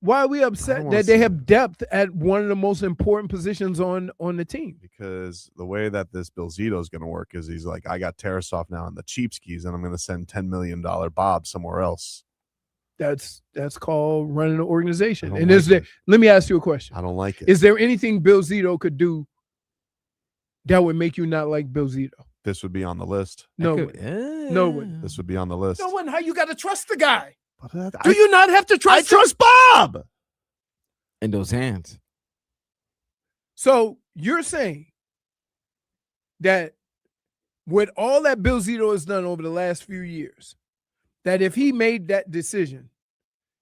Why are we upset wanna that they see have it. depth at one of the most important positions on the team? Because the way that this Bill Zito is going to work is he's like, I got Tarasov now on the cheap skis, and I'm going to send $10 million Bob somewhere else. That's called running an I organization. don't And like is there? it. Let me ask you a question. I don't like it. Is there anything Bill Zito could do that would make you not like Bill Zito? This would be on the list. No I way. could- No way. This would be on the list. No one. How you got to trust the guy? But, Do you not have to I trust him? trust Bob. in those hands. So you're saying that with all that Bill Zito has done over the last few years, that if he made that decision,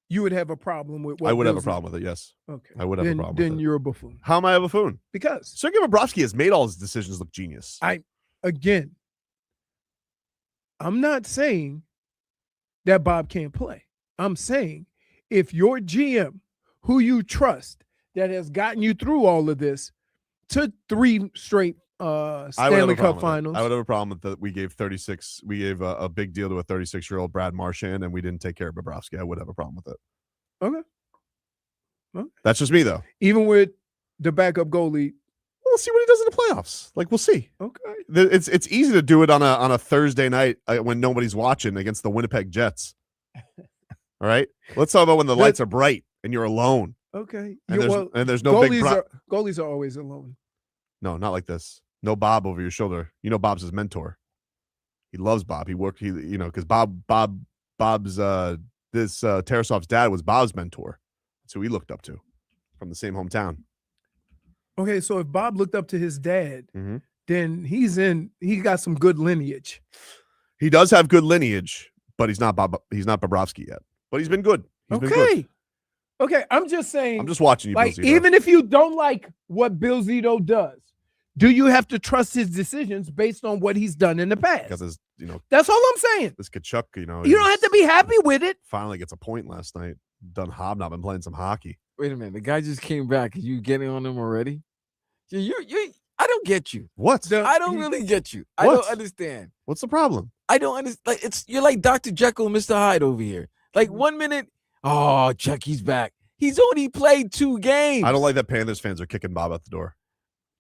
you would have a problem with what I would have Bill a problem with it, yes. Zito- Okay. I would have a then, problem with Then it. you're a buffoon. How am I a buffoon? Because, Sergei Bobrovsky has made all his decisions look genius. again, I'm not saying that Bob can't play. I'm saying if your GM, who you trust, that has gotten you through all of this to 3 straight Stanley Cup finals. I would have a problem with that. We gave a big deal to a 36-year-old Brad Marchand, and we didn't take care of Bobrovsky. I would have a problem with it. Okay. That's just me, though. Even with the backup goalie. We'll see what he does in the playoffs. Like, we'll see. Okay. It's easy to do it on a Thursday night when nobody's watching against the Winnipeg Jets. All right? Let's talk about when the lights are bright and you're alone. Okay. And there's no big goalies are always alone. No, not like this. No Bob over your shoulder. You know Bob's his mentor. He loves Bob. Because Bob's Tarasov's dad was Bob's mentor. That's who he looked up to from the same hometown. Okay, so if Bob looked up to his dad, Mm-hmm. then he got some good lineage. He does have good lineage, but he's not Bobrovsky yet. But he's been good. He's been good. Okay, I'm just saying. I'm just watching you, like, Bill Zito. even if you don't like what Bill Zito does, do you have to trust his decisions based on what he's done in the past? Because that's all I'm saying. This Kachuk, you don't have to be happy with it. Finally gets a point last night. Done hobnobbing, playing some hockey. Wait a minute, the guy just came back. Are you getting on him already? You I don't get you. What? I don't really get you. I don't understand. What's the problem? I don't understand. Like, you're like Dr. Jekyll and Mr. Hyde over here. Like, 1 minute, oh, Chucky's back. He's only played 2 games. I don't like that Panthers fans are kicking Bob out the door.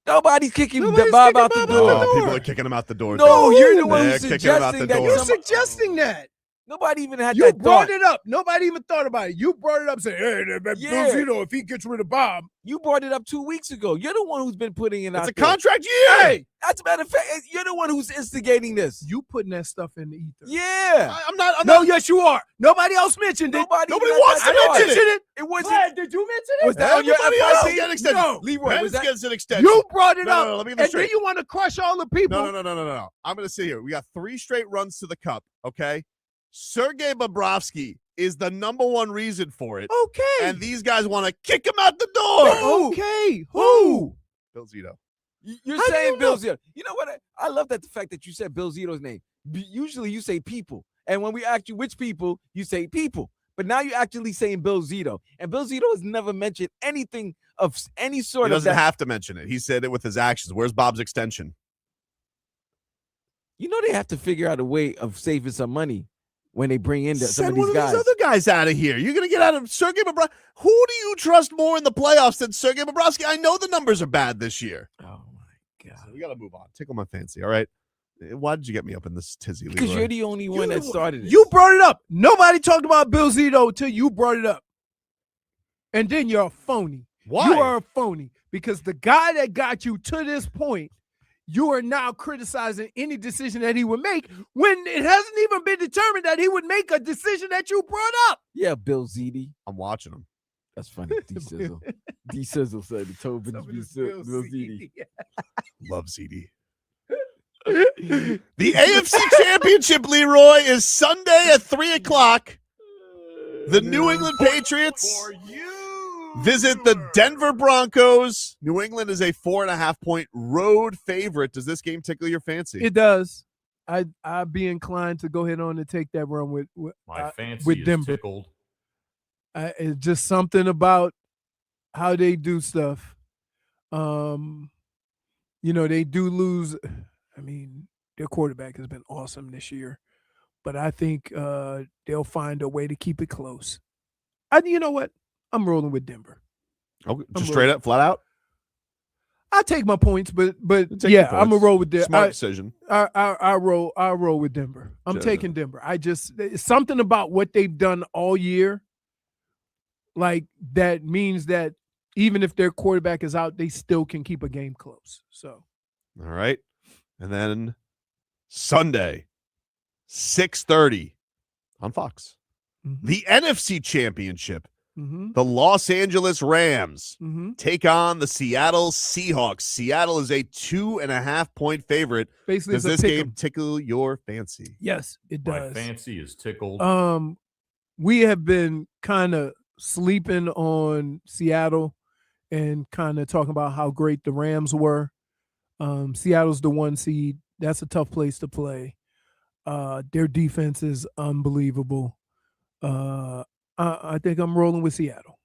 Nobody's kicking Bob out the door. People are kicking him out the door. No, you're the one They're who's kicking him out suggesting the that. door. You're suggesting that. Nobody even had You that brought thought. it up. Nobody even thought about it. You brought it up, saying, "Hey, Bill Zito, if he gets rid of Bob." You brought it up 2 weeks ago. You're the one who's been putting it out. It's a there. contract year. Hey, that's a matter of fact. You're the one who's instigating this. You putting that stuff in the ether. Yeah. I'm not. No, yes, you are. Nobody else mentioned it. Nobody wants to mention it. It wasn't. Glad, did you mention it? Was that on your Everybody else FYP? get extension. No. Leroy, was that? Gets an extension. You brought it No, up, no, let me get and this straight. then you want to crush all the people. No. I'm going to sit here. We got 3 straight runs to the cup, okay? Sergei Bobrovsky is the number 1 reason for it. Okay. And these guys want to kick him out the door. Okay. Who? Bill Zito. You're How do saying you Bill know? Zito. You know what? I love that the fact that you said Bill Zito's name. Usually you say people. And when we ask you which people, you say people. But now you're actually saying Bill Zito. And Bill Zito has never mentioned anything of any sort He of doesn't that. have to mention it. He said it with his actions. Where's Bob's extension? You know they have to figure out a way of saving some money when they bring in some Send of one these of guys. these other guys out of here. You're going to get out of Sergei Bobrovsky. Who do you trust more in the playoffs than Sergei Bobrovsky? I know the numbers are bad this year. Oh, my God. So we got to move on. Tickle my fancy, all right? Why did you get me up in this tizzy, Leroy? Because you're the only one that started it. You brought it up. Nobody talked about Bill Zito till you brought it up. And then you're a phony. Why? You are a phony because the guy that got you to this point, you are now criticizing any decision that he would make when it hasn't even been determined that he would make a decision that you brought up. Yeah, Bill Ziti. I'm watching him. That's funny. D-Sizzle. D-Sizzle said the Tobin Bill Ziti. Love ZD. The AFC Championship, Leroy, is Sunday at 3:00. The New England Patriots visit the Denver Broncos. New England is a 4.5-point road favorite. Does this game tickle your fancy? It does. I'd be inclined to go ahead on and take that run with My fancy with is Denver. tickled. It's just something about how they do stuff. They do lose. I mean, their quarterback has been awesome this year, but I think they'll find a way to keep it close. You know what? I'm rolling with Denver. Okay, just straight up, flat out? I take my points, but Take yeah, your I'm gonna points. roll with Denver. Smart decision. I roll with Denver. I'm Sure. taking Denver. It's something about what they've done all year. Like that means that even if their quarterback is out, they still can keep a game close. So, All right. And then Sunday, 6:30 on Fox. The NFC Championship. The Los Angeles Rams take on the Seattle Seahawks. Seattle is a 2.5-point favorite. Basically, Does it's a this pick 'em. game tickle your fancy? Yes, it My does. fancy is tickled. We have been kind of sleeping on Seattle and kind of talking about how great the Rams were. Seattle's the 1 seed. That's a tough place to play. Their defense is unbelievable. I think I'm rolling with Seattle.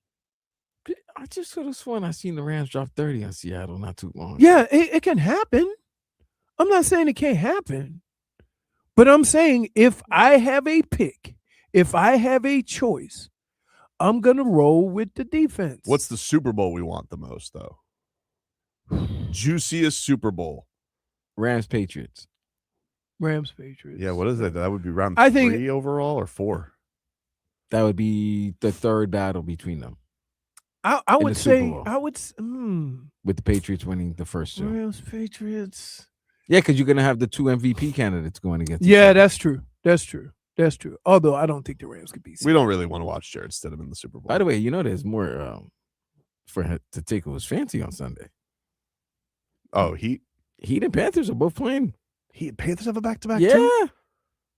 I just could have sworn I seen the Rams drop 30 on Seattle not too long. Yeah, it can happen. I'm not saying it can't happen, but I'm saying if I have a pick, if I have a choice, I'm gonna roll with the defense. What's the Super Bowl we want the most, though? Juiciest Super Bowl. Rams Patriots. Rams Patriots? Yeah, what is it? That would be round I think 3 overall or 4? That would be the third battle between them. I would the Super say Bowl. with the Patriots winning the first two. Rams Patriots. Yeah, because you're gonna have the 2 MVP candidates going against. Yeah, that's true. That's true. That's true. Although I don't think the Rams could beat. We don't really want to watch Jared Stidham in the Super Bowl. By the way, you know there's more for him to tickle his fancy on Sunday. Oh, Heat and Panthers are both playing. Heat and Panthers have a back-to-back Yeah. too? I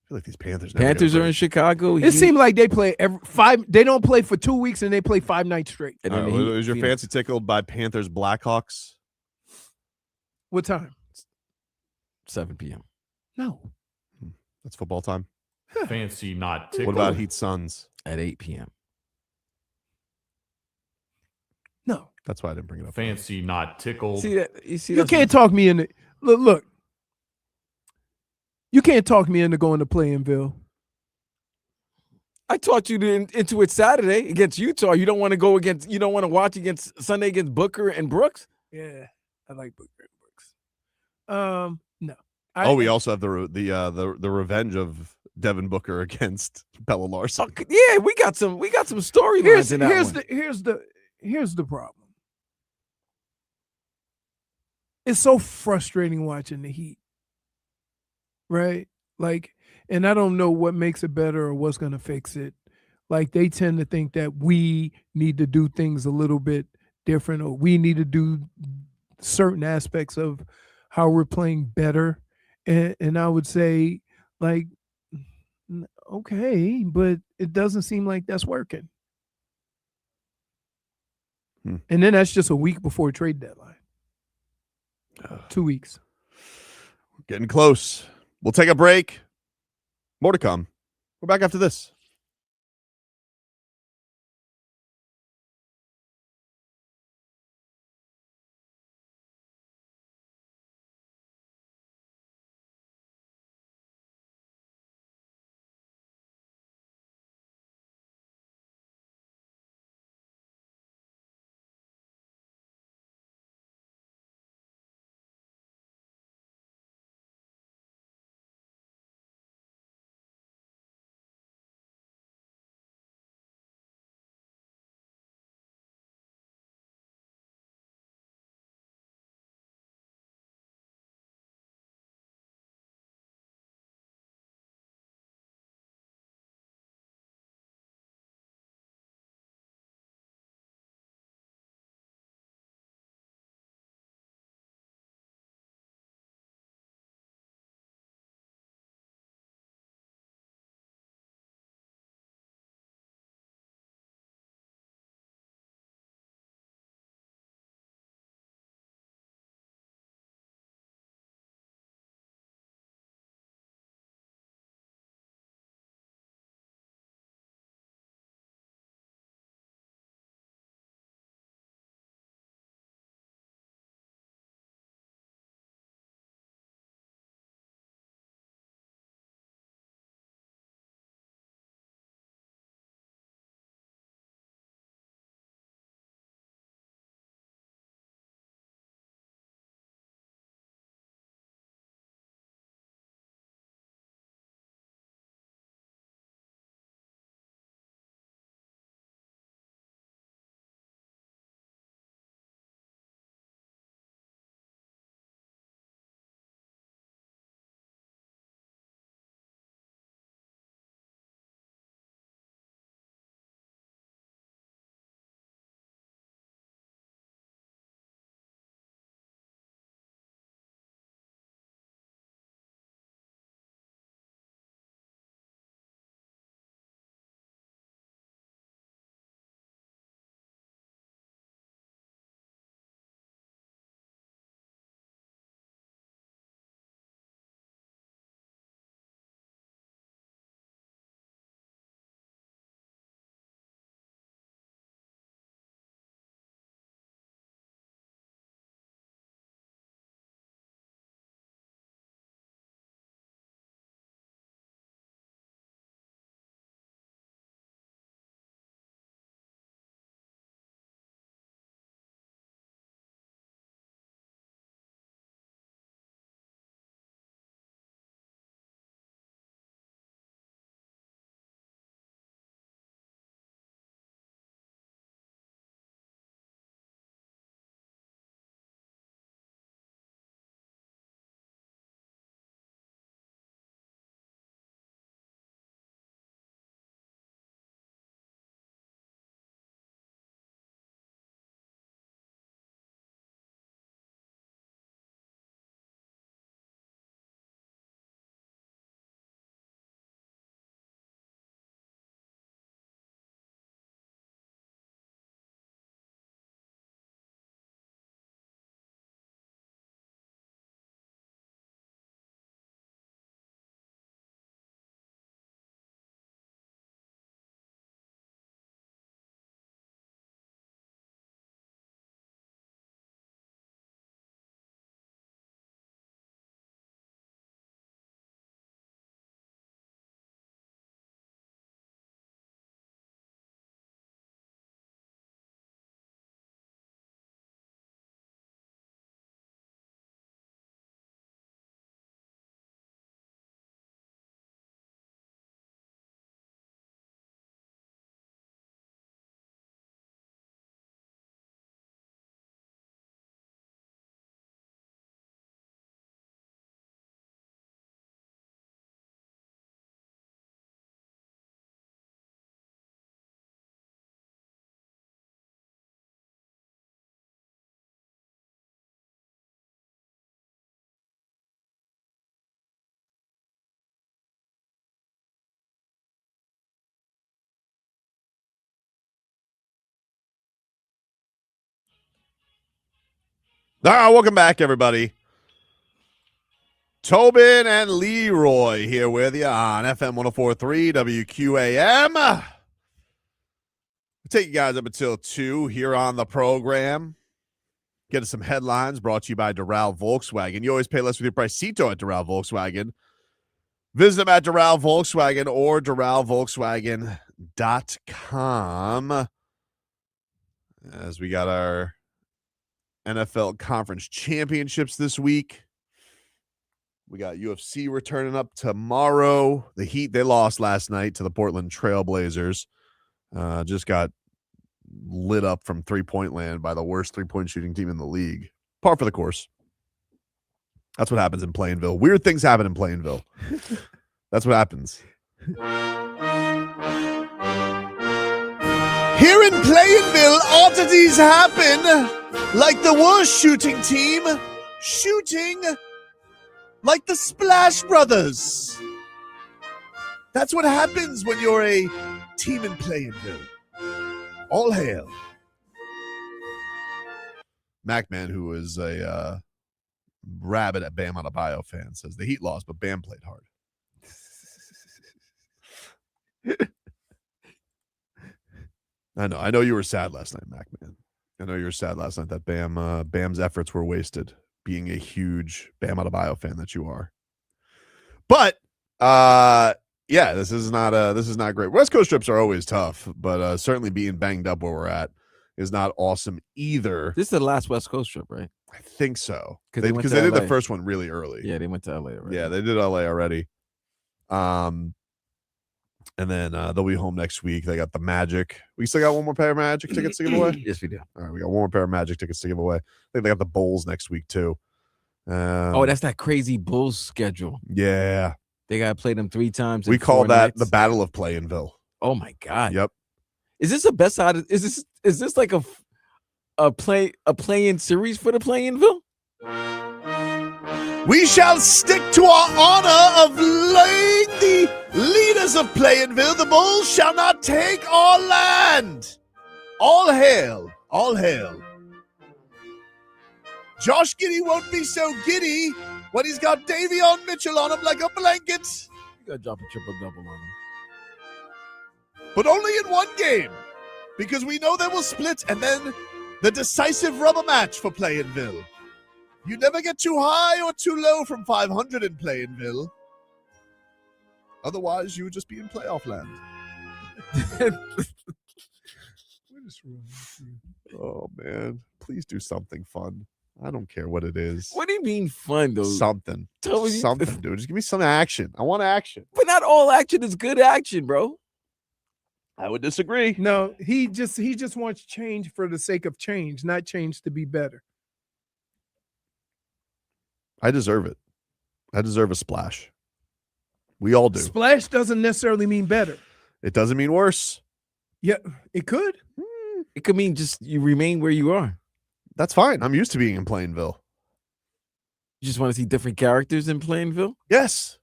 feel like these Panthers are in Chicago. It seemed like they play every 5. They don't play for 2 weeks and they play 5 nights straight. And then the Heat- is your Phoenix. fancy tickled by Panthers Blackhawks? What time? 7 p.m. No. That's football time. Fancy not tickled. What about Heat Suns? at 8 p.m. No. That's why I didn't bring it up. Fancy not tickled. See that? You see? You can't talk me into look. You can't talk me into going to Playinville. I talked you into it Saturday against Utah. You don't want to go against. You don't want to watch against Sunday against Booker and Brooks. Yeah, I like Booker and Brooks. No. We also have the revenge of Devin Booker against Bella Larson. Yeah, we got some storylines in that one. Here's the problem. It's so frustrating watching the Heat. Right? Like, and I don't know what makes it better or what's going to fix it. Like, they tend to think that we need to do things a little bit different, or we need to do certain aspects of how we're playing better. And I would say, like, okay, but it doesn't seem like that's working. And then that's just a week before trade deadline. 2 weeks. We're getting close. We'll take a break. More to come. We're back after this. All right, welcome back, everybody. Tobin and Leroy here with you on FM 104.3 WQAM. We'll take you guys up until 2 here on the program. Get us some headlines brought to you by Doral Volkswagen. You always pay less with your Pricito at Doral Volkswagen. Visit them at Doral Volkswagen or DoralVolkswagen.com. As we got our NFL Conference Championships this week. We got UFC returning up tomorrow. The Heat, they lost last night to the Portland Trailblazers. Just got lit up from three-point land by the worst three-point shooting team in the league. Par for the course. That's what happens in Plainville. Weird things happen in Plainville. That's what happens. Here in Plainville, oddities happen. Like the worst shooting team, shooting like the Splash Brothers. That's what happens when you're a team in Plainville. All hail. MacMan, who is a rabid at Bam Adebayo fan, says the Heat lost, but Bam played hard. I know you were sad last night, MacMan. I know you were sad last night that Bam's efforts were wasted, being a huge Bam Adebayo fan that you are. But yeah, this is not great. West Coast trips are always tough, but certainly being banged up where we're at is not awesome either. This is the last West Coast trip, right? I think so. Because they did the first one really early. Yeah, they went to LA already. Yeah, they did LA already. And then they'll be home next week. They got the Magic. We still got one more pair of Magic tickets to give away? Yes, we do. All right, we got one more pair of Magic tickets to give away. I think they got the Bulls next week, too. That's that crazy Bulls schedule. Yeah. They got to play them 3 times. We call that the Battle of Plainville. Oh, my God. Yep. Is this the best out of – is this like a play-in series for the Plainville? We shall stick to our honor of laying the leaders of Plainville. The Bulls shall not take our land. All hail. All hail. Josh Giddey won't be so giddy when he's got Davion Mitchell on him like a blanket. You got to drop a triple-double on him. But only in one game, because we know they will split, and then the decisive rubber match for Plainville. You never get too high or too low from 500 in Plainville. Otherwise, you would just be in playoff land. What is wrong with you? Oh, man. Please do something fun. I don't care what it is. What do you mean fun, though? Something. Totally. Something, dude. Just give me some action. I want action. But not all action is good action, bro. I would disagree. No, he just wants change for the sake of change, not change to be better. I deserve it. I deserve a splash. We all do. Splash doesn't necessarily mean better. It doesn't mean worse. Yeah, it could. It could mean just you remain where you are. That's fine. I'm used to being in Plainville. You just want to see different characters in Plainville? Yes.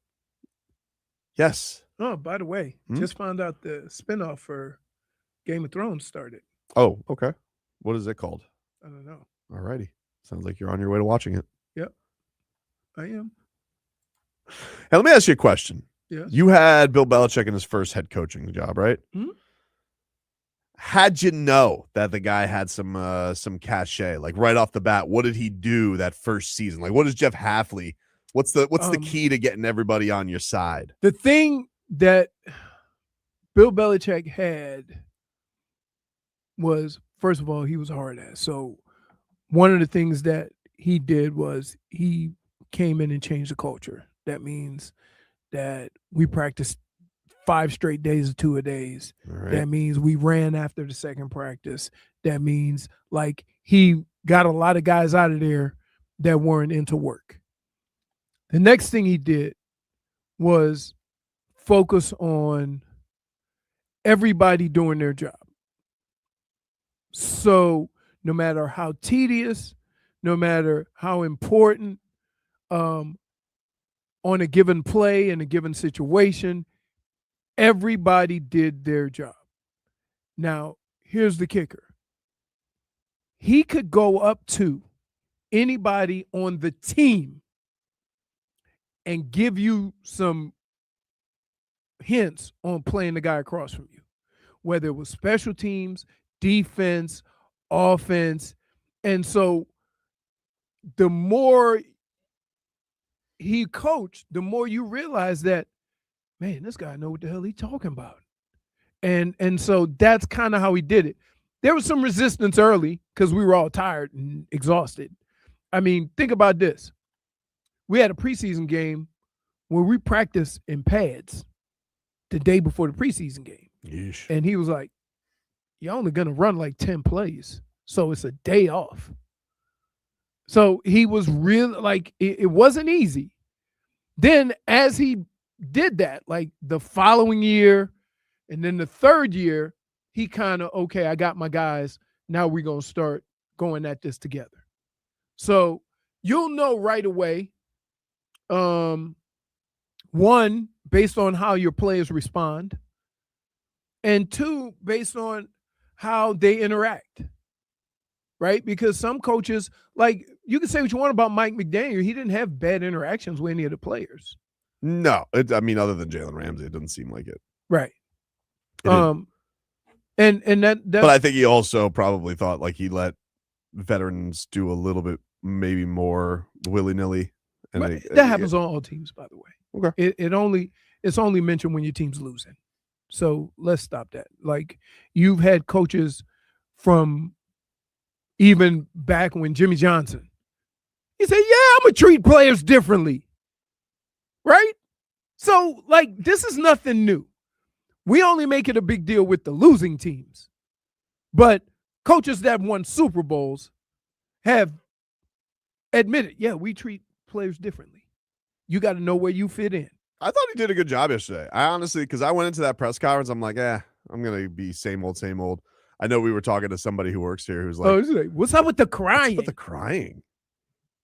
Yes. Oh, by the way, just found out the spinoff for Game of Thrones started. Oh, okay. What is it called? I don't know. All righty. Sounds like you're on your way to watching it. Yep, I am. Hey, let me ask you a question. Yes. You had Bill Belichick in his first head coaching job, right? Mm-hmm. How'd you know that the guy had some cachet? Like right off the bat, what did he do that first season? Like, what is Jeff Hafley? What's the key to getting everybody on your side? The thing that Bill Belichick had was, first of all, he was hard ass. So one of the things that he did was he came in and changed the culture. That means that we practiced 5 straight days of 2-a-days. Right. That means we ran after the second practice. That means like he got a lot of guys out of there that weren't into work. The next thing he did was focus on everybody doing their job. So no matter how tedious, no matter how important, on a given play in a given situation, everybody did their job. Now, here's the kicker. He could go up to anybody on the team and give you some hints on playing the guy across from you, whether it was special teams, defense, offense. And so the more he coached, the more you realize that, man, this guy know what the hell he's talking about. And so that's kind of how he did it. There was some resistance early because we were all tired and exhausted. I mean, think about this. We had a preseason game where we practiced in pads the day before the preseason game. Yeesh. And he was like, you're only going to run like 10 plays. So it's a day off. So he was real, like, it wasn't easy. Then as he did that, like the following year and then the third year, he kind of, okay, I got my guys. Now we're going to start going at this together. So you'll know right away, one, based on how your players respond, and two, based on how they interact, right? Because some coaches, like, you can say what you want about Mike McDaniel, he didn't have bad interactions with any of the players. No, I mean, other than Jalen Ramsey, it doesn't seem like it. Right. It And that but I think he also probably thought like he let veterans do a little bit, maybe more willy-nilly. And that happens on all teams, by the way. Okay. It's only mentioned when your team's losing. So let's stop that. Like, you've had coaches from even back when Jimmy Johnson, he said, yeah, I'm going to treat players differently. Right? So, like, this is nothing new. We only make it a big deal with the losing teams. But coaches that won Super Bowls have admitted, yeah, we treat players differently. You got to know where you fit in. I thought he did a good job yesterday. I honestly, because I went into that press conference, I'm like, I'm going to be same old, same old. I know we were talking to somebody who works here who's like, what's up with the crying? What's with the crying?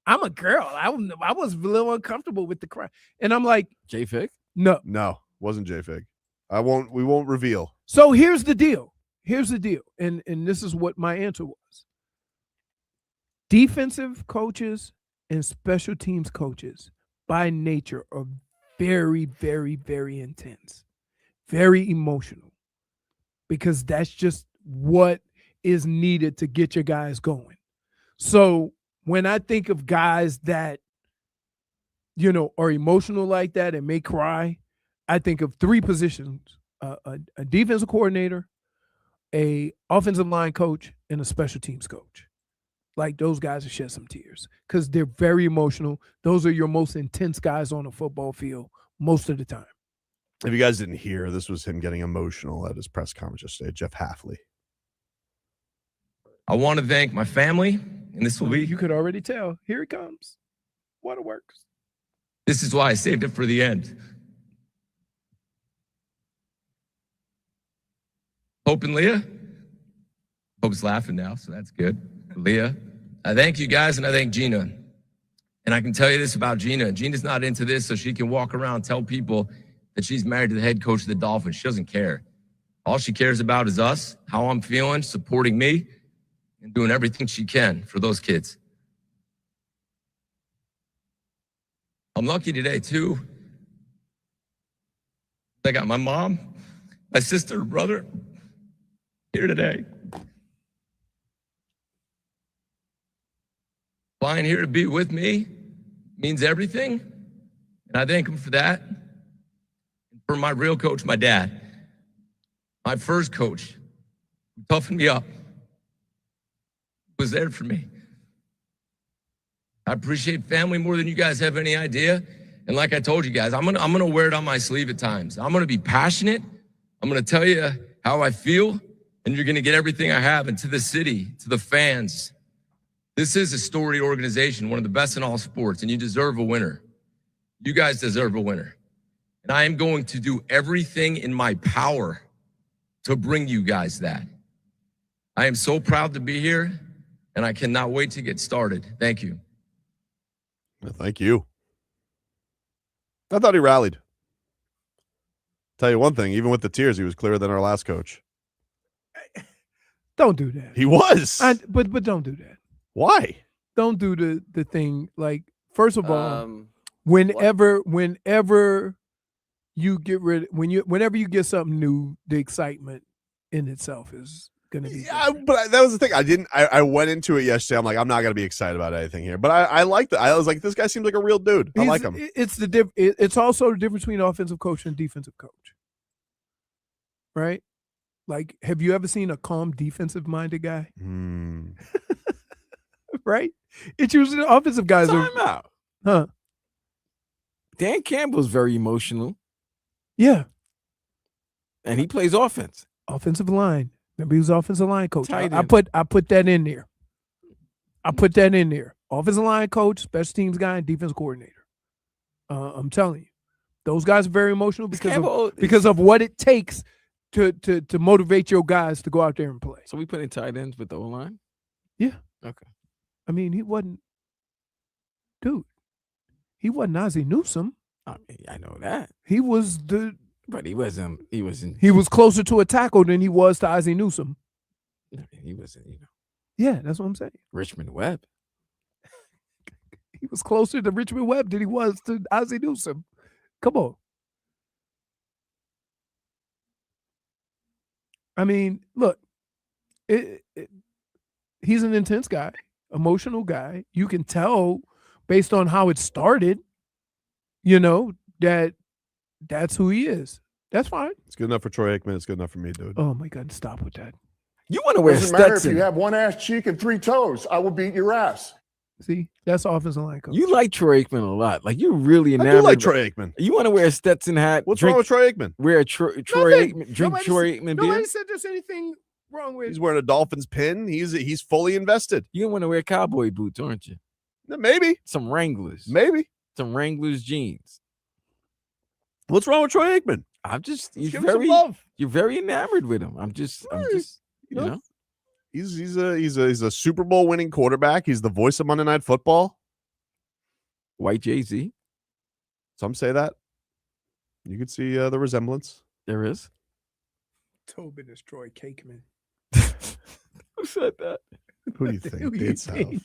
I'm a girl. I was a little uncomfortable with the crying. And I'm like, J-Fig? No, wasn't J-Fig. We won't reveal. So here's the deal. And this is what my answer was. Defensive coaches and special teams coaches by nature are very, very, very intense, very emotional, because that's just what is needed to get your guys going. So when I think of guys that, are emotional like that and may cry, I think of three positions: a defensive coordinator, a offensive line coach, and a special teams coach. Like, those guys will shed some tears because they're very emotional. Those are your most intense guys on the football field most of the time. If you guys didn't hear, this was him getting emotional at his press conference yesterday, Jeff Hafley. I want to thank my family, and this will be. You could already tell. Here it comes. Waterworks. This is why I saved it for the end. Hope and Leah. Hope's laughing now, so that's good. Leah, I thank you guys, and I thank Gina. And I can tell you this about Gina. Gina's not into this, so she can walk around and tell people that she's married to the head coach of the Dolphins. She doesn't care. All she cares about is us, how I'm feeling, supporting me, and doing everything she can for those kids. I'm lucky today, too. I got my mom, my sister, brother here today. Flying here to be with me means everything, and I thank him for that. And for my real coach, my dad, my first coach, who toughened me up, was there for me. I appreciate family more than you guys have any idea. And like I told you guys, I'm gonna wear it on my sleeve at times. I'm gonna be passionate. I'm gonna tell you how I feel, and you're gonna get everything I have. And to the city, to the fans, this is a storied organization, one of the best in all sports, and you deserve a winner. You guys deserve a winner. And I am going to do everything in my power to bring you guys that. I am so proud to be here, and I cannot wait to get started. Thank you. Well, thank you. I thought he rallied. Tell you one thing, even with the tears, he was clearer than our last coach. Don't do that. He was. But don't do that. Why? don't do the thing. Like, first of all, whenever you get whenever you get something new, the excitement in itself is going to be different. But that was the thing. I went into it yesterday. I'm like, I'm not going to be excited about anything here. But I liked it. I was like, this guy seems like a real dude. I like him. It's also the difference between offensive coach and defensive coach. Right? Like, have you ever seen a calm defensive-minded guy? Right? It's usually the offensive guys. Time out. Huh? Dan Campbell's very emotional. Yeah. And he plays offense. Offensive line. Remember, he was offensive line coach. Tight I end. put that in there. I put that in there. Offensive line coach, special teams guy, and defense coordinator. I'm telling you, those guys are very emotional because of what it takes to motivate your guys to go out there and play. So we put in tight ends with the O-line? Yeah. Okay. I mean, he wasn't Ozzie Newsome. I mean, I know that. He was closer to a tackle than he was to Ozzie Newsome. I mean, he wasn't, Yeah, that's what I'm saying. Richmond Webb. He was closer to Richmond Webb than he was to Ozzie Newsome. Come on. I mean, look, he's an intense guy, emotional guy. You can tell based on how it started, that's who he is. That's fine. It's good enough for Troy Aikman. It's good enough for me, dude. Oh, my God. Stop with that. You want to wear Doesn't matter if Stetson. you have one ass cheek and 3 toes. I will beat your ass. See, that's offensive line coach. You like Troy Aikman a lot. Like, you're really enamored. I do like Troy Aikman. You want to wear a Stetson hat. What's wrong with Troy Aikman? Wear a Troy Aikman. Drink Nobody Troy said- Aikman Nobody beer. said there's anything wrong with He's wearing a Dolphins pin. He's fully invested. You want to wear cowboy boots, aren't you? Maybe. Some Wranglers. Maybe. Some Wranglers jeans. What's wrong with Troy Aikman? He's Give him some love. You're very enamored with him. I'm just, you know. He's a Super Bowl winning quarterback. He's the voice of Monday Night Football. White Jay-Z. Some say that. You could see the resemblance. There is. Tobin is Troy Aikman. Who said that? Who do you think? Who do you think?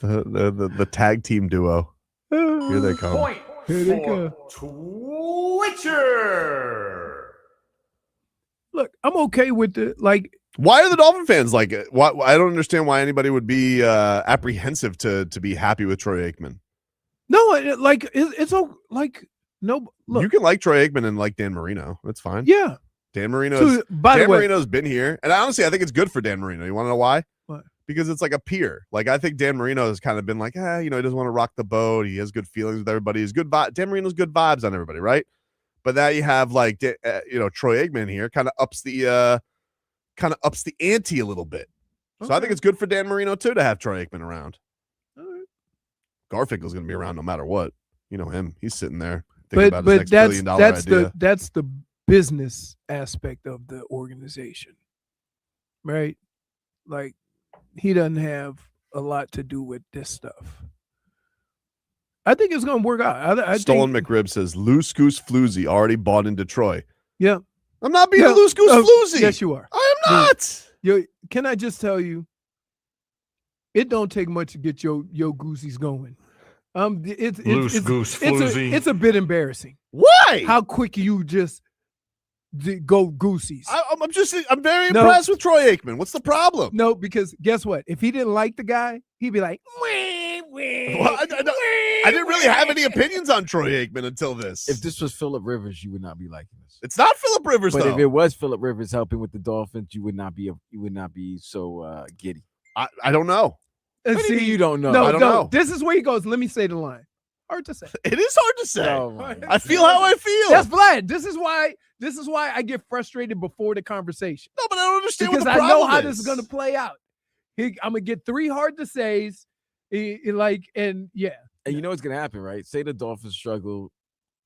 The tag team duo. Here they come. Point Here they go. Twitcher. Look, I'm okay with Why are the Dolphin fans like it? Why, I don't understand why anybody would be apprehensive to be happy with Troy Aikman. No, it's like no. Look, You can like Troy Aikman and like Dan Marino. That's fine. yeah. Dan Marino's So, by the Dan way, Marino's been here, and honestly, I think it's good for Dan Marino. You want to know why? What? Because it's like a peer. Like, I think Dan Marino has kind of been like, he doesn't want to rock the boat. He has good feelings with everybody. He's good. Dan Marino's good vibes on everybody, right? But now you have like Troy Aikman here, kind of ups the ante a little bit. So I think it's good for Dan Marino too to have Troy Aikman around. All right. Garfinkel's going to be around no matter what. You know him. He's sitting there thinking about his next that's $1 billion idea. that's the business aspect of the organization, right? Like, he doesn't have a lot to do with this stuff. I think it's going to work out. I Stolen think, McRib says Loose Goose Floozy already bought into Troy. Yeah. I'm not being a Loose Goose Floozy. Yes, you are. I am not. Can I just tell you, it don't take much to get your goosies going. Loose Goose Floozy. It's a bit embarrassing. Why? How quick you just go goosies. I'm very impressed with Troy Aikman. What's the problem? No, because guess what? If he didn't like the guy, he'd be like, Well, I didn't really have any opinions on Troy Aikman until this. If this was Phillip Rivers, you would not be liking this. It's not Phillip Rivers, But though. if it was Phillip Rivers helping with the Dolphins, you would not be so giddy. I don't know. and What do you mean you don't know? No, I don't know. This is where he goes. Let me say the line. Hard to say. It is hard to say. Oh, my I feel how I feel. That's Vlad. This is why I get frustrated before the conversation. No, but I don't understand Because what the I know problem how is. this is going to play out. I'm going to get 3 hard to says. And yeah. And you know what's gonna happen, right? Say the Dolphins struggle,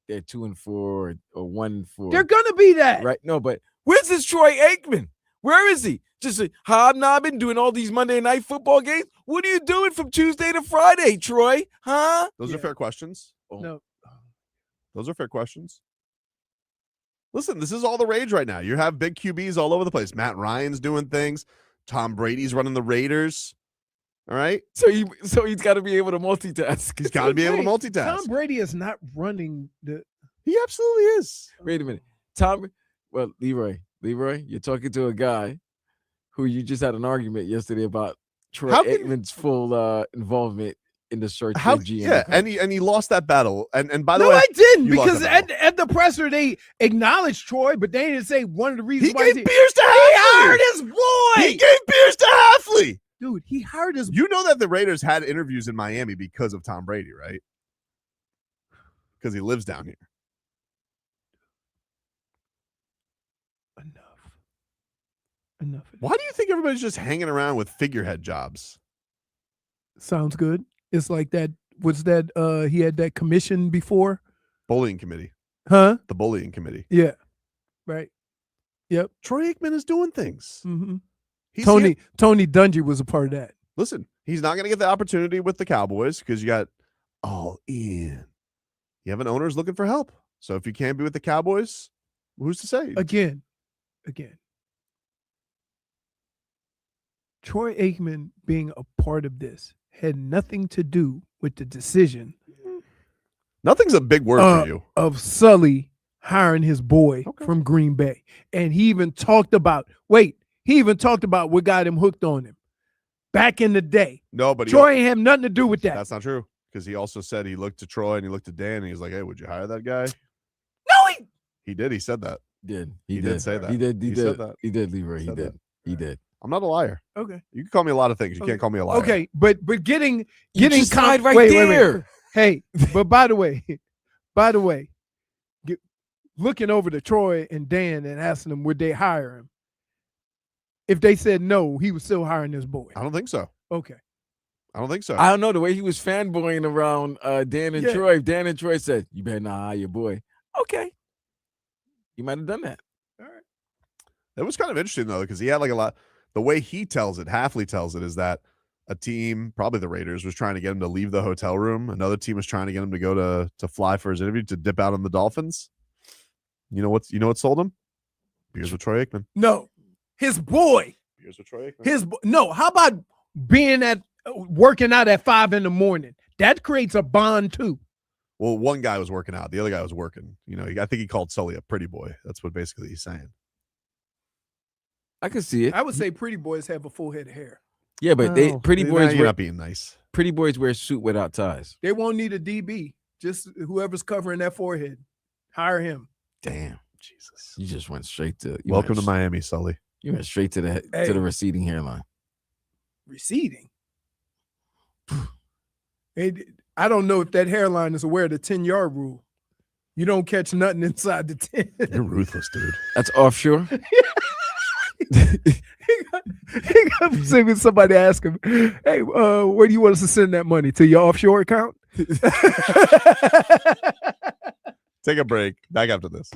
they're 2-4 or 1-4. They're going to be that. Right? No, but where's this Troy Aikman? Where is he? Just hobnobbing, doing all these Monday night football games? What are you doing from Tuesday to Friday, Troy? Huh? Those are fair questions. No. Those are fair questions. Listen, this is all the rage right now. You have big QBs all over the place. Matt Ryan's doing things. Tom Brady's running the Raiders. All right. So he's got to be able to multitask. He's got to be able to multitask. Tom Brady is not running the. He absolutely is. Wait a minute. Leroy, you're talking to a guy who you just had an argument yesterday about Troy Aikman's full involvement in the search for GM. Yeah, and he lost that battle. And by the No, way, I didn't, because at the presser they acknowledged Troy, but they didn't say one of the reasons why he gave beers to Hafley. He hired his boy. He gave beers to Hafley. Dude, he hired his. You know that the Raiders had interviews in Miami because of Tom Brady, right? Because he lives down here. Enough. Why do you think everybody's just hanging around with figurehead jobs? Sounds good. It's like that. What's that? He had that commission before. Bullying committee. Huh? The bullying committee. Yeah. Right. Yep. Troy Aikman is doing things. Mm-hmm. Tony Dungy was a part of that. Listen, he's not going to get the opportunity with the Cowboys because you got all in. You have an owner's looking for help. So if you can't be with the Cowboys, who's to say? Again. Troy Aikman being a part of this had nothing to do with the decision. Nothing's a big word for you. Of Sully hiring his boy from Green Bay. And he even talked about what got him hooked on him back in the day. No, but Troy ain't have nothing to do with that. That's not true. Because he also said he looked to Troy and he looked to Dan and he was like, hey, would you hire that guy? No, he did. He said that. He did say that. He did. Said that. He did, Leroy. He did. I'm not a liar. Okay. You can call me a lot of things. You can't call me a liar. Okay, but getting right wait, there. Hey, but by the way, looking over to Troy and Dan and asking them would they hire him. If they said no, he was still hiring his boy. I don't think so. Okay. I don't think so. I don't know the way he was fanboying around Dan and Troy. If Dan and Troy said, "You better not hire your boy," okay, you might have done that. All right. It was kind of interesting though because he had like a lot. The way he tells it, Hafley tells it, is that a team, probably the Raiders, was trying to get him to leave the hotel room. Another team was trying to get him to go to fly for his interview to dip out on the Dolphins. You know what sold him? Beers with Troy Aikman. No, his boy. Beers with Troy Aikman. No. How about working out at 5 a.m? That creates a bond too. Well, one guy was working out, the other guy was working. You know, I think he called Sully a pretty boy. That's what basically he's saying. I can see it. I would say pretty boys have a full head of hair. Yeah, but you're not being nice. Pretty boys wear a suit without ties. They won't need a DB. Just whoever's covering that forehead, hire him. Damn, Jesus! You just went straight to. Welcome to Miami, Sully. You went straight to the receding hairline. Receding. I don't know if that hairline is aware of the 10-yard rule. You don't catch nothing inside the 10. You're ruthless, dude. That's offshore. He got to somebody ask him, hey, where do you want us to send that money? To your offshore account? Take a break. Back after this.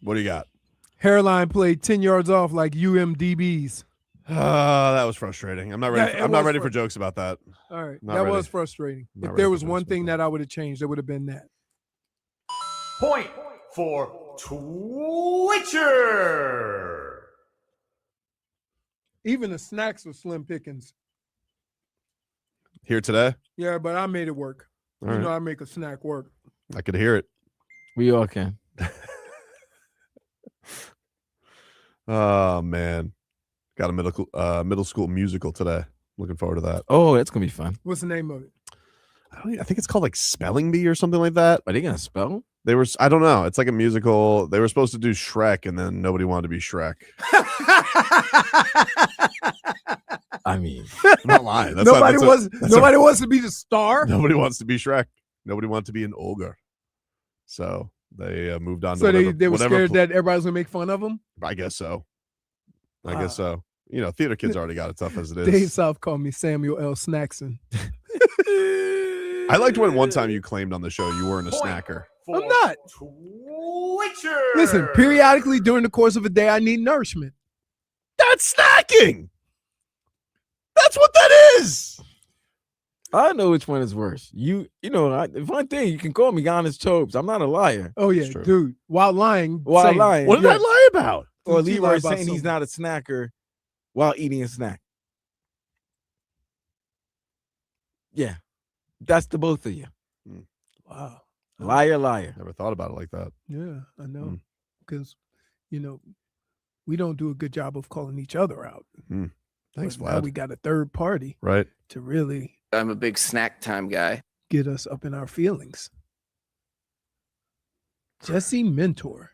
What do you got? Hairline played 10 yards off like UMDBs. That was frustrating. I'm not ready. I'm not ready for jokes about that. All right. Not That ready. was frustrating. Not If there ready was for one jokes thing about that I would have changed, it would have been that. Point for Twitcher. Even the snacks were slim pickings. Here today. Yeah, but I made it work. All you right. know, I make a snack work. I could hear it. We all can. Oh man, got a middle school musical today. Looking forward to that. Oh, that's gonna be fun. What's the name of it? I think it's called like Spelling Bee or something like that. Are they gonna spell? They were. I don't know. It's like a musical. They were supposed to do Shrek, and then nobody wanted to be Shrek. I mean, I'm not lying. Nobody wants to be the star. Nobody wants to be Shrek. Nobody wants to be an ogre. So they moved on. So to they were scared that everybody's gonna make fun of them. I guess so. I guess so. You know, theater kids already got it tough as it is. Dave South called me Samuel L. Snackson. I liked when one time you claimed on the show you weren't a snacker. I'm not. Twitcher. Listen, periodically during the course of a day, I need nourishment. That's snacking. That's what that is. I know which one is worse. You know, one thing you can call me Honest Tobes. I'm not a liar. Oh yeah, true. dude. While lying. While same. lying. What did I lie about? Or Did you Leroy lie about saying he's something? not a snacker while eating a snack. Yeah, that's the both of you. Wow. Liar, liar. Never thought about it like that. Yeah, I know. Because, you know, we don't do a good job of calling each other out. Thanks, But now Vlad. we got a third party Right. to really I'm a big snack time guy. get us up in our feelings. Jesse Mentor.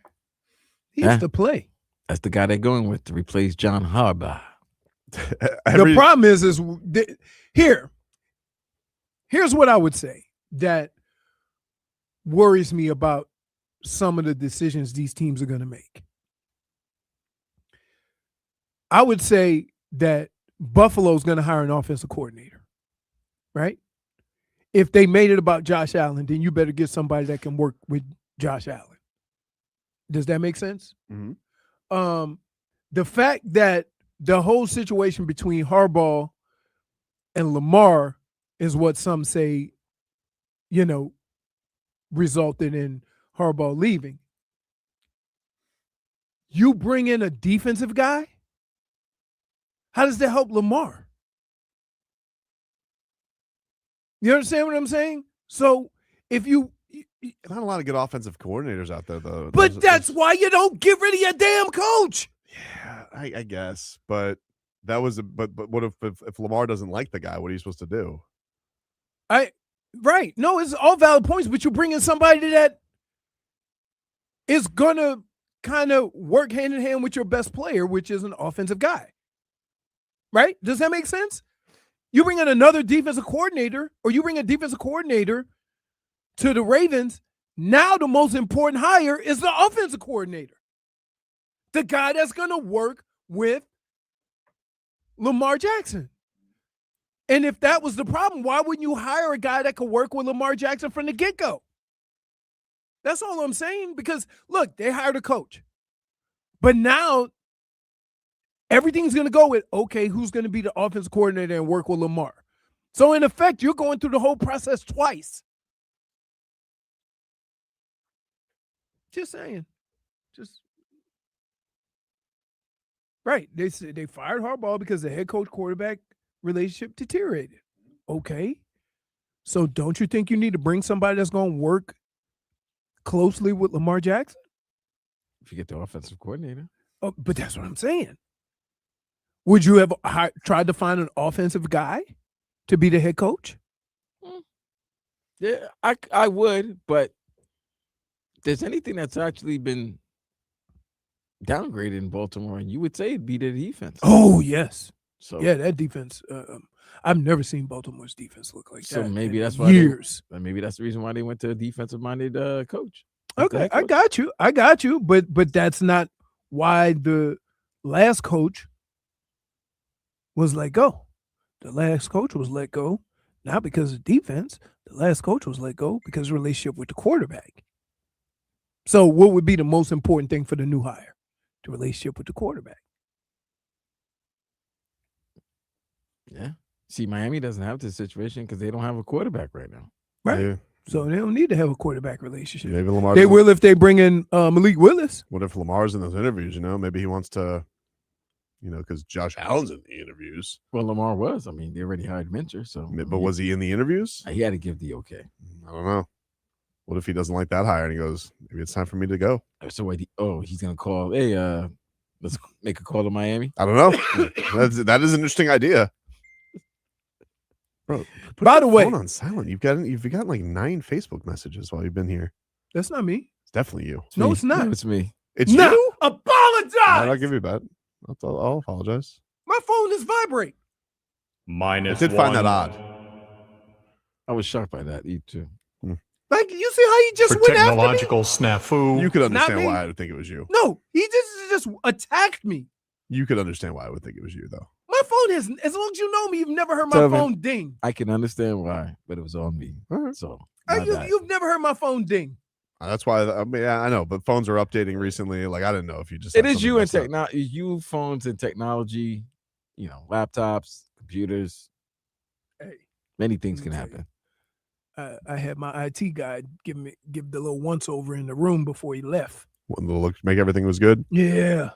He used Yeah. to play. That's the guy they're going with to replace John Harbaugh. The problem is here's what I would say that worries me about some of the decisions these teams are going to make. I would say that Buffalo's going to hire an offensive coordinator, right? If they made it about Josh Allen, then you better get somebody that can work with Josh Allen. Does that make sense? Mhm. The fact that the whole situation between Harbaugh and Lamar is what some say, you know, resulted in Harbaugh leaving. You bring in a defensive guy? How does that help Lamar? You understand what I'm saying? So if you Not a lot of good offensive coordinators out there, though. but that's why you don't get rid of your damn coach. Yeah, I guess. But that was but what if Lamar doesn't like the guy? What are you supposed to do? Right. No, it's all valid points, but you bring in somebody that is gonna kind of work hand in hand with your best player, which is an offensive guy. Right? Does that make sense? You bring in another defensive coordinator, or you bring a defensive coordinator to the Ravens. Now the most important hire is the offensive coordinator. The guy that's going to work with Lamar Jackson. And if that was the problem, why wouldn't you hire a guy that could work with Lamar Jackson from the get-go? That's all I'm saying. Because, look, they hired a coach. But now everything's going to go with, okay, who's going to be the offensive coordinator and work with Lamar? So, in effect, you're going through the whole process twice. Just saying. Right. They fired Harbaugh because the head coach quarterback relationship deteriorated. Okay. So don't you think you need to bring somebody that's going to work closely with Lamar Jackson? If you get the offensive coordinator. Oh, but that's what I'm saying. Would you have tried to find an offensive guy to be the head coach? Yeah, I would, but if there's anything that's actually been downgraded in Baltimore, and you would say it'd be the defense. Oh, yes. So yeah, that defense. I've never seen Baltimore's defense look like that. So maybe in that's why years. Maybe that's the reason why they went to a defensive-minded coach. Okay, I got you. But that's not why the last coach was let go. The last coach was let go not because of defense. The last coach was let go because of relationship with the quarterback. So what would be the most important thing for the new hire? The relationship with the quarterback. Yeah. See, Miami doesn't have this situation because they don't have a quarterback right now. Right. Yeah. So they don't need to have a quarterback relationship. Maybe Lamar. They will if they bring in Malik Willis. What if Lamar's in those interviews? Maybe he wants to, because Josh Allen's in the interviews. Well, Lamar was. I mean, they already hired Minter, so. But was he in the interviews? He had to give the okay. I don't know. What if he doesn't like that hire and he goes, maybe it's time for me to go? So what? He's gonna call. Hey, let's make a call to Miami. I don't know. that is an interesting idea. Bro, by the way, phone on silent. You've gotten like 9 Facebook messages while you've been here. That's not me. It's definitely you. No, it's not. No, it's me. It's no. you. Apologize. I'll give you that. I'll apologize. My phone is vibrate. Minus I did find that odd. I was shocked by that. You too. Like, you see how he just For went after me? technological snafu. You could understand me. why I would think it was you. No, he just attacked me. You could understand why I would think it was you, though. My phone has, as long as you know me, you've never heard my Tobin, phone ding. I can understand why, but it was on me. All right. So You've never heard my phone ding. That's why. I know, but phones are updating recently. Like, I didn't know if you just. it had is something you and messed up. technology. You phones and technology. Laptops, computers. Hey, many things can let me tell happen. I had my IT guy give the little once over in the room before he left. Make everything was good. Yeah.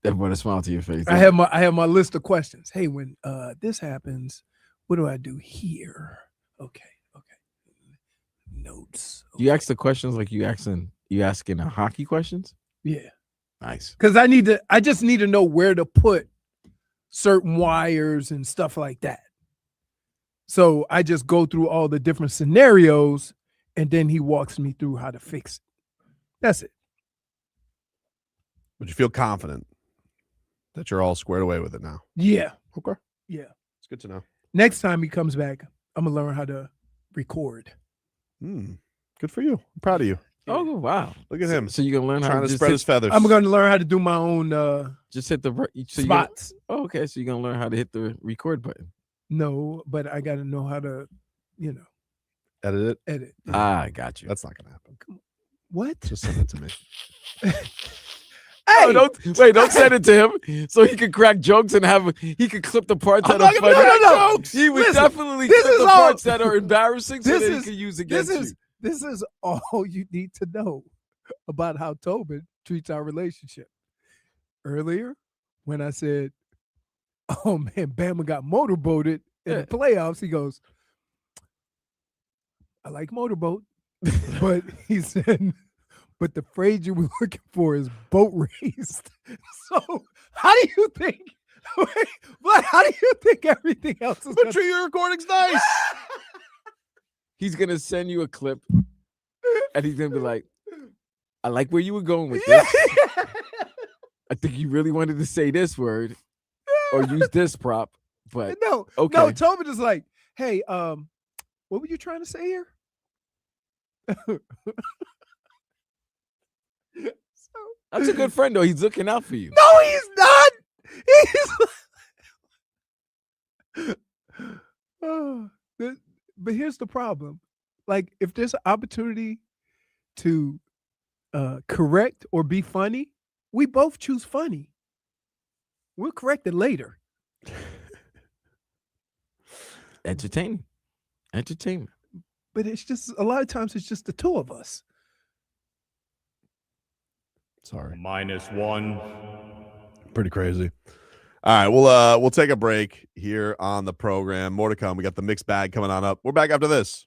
That brought a smile to your face. I have my list of questions. Hey, when this happens, what do I do here? Okay. Notes. Okay. You ask the questions like you asking hockey questions? Yeah. Nice. Because I just need to know where to put certain wires and stuff like that. So I just go through all the different scenarios and then he walks me through how to fix it. That's it. Would you feel confident that you're all squared away with it now? Yeah. Okay. Yeah. It's good to know. Next time he comes back, I'm going to learn how to record. Good for you. I'm proud of you. Oh, wow. Look at him. So you're going to learn Trying how to to spread his feathers. I'm going to learn how to do my own just hit the spots. Okay. So you're going to learn how to hit the record button. No, but I got to know how to, Edit it. edit. I got you. That's not going to happen. What? Just send it to me. Hey, don't send it to him so he could crack jokes and he could clip the parts that are funny. No. He would Listen, definitely this clip is the all- parts that are embarrassing so that he could use against you. This is all you need to know about how Tobin treats our relationship. Earlier, when I said, "Oh man, Bama got motorboated in the playoffs," he goes, "I like motorboat," but he said, "But the phrase you were looking for is boat raced." So, how do you think? But how do you think everything else is? But your recording's nice. He's gonna send you a clip, and he's gonna be like, "I like where you were going with this. I think you really wanted to say this word or use this prop, but No, Tobin is like, "Hey, what were you trying to say here?" That's a good friend, though. He's looking out for you. No, he's not. But here's the problem. Like, if there's an opportunity to correct or be funny, we both choose funny. We'll correct it later. Entertainment. But it's just, a lot of times, it's just the two of us. Sorry. -1. Pretty crazy. All right, we'll take a break here on the program. More to come. We got the mixed bag coming on up. We're back after this.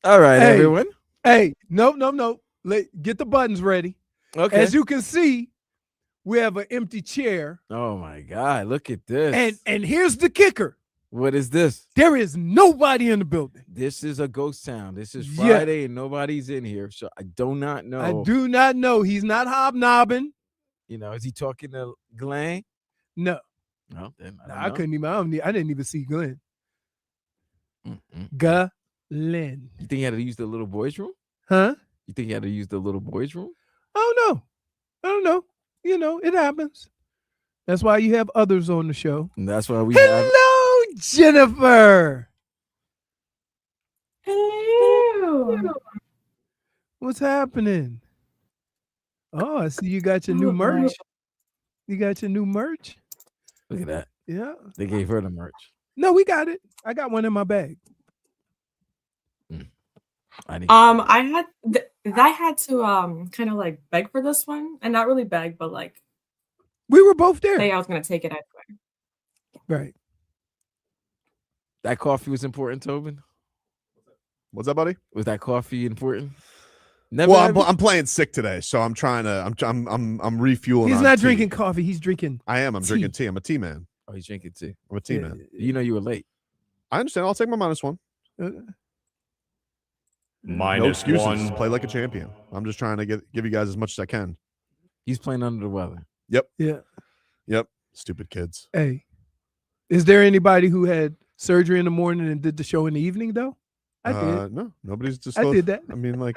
All right, Hey. everyone. Hey, no. Get the buttons ready. Okay. As you can see, we have an empty chair. Oh my God! Look at this. And here's the kicker. What is this? There is nobody in the building. This is a ghost town. This is Yeah. Friday and nobody's in here. So I do not know. I do not know. He's not hobnobbing. You know, is he talking to Glenn? No. No, then I couldn't even. I didn't even see Glenn. Mm-mm. Glenn. You think he had to use the little boys' room? Huh? You think he had to use the little boys' room? I don't know. You know, it happens. That's why you have others on the show. And that's why we have. Hello, Jennifer. Hello. What's happening? Oh, I see you got your new merch. You got your new merch? Look at that. Yeah. They gave her the merch. No, we got it. I got one in my bag. I had to kind of like beg for this one, and not really beg, but like we were both there. Say I was gonna take it anyway. Right. That coffee was important, Tobin. What's that, buddy? Was that coffee important? Well, I'm playing sick today, so I'm trying to. I'm refueling. He's on not tea. drinking coffee. He's drinking. I am. I'm tea. drinking tea. I'm a tea man. Oh, he's drinking tea. I'm a tea man. You know you were late. I understand. I'll take my -1. Minus no excuses. 1. Play like a champion. I'm just trying to give you guys as much as I can. He's playing under the weather. Yep. Yeah. Yep. Stupid kids. Hey, is there anybody who had surgery in the morning and did the show in the evening though? I did. No, nobody's just. I did that. I mean, like,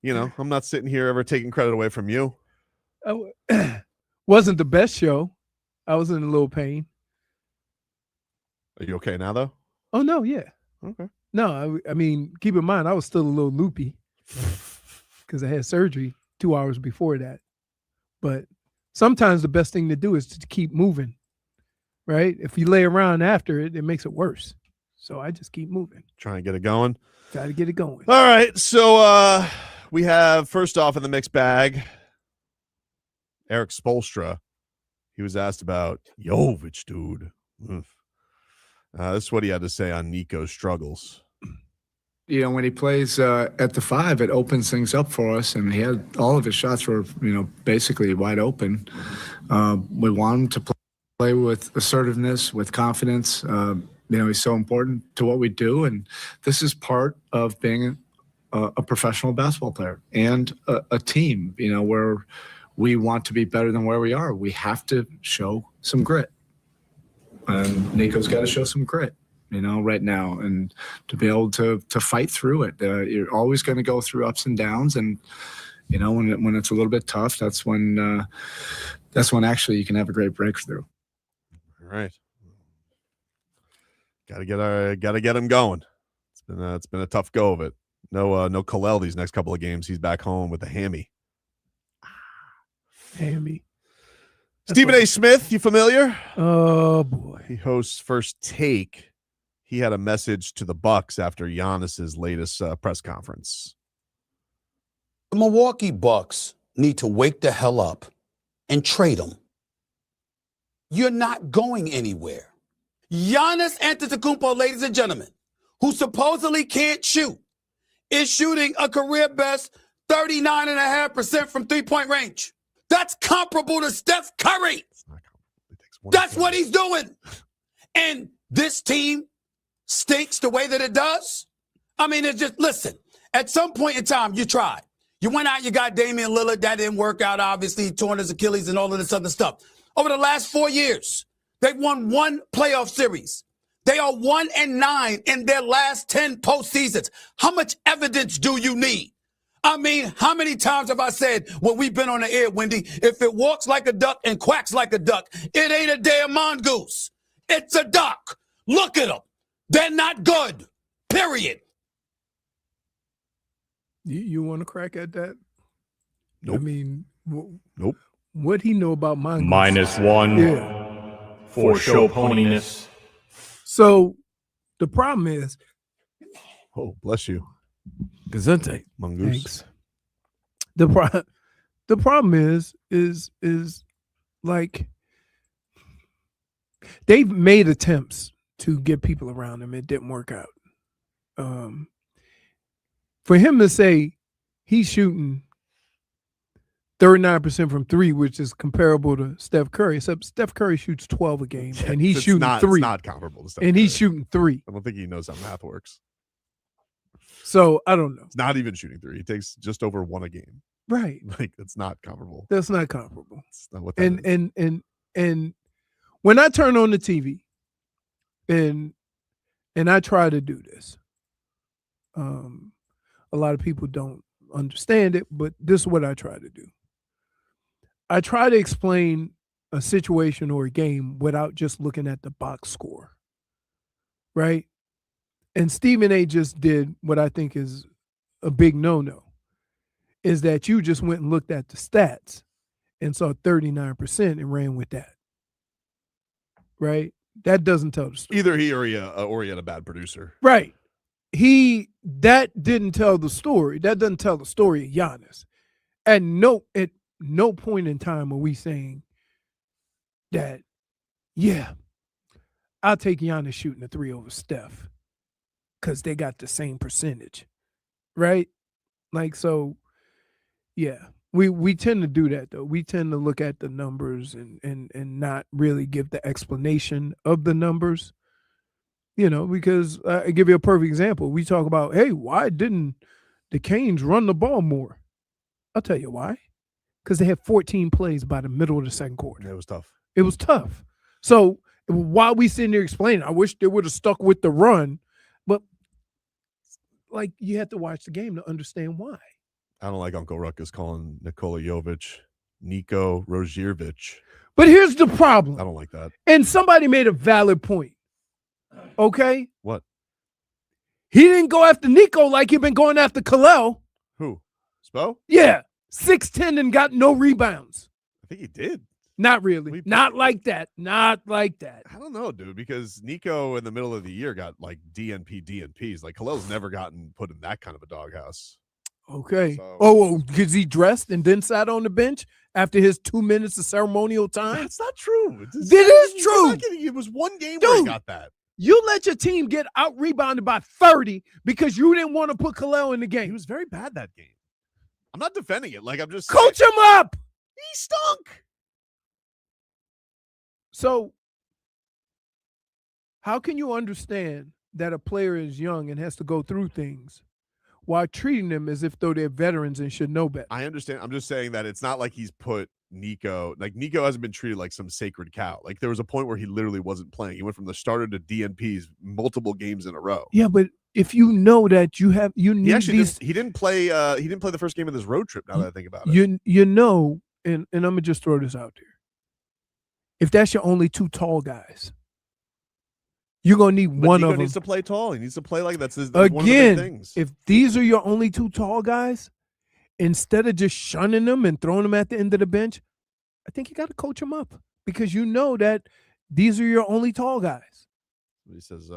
I'm not sitting here ever taking credit away from you. Wasn't the best show. I was in a little pain. Are you okay now, though? Oh no, yeah. Okay. No, I mean, keep in mind, I was still a little loopy because I had surgery 2 hours before that. But sometimes the best thing to do is to keep moving, right? If you lay around after it, it makes it worse. So I just keep moving. Trying to get it going. Try to get it going. All right. So we have, first off in the mixed bag, Eric Spoelstra. He was asked about Jović, dude. This is what he had to say on Nico's struggles. When he plays at the 5, it opens things up for us, and he had all of his shots were, basically wide open. We want him to play with assertiveness, with confidence. He's so important to what we do, and this is part of being a professional basketball player and a team, where we want to be better than where we are. We have to show some grit. And Nico's got to show some grit, right now, and to be able to fight through it. You're always going to go through ups and downs, and when it's a little bit tough, that's when actually you can have a great breakthrough. All right, gotta get him going. It's been a tough go of it. No Kalel these next couple of games. He's back home with a hammy. Hammy. Stephen A. Smith, you familiar? Oh boy. He hosts First Take. He had a message to the Bucks after Giannis's latest press conference. The Milwaukee Bucks need to wake the hell up and trade him. You're not going anywhere. Giannis Antetokounmpo, ladies and gentlemen, who supposedly can't shoot, is shooting a career best 39.5% from three-point range. That's comparable to Steph Curry. That's what he's doing. And this team stinks the way that it does. I mean, it's just, listen, at some point in time, you tried. You went out, you got Damian Lillard. That didn't work out, obviously. He torn his Achilles and all of this other stuff. Over the last 4 years, they've won 1 playoff series. They are 1-9 in their last 10 postseasons. How much evidence do you need? I mean, how many times have I said when we've been on the air, Wendy, if it walks like a duck and quacks like a duck, it ain't a damn mongoose. It's a duck. Look at them. They're not good. Period. You want to crack at that? Nope. I mean, nope. What he know about mongoose? -1. Yeah. For show poniness. So the problem is, oh, bless you. Gesundheit. Mongoose. Thanks. The problem is like they've made attempts to get people around him. It didn't work out. For him to say he's shooting 39% from three, which is comparable to Steph Curry, except Steph Curry shoots 12 a game, and he's shooting three. It's not comparable to Steph and Curry. He's shooting three. I don't think he knows how math works. So I don't know. It's not even shooting three. He takes just over one a game. Right. Like, it's not comparable. That's not comparable. That's not what that is. And when I turn on the TV and I try to do this, a lot of people don't understand it, but this is what I try to do. I try to explain a situation or a game without just looking at the box score, right? And Stephen A. just did what I think is a big no-no, is that you just went and looked at the stats and saw 39% and ran with that, right? That doesn't tell the story. Either he or he had a bad producer. Right. That didn't tell the story. That doesn't tell the story of Giannis. At no point in time are we saying that, yeah, I'll take Giannis shooting a three over Steph because they got the same percentage, right? Like, so, yeah, we tend to do that, though. We tend to look at the numbers and not really give the explanation of the numbers, because I give you a perfect example. We talk about, hey, why didn't the Canes run the ball more? I'll tell you why. Because they had 14 plays by the middle of the second quarter. It was tough. It was tough. So while we sitting there explaining, I wish they would have stuck with the run, but like you have to watch the game to understand why. I don't like Uncle Ruckus calling Nikola Jović Niko Rozier-Vich. But here's the problem. I don't like that. And somebody made a valid point. Okay? What? He didn't go after Nico like he'd been going after Kalel. Who? Spo? Yeah. 6'10" and got no rebounds. I think he did. Not really. Not like that. Not like that. I don't know, dude, because Nico in the middle of the year got like DNPs. Like, Kalel's never gotten put in that kind of a doghouse. Okay. So, because he dressed and then sat on the bench after his 2 minutes of ceremonial time? That's not true. It is true. It was one game where he got that. You let your team get out-rebounded by 30 because you didn't want to put Kalel in the game. He was very bad that game. I'm not defending it. Like, I'm just coach him up. He stunk. So, how can you understand that a player is young and has to go through things while treating them as if though they're veterans and should know better? I understand. I'm just saying that it's not like he's put Nico, like Nico hasn't been treated like some sacred cow. Like, there was a point where he literally wasn't playing. He went from the starter to DNPs multiple games in a row. Yeah, but if you know that you need he didn't play the first game of this road trip, now that I think about it. and I'm gonna just throw this out there. If that's your only two tall guys, you're gonna need one Nico of them. needs to play tall. He needs to play like that's one of the big things. If these are your only two tall guys, instead of just shunning them and throwing them at the end of the bench, I think you got to coach them up because you know that these are your only tall guys. He says,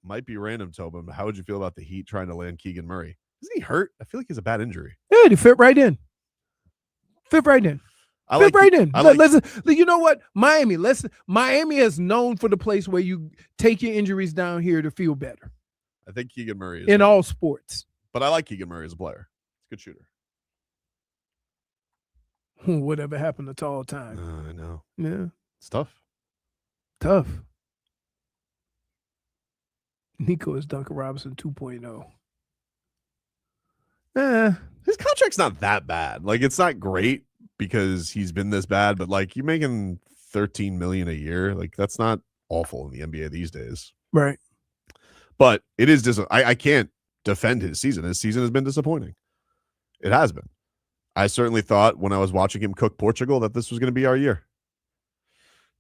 might be random, Tobin, but how would you feel about the Heat trying to land Keegan Murray? Isn't he hurt? I feel like he has a bad injury. Yeah, he fit right in. You know what? Miami is known for the place where you take your injuries down here to feel better. I think Keegan Murray is in all sports. But I like Keegan Murray as a player. He's a good shooter. Whatever happened to tall time? I know. Yeah. It's tough. Nico is Duncan Robinson 2.0. His contract's not that bad. Like, it's not great because he's been this bad, but like, you're making $13 million a year. Like, that's not awful in the NBA these days. Right. But it is I can't defend his season. His season has been disappointing. It has been. I certainly thought when I was watching him cook Portugal that this was going to be our year.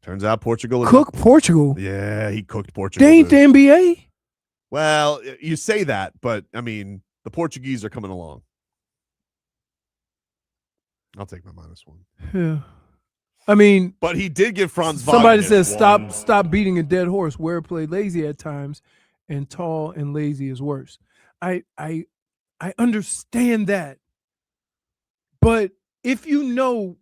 Turns out Portugal. Portugal? Yeah, he cooked Portugal. They ain't the NBA? Well, you say that, but I mean, the Portuguese are coming along. I'll take my -1. Yeah. I mean, but he did give Franz somebody Wagner says stop beating a dead horse. Where play lazy at times and tall and lazy is worse. I understand that. But if you know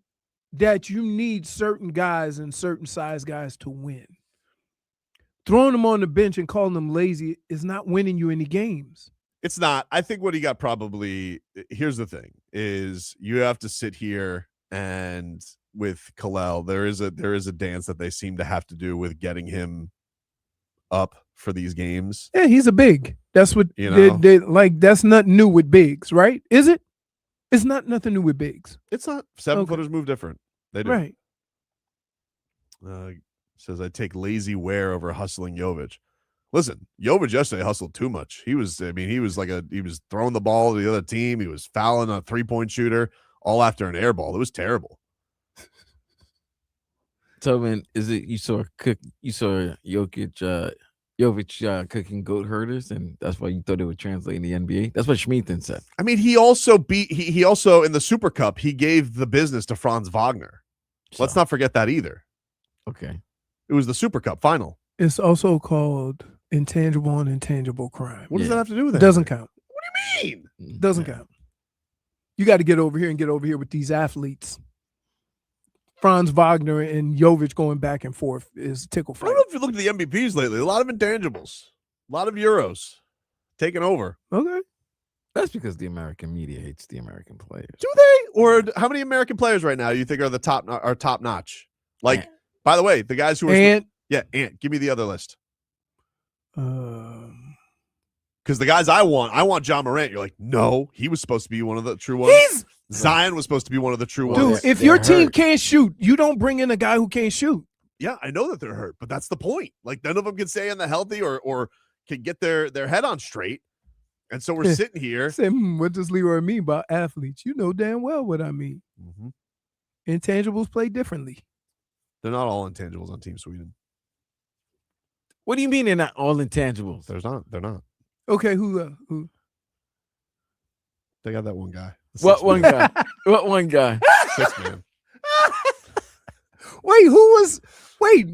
that you need certain guys and certain size guys to win, throwing them on the bench and calling them lazy is not winning you any games. It's not. I think what he got probably. Here's the thing: is you have to sit here and with Khalil, there is a dance that they seem to have to do with getting him up for these games. Yeah, he's a big. That's what they like. That's nothing new with bigs, right? Is it? It's not nothing new with bigs. It's not. 7-footers move different. They do. Right. Says I take lazy wear over hustling Jović. Listen, Jović yesterday hustled too much. He was throwing the ball to the other team. He was fouling a 3-point shooter all after an air ball. It was terrible. Tobin, is it you saw Jović cooking goat herders, and that's why you thought it would translate in the NBA? That's what Schmeathen said. I mean, he also he also in the Super Cup, he gave the business to Franz Wagner. Let's not forget that either. Okay. It was the Super Cup final. It's also called intangible and intangible crime. What does that have to do with it? Doesn't count. What do you mean? Doesn't count. You got to get over here with these athletes. Franz Wagner and Jović going back and forth is a tickle I fight. don't know if you looked at the MVPs lately. A lot of intangibles, a lot of Euros taking over. Okay. That's because the American media hates the American players. Do they? Or how many American players right now you think are top notch? Like, by the way, the guys who are Ant. Give me the other list. Because the guys I want John Morant. You're like, no, he was supposed to be one of the true ones. Zion was supposed to be one of the true ones. Dude, if your team can't shoot, you don't bring in a guy who can't shoot. Yeah, I know that they're hurt, but that's the point. Like, none of them can stay in the healthy or can get their head on straight. And so we're sitting here. Say, what does Leroy mean by athletes? You know damn well what I mean. Mm-hmm. Intangibles play differently. They're not all intangibles on Team Sweden. What do you mean they're not all intangibles? They're not. Okay, who? They got that one guy. What one guy? What one guy? 6-man.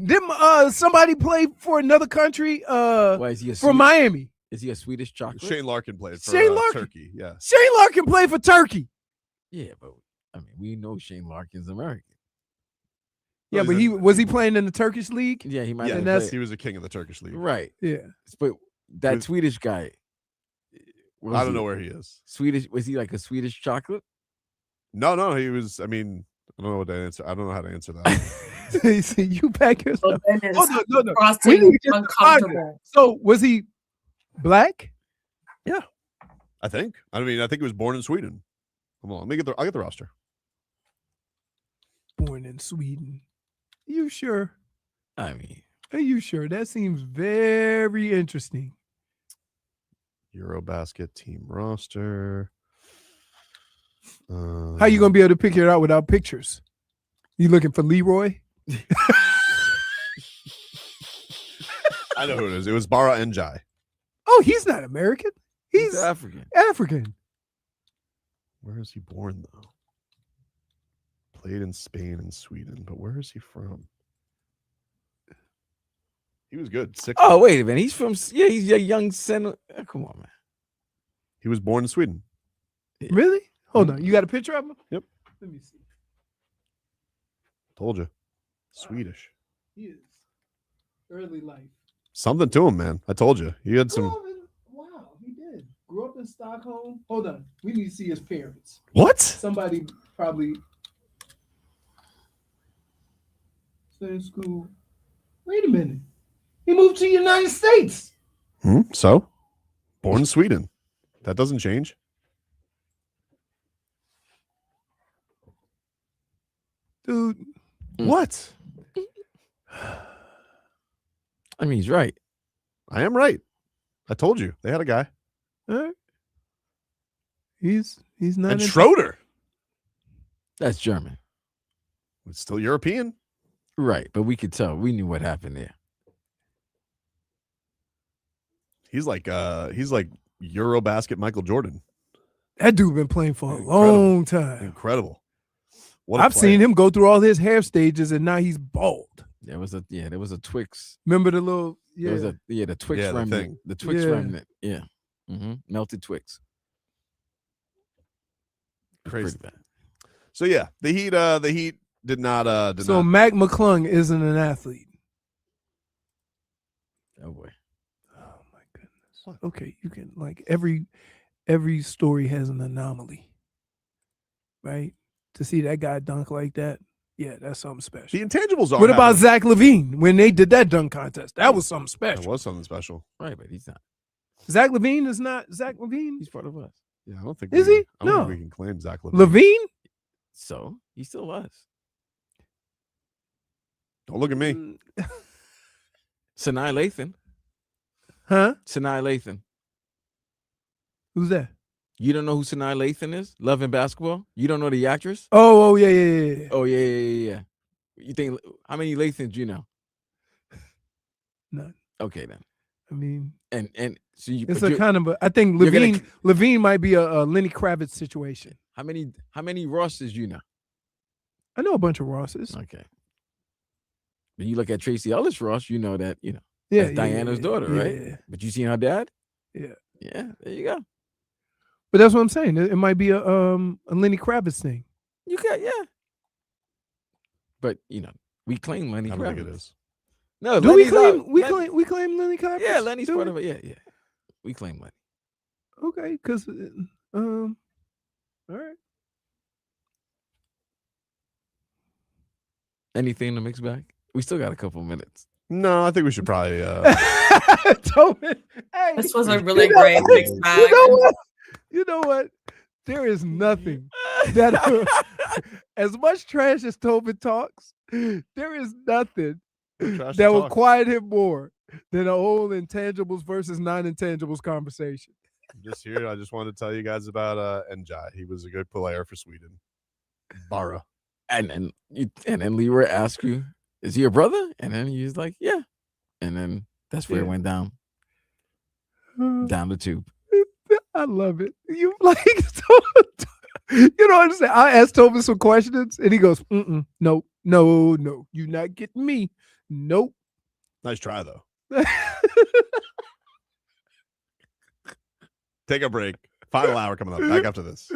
Didn't somebody play for another country? Why, is he for Miami? Is he a Swedish chocolate? Shane Larkin played for Turkey. Yeah. Shane Larkin played for Turkey. Yeah, but I mean, we know Shane Larkin's American. Yeah, but was he playing in the Turkish league? Yeah, he might. Yeah, have he was a king of the Turkish league. Right. Yeah, but that Swedish guy. I don't know where he is. Swedish? Was he like a Swedish chocolate? No, he was. I mean, I don't know what to answer. I don't know how to answer that. You back yourself. No. Uncomfortable. So was he black? Yeah, I think. I mean, I think he was born in Sweden. Come on, I'll get the roster. Born in Sweden. You sure? I mean, are you sure? That seems very interesting. Eurobasket team roster. How you gonna be able to pick it out without pictures? You looking for Leroy? I know who it is. It was Bara Njai. Oh, he's not American. He's African. African. Where is he born though? Played in Spain and Sweden, but where is he from? He was good. Oh, wait a minute. He's from he's a young center. Come on, man. He was born in Sweden. Really? Hold on. You got a picture of him? Yep. Let me see. Told you. Swedish. He is. Early life. Something to him, man. I told you. He had some. Wow, he did. Grew up in Stockholm. Hold on. We need to see his parents. What? Somebody probably. Stay in school. Wait a minute. He moved to the United States. So? Born in Sweden. That doesn't change. Dude. What? I mean, he's right. I am right. I told you. They had a guy. All right. He's not. And Schroeder. That's German. It's still European. Right, but we could tell. We knew what happened there. He's like Eurobasket Michael Jordan. That dude been playing for a long time. Incredible. I've seen him go through all his hair stages, and now he's bald. There was a Twix. Remember the little the Twix remnant. The Twix remnant. Yeah. Melted Twix. Crazy. Bad. So yeah, the Heat did not so Mac McClung isn't an athlete. Oh boy. Oh my goodness. Okay, you can like every story has an anomaly, right? To see that guy dunk like that, yeah, that's something special. The intangibles are. What about Zach LaVine when they did that dunk contest? That was something That special. was something special. Right, but he's not. Zach LaVine is not Zach LaVine. He's part of us. Yeah, I don't think. Is we, he? I don't No. think we can claim Zach LaVine. LaVine? So he still was. Don't look at me. Sanaa Lathan. Huh? Sanaa Lathan. Who's that? You don't know who Sanaa Lathan is? Love and Basketball? You don't know the actress? Oh, yeah. Oh, yeah. You think, how many Lathans do you know? None. Okay, then. I mean, And so you. it's but a you're- kind of I think you're gonna- Levine might be a Lenny Kravitz situation. How many Rosses you know? I know a bunch of Rosses. Okay. When you look at Tracy Ellis Ross, you know that, Yeah, that's yeah, Diana's daughter, right? yeah. But you seen her dad? Yeah. Yeah, there you go. But that's what I'm saying. It might be a Lenny Kravitz thing. You got, yeah. But, we claim Lenny I don't think it Kravitz. is. No, Do we Lenny's claim out. we claim Lenny Kravitz? Yeah, Lenny's Do part we? of it. Yeah. We claim Lenny. Okay, because all right. Anything to mix back? We still got a couple minutes. No, I think we should probably. Tobin, hey, This was a really great mixed bag. You know what? There is nothing that as much trash as Tobin talks, there is nothing Trash that will talk. quiet him more than a whole intangibles versus non-intangibles conversation. Just here, I just wanted to tell you guys about Njai. He was a good player for Sweden. Bara. And then Leroy asked you, is he your brother? And then he was like, yeah. And then that's where it went down the tube. I love it. You like, you know what I'm saying? I asked Tobin some questions, and he goes, "No, you're not getting me. Nope." Nice try, though. Take a break. Final hour coming up. Back after this.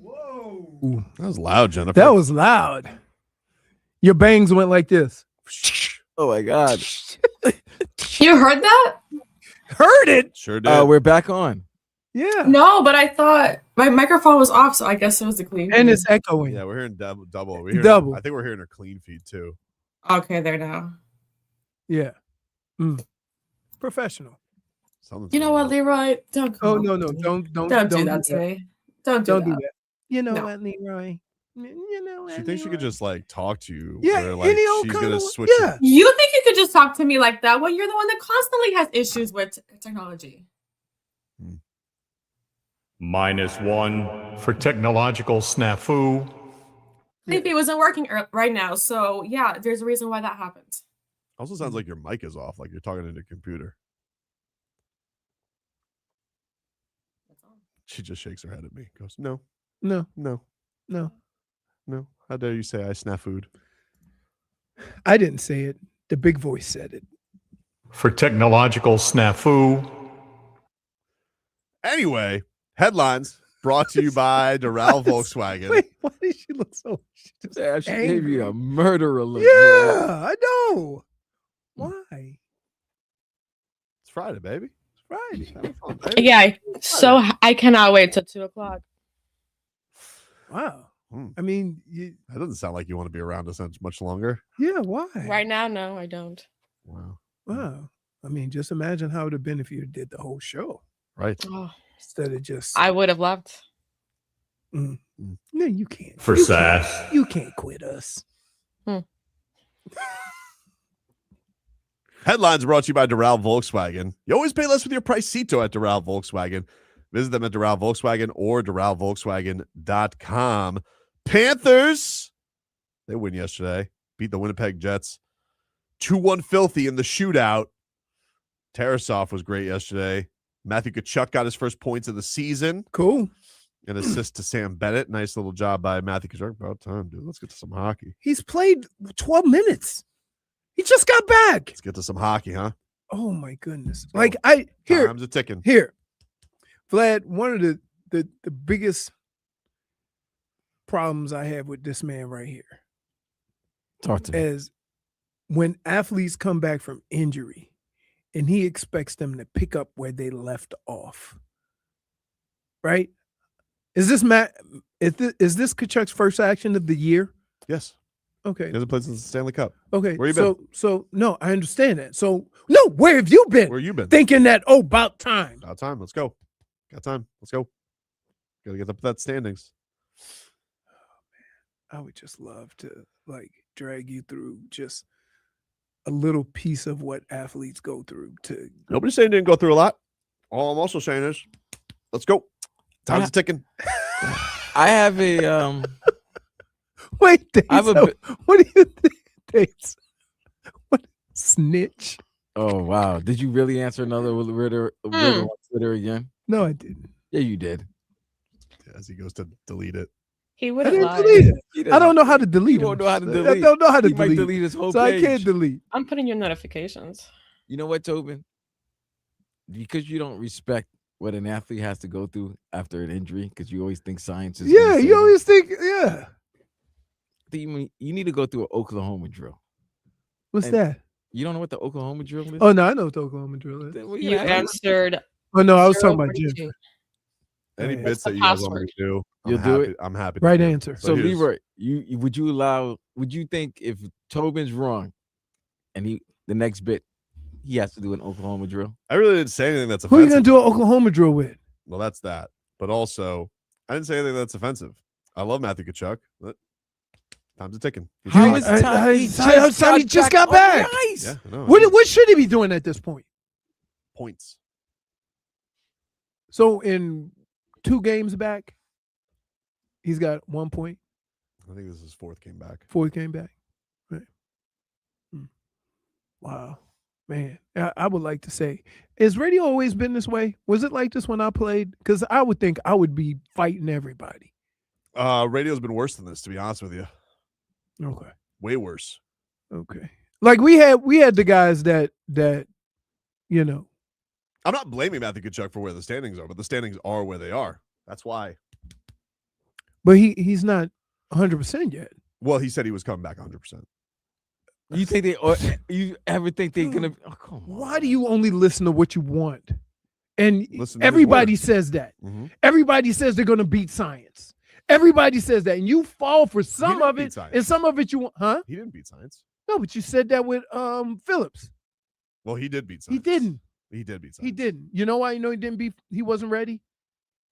Whoa. That was loud, Jennifer. That was loud. Your bangs went like this. Oh my God. You heard that? Heard it. Sure did. We're back on. Yeah. No, but I thought my microphone was off, so I guess it was the clean. And feed. it's echoing. Yeah, we're hearing double. Double. I think we're hearing a clean feed too. Okay, there now. Yeah. Professional. Something's You know going what, on. Leroy? Don't. Oh come no, up no, to me. don't Don't do that to me. Don't do Don't that. do that. You know No. what, Leroy? You know what? She thinks she could Leroy? just like talk to you. Yeah, where, like, any old she's kind gonna of switch. yeah. You think you could just talk to me like that? Well, you're the one that constantly has issues with technology. -1 for technological snafu. Maybe it wasn't working right now, so yeah, there's a reason why that happens. Also sounds like your mic is off, like you're talking to the computer. She just shakes her head at me. Goes, no, No, no, no. no. How dare you say I snafu'd? I didn't say it. The big voice said it. For technological snafu. Anyway, headlines brought to you by Doral Volkswagen. Wait, why did she look so? Yeah, she angry. gave you a murderer look. Yeah, I know. Why? It's Friday, baby. It's Friday. Have fun, baby. Yeah, so I cannot wait till 2:00. Wow. Hmm. I mean, That doesn't sound like you want to be around us much longer. yeah. Why? Right now, no, I don't. Wow. Wow. I mean, just imagine how it would have been if you did the whole show Right. Oh, instead of just. I would have left. No, you can't. For You sass. can't. You can't quit us. Headlines brought to you by Doral Volkswagen. You always pay less with your Pricito at Doral Volkswagen. Visit them at Doral Volkswagen or DoralVolkswagen.com. Panthers, they win yesterday. Beat the Winnipeg Jets 2-1 filthy in the shootout. Tarasov was great yesterday. Matthew Tkachuk got his first points of the season. Cool. An assist to Sam Bennett. Nice little job by Matthew Tkachuk. About time, dude. Let's get to some hockey. He's played 12 minutes. He just got back. Let's get to some hockey, huh? Oh my goodness. So, Like Time's a ticking. Here, Vlad, one of the biggest problems I have with this man right here Talk to me. is when athletes come back from injury and he expects them to pick up where they left off. Right? Is this is this Tkachuk's first action of the year? Yes. Okay. He hasn't played since the Stanley Cup. Okay. Where you been? So no, I understand that. So no, where have you been? Where you been? Thinking that about time. About time. Let's go. Got time. Let's go. Gotta get up to that standings. I would just love to like drag you through just a little piece of what athletes go through to Nobody's saying didn't go through a lot. All I'm also saying is, let's go. Time's ticking. I have a wait. Dates, I have a bit- what do you think? Dates? What snitch? Oh wow! Did you really answer another riddle on Twitter again? No, I didn't. Yeah, you did. As he goes to delete it. He I would have didn't lied. delete it. He I doesn't- don't know how to delete You them. don't know how to I delete. don't know how to He might delete. delete his whole So I page. can't delete. I'm putting your notifications. You know what, Tobin? Because you don't respect what an athlete has to go through after an injury, because you always think science is. Yeah, you always think, yeah. You need to go through an Oklahoma drill. What's And- that? You don't know what the Oklahoma drill is? Oh no, I know what the Oklahoma drill is. Then what You answered. Oh no, I was talking about 042. Jim. Any Yeah. bits the that you guys want me password. to do, You'll do it? I'm happy. to Right do it. answer. So But here's- Leroy, would you think if Tobin's wrong and the next bit he has to do an Oklahoma drill? I really didn't say anything that's Who are you offensive. gonna do an Oklahoma drill with? Well, that's that. But also, I didn't say anything that's offensive. I love Matthew Tkachuk. But time's a ticking. He's How back. is time? he just got back. Nice. Yeah, I know. What should he be doing at this point? Points. So in 2 games back, he's got 1 point. I think this is his 4th game back. 4th game back. Right. Wow. Man, I would like to say, has radio always been this way? Was it like this when I played? Because I would think I would be fighting everybody. Radio's been worse than this, to be honest with you. Okay. Way worse. Okay. Like we had the guys that I'm not blaming Matthew Tkachuk for where the standings are, but the standings are where they are. That's why. But he's not 100% yet. Well, he said he was coming back 100%. You think they? Or you ever think they're gonna? Oh, come on. Why do you only listen to what you want? And Listen to his everybody words. says that. Mhm. Everybody says they're going to beat science. Everybody says that, and you fall for some didn't of beat it, science. and some of it you want. Huh? He didn't beat science. No, but you said that with Phillips. Well, he did beat science. He didn't. He did beat science. He didn't. You know why you know he didn't beat? He wasn't ready.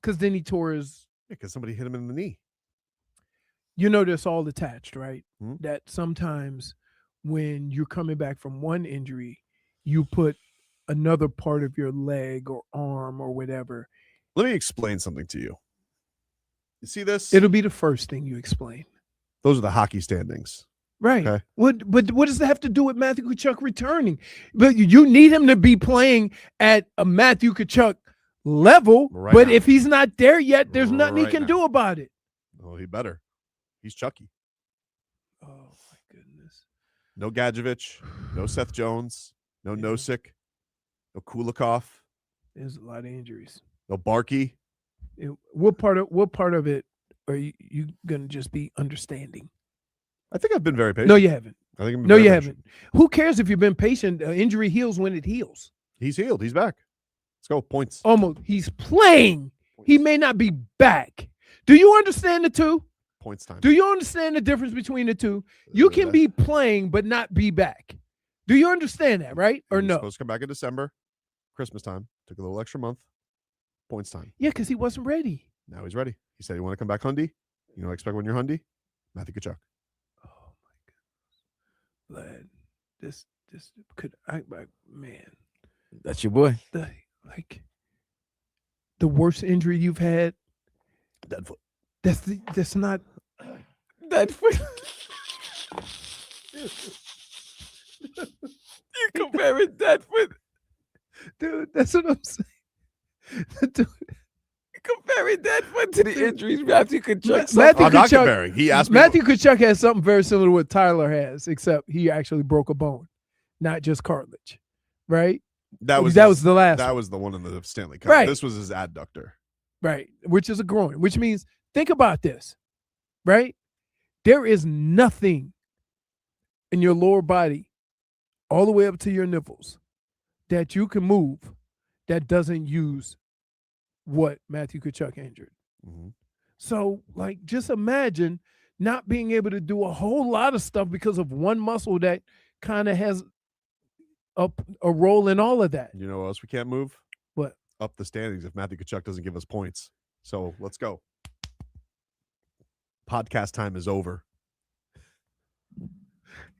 Because then he tore his. Because somebody hit him in the knee. You know, that's all attached, right? Hmm? That sometimes when you're coming back from one injury, you put another part of your leg or arm or whatever. Let me explain something to you. You see this? It'll be the first thing you explain. Those are the hockey standings. Right. Okay. But what does that have to do with Matthew Tkachuk returning? But you need him to be playing at a Matthew Tkachuk level. Right but now. if he's not there yet, there's nothing he Right can now. do about it. Oh, he better. He's Chucky. Oh my goodness. No Gadjevich. No Seth Jones. No Nosek. No Kulikov. There's a lot of injuries. No Barkey. What part of it are you gonna just be understanding? I think I've been very patient. No, you haven't. I think I've been No, very you patient. haven't. Who cares if you've been patient? Injury heals when it heals. He's healed. He's back. Let's go. Points. Almost. He's playing. He may not be back. Do you understand the two? Points time. Do you understand the difference between the two? You can be playing but not be back. Do you understand that, right? Or He was no? supposed to come back in December. Christmas time. Took a little extra month. Points time. Yeah, because he wasn't ready. Now he's ready. He said he want to come back Hundy. You know what I expect when you're Hundy? Matthew Tkachuk. Oh my goodness. Vlad, this could man. That's your boy. The worst injury you've had. Dead foot. That's not That foot. You comparing that with dude. That's what I'm saying. Dude, comparing that foot to the injuries Matthew Tkachuk. Matthew I'm not Tkachuk- comparing. He asked me. Matthew Tkachuk has something very similar to what Tyler has, except he actually broke a bone, not just cartilage. Right? That was the last That one. was the one in the Stanley Cup. Right. This was his adductor. Right. Which is a groin, which means think about this. Right? There is nothing in your lower body all the way up to your nipples that you can move that doesn't use what Matthew Tkachuk injured. Mm-hmm. So, just imagine not being able to do a whole lot of stuff because of one muscle that kind of has a role in all of that. You know what else we can't move? What? Up the standings if Matthew Tkachuk doesn't give us points. So let's go. Podcast time is over.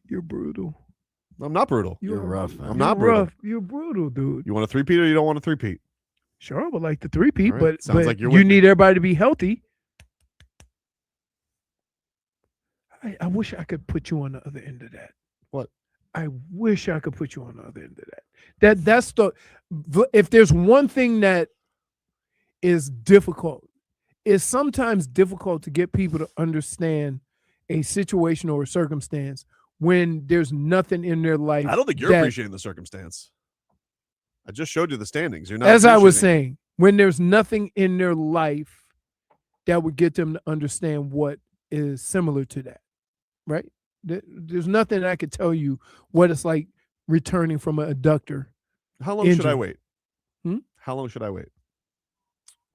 You're brutal. I'm not brutal. You're rough, man. I'm not brutal. rough. You're brutal, dude. You want a three-peat or you don't want a three-peat? Sure, I would like the three-peat, All right. but, Sounds but like you're you with me. need everybody to be healthy. I wish I could put you on the other end of that. What? I wish I could put you on the other end of that. That's if there's one thing that is difficult, it's sometimes difficult to get people to understand a situation or a circumstance when there's nothing in their life. I don't think you're that- appreciating the circumstance. I just showed you the standings. You're not. As I was appreciating saying, when there's nothing in their life that would get them to understand what is similar to that, right? There's nothing I could tell you what it's like returning from an adductor. it. How long should I injury. wait? Hmm? How long should I wait?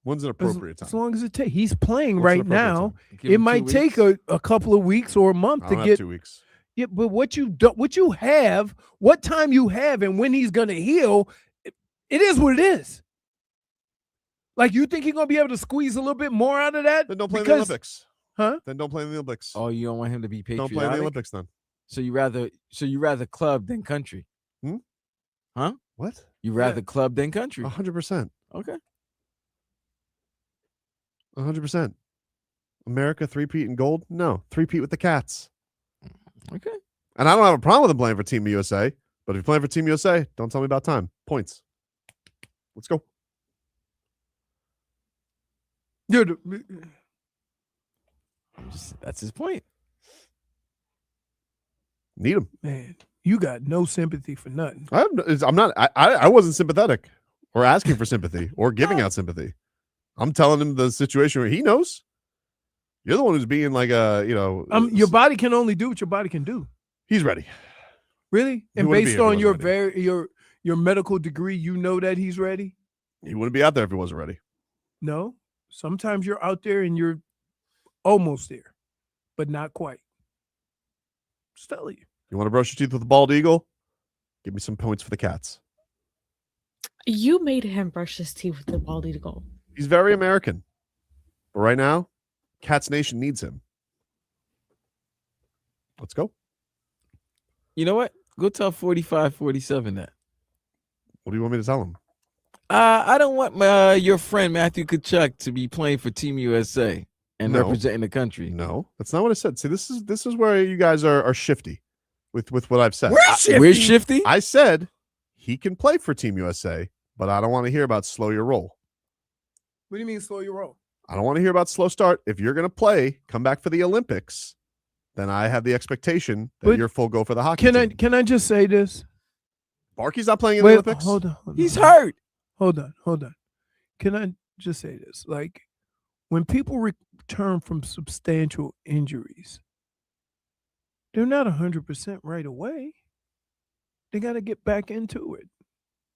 When's an appropriate time? As long as it takes. He's playing What's an right appropriate now. time? Give It him 2 might take weeks. a couple of weeks or a month I to don't get. have 2 weeks. Yeah, but what you have, what time you have, and when he's gonna heal, it is what it is. Like, you think he's gonna be able to squeeze a little bit more out of that? Then don't play in the Olympics. Huh? Then don't play in the Olympics. Oh, you don't want him to be Don't patriotic. play in the Olympics then. So you rather club than country. Huh? What? You rather club than country. 100%. Okay. 100%. America three-peat in gold? No, three-peat with the Cats. Okay. And I don't have a problem with him playing for Team USA, but if you're playing for Team USA, don't tell me about time. Points. Let's go. That's his point. Need him. Man, You got no sympathy for nothing. I wasn't sympathetic or asking for sympathy or giving out sympathy. I'm telling him the situation where he knows. You're the one who's being like your body can only do what your body can do. He's ready. Really? He And wouldn't be based if he on wasn't your medical degree, you know that he's ready? He wouldn't be out there if he wasn't ready. No. Sometimes you're out there and you're almost there, but not quite. Just tell you. You want to brush your teeth with a bald eagle? Give me some points for the Cats. You made him brush his teeth with the bald eagle. He's very American. But right now, Cats Nation needs him. Let's go. You know what? Go tell 45-47 that. What do you want me to tell him? I don't want your friend Matthew Tkachuk to be playing for Team USA and representing the country. No, that's not what I said. See, this is where you guys are shifty with what I've said. We're shifty? I said he can play for Team USA, but I don't want to hear about slow your roll. What do you mean slow your roll? I don't want to hear about slow start. If you're going to play, come back for the Olympics, then I have the expectation that you're full go for the hockey team. Can I just say this? Barkey's not playing in the Olympics? Hold on. He's hurt. Hold on. Can I just say this? Like, when people return from substantial injuries, they're not 100% right away. They got to get back into it.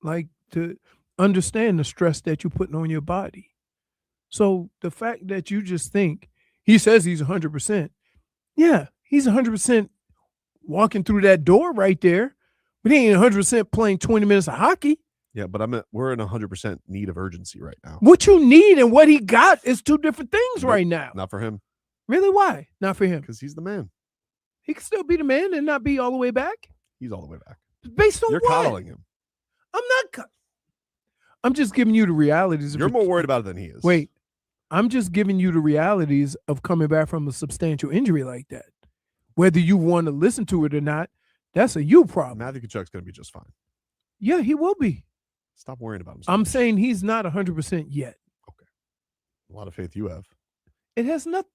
Like, to understand the stress that you're putting on your body. So the fact that you just think he says he's 100%. Yeah, he's 100% walking through that door right there, but he ain't 100% playing 20 minutes of hockey. Yeah, but we're in 100% need of urgency right now. What you need and what he got is two different things right now. Not for him. Really? Why? Not for him? Because he's the man. He can still be the man and not be all the way back? He's all the way back. Based on You're what? coddling him. I'm just giving you the realities. You're more worried about it than he is. Wait. I'm just giving you the realities of coming back from a substantial injury like that. Whether you want to listen to it or not, that's a you problem. Matthew Tkachuk's going to be just fine. Yeah, he will be. Stop worrying about him. I'm saying he's not 100% yet. Okay. A lot of faith you have. It has nothing.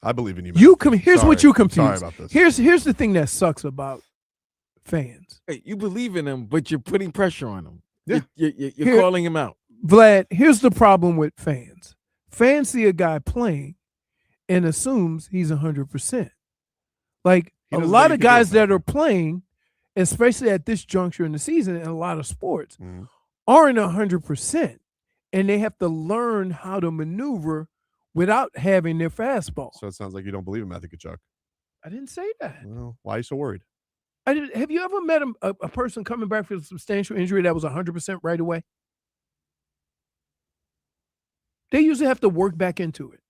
I believe in you. Here's what you confuse. Sorry about this. Here's the thing that sucks about fans. Hey, you believe in him, but you're putting pressure on him. Yeah. You're calling him out. Vlad, here's the problem with fans. Fans see a guy playing and assumes he's 100%. Like a lot of guys that are playing, especially at this juncture in the season in a lot of sports, aren't 100%. And they have to learn how to maneuver without having their fastball. So it sounds like you don't believe in Matthew Tkachuk. I didn't say that. Well, why are you so worried? Have you ever met a person coming back from a substantial injury that was 100% right away? They usually have to work back into it.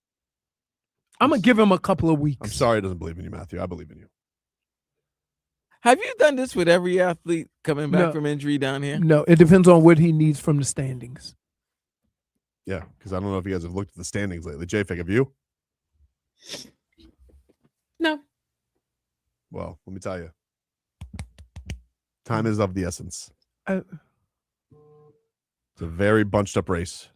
I'm going to give him a couple of weeks. I'm sorry he doesn't believe in you, Matthew. I believe in you. Have you done this with every athlete coming back from injury down here? No, it depends on what he needs from the standings. Yeah, because I don't know if you guys have looked at the standings lately. J-Fig, have you? No. Well, let me tell you. Time is of the essence. It's a very bunched up race.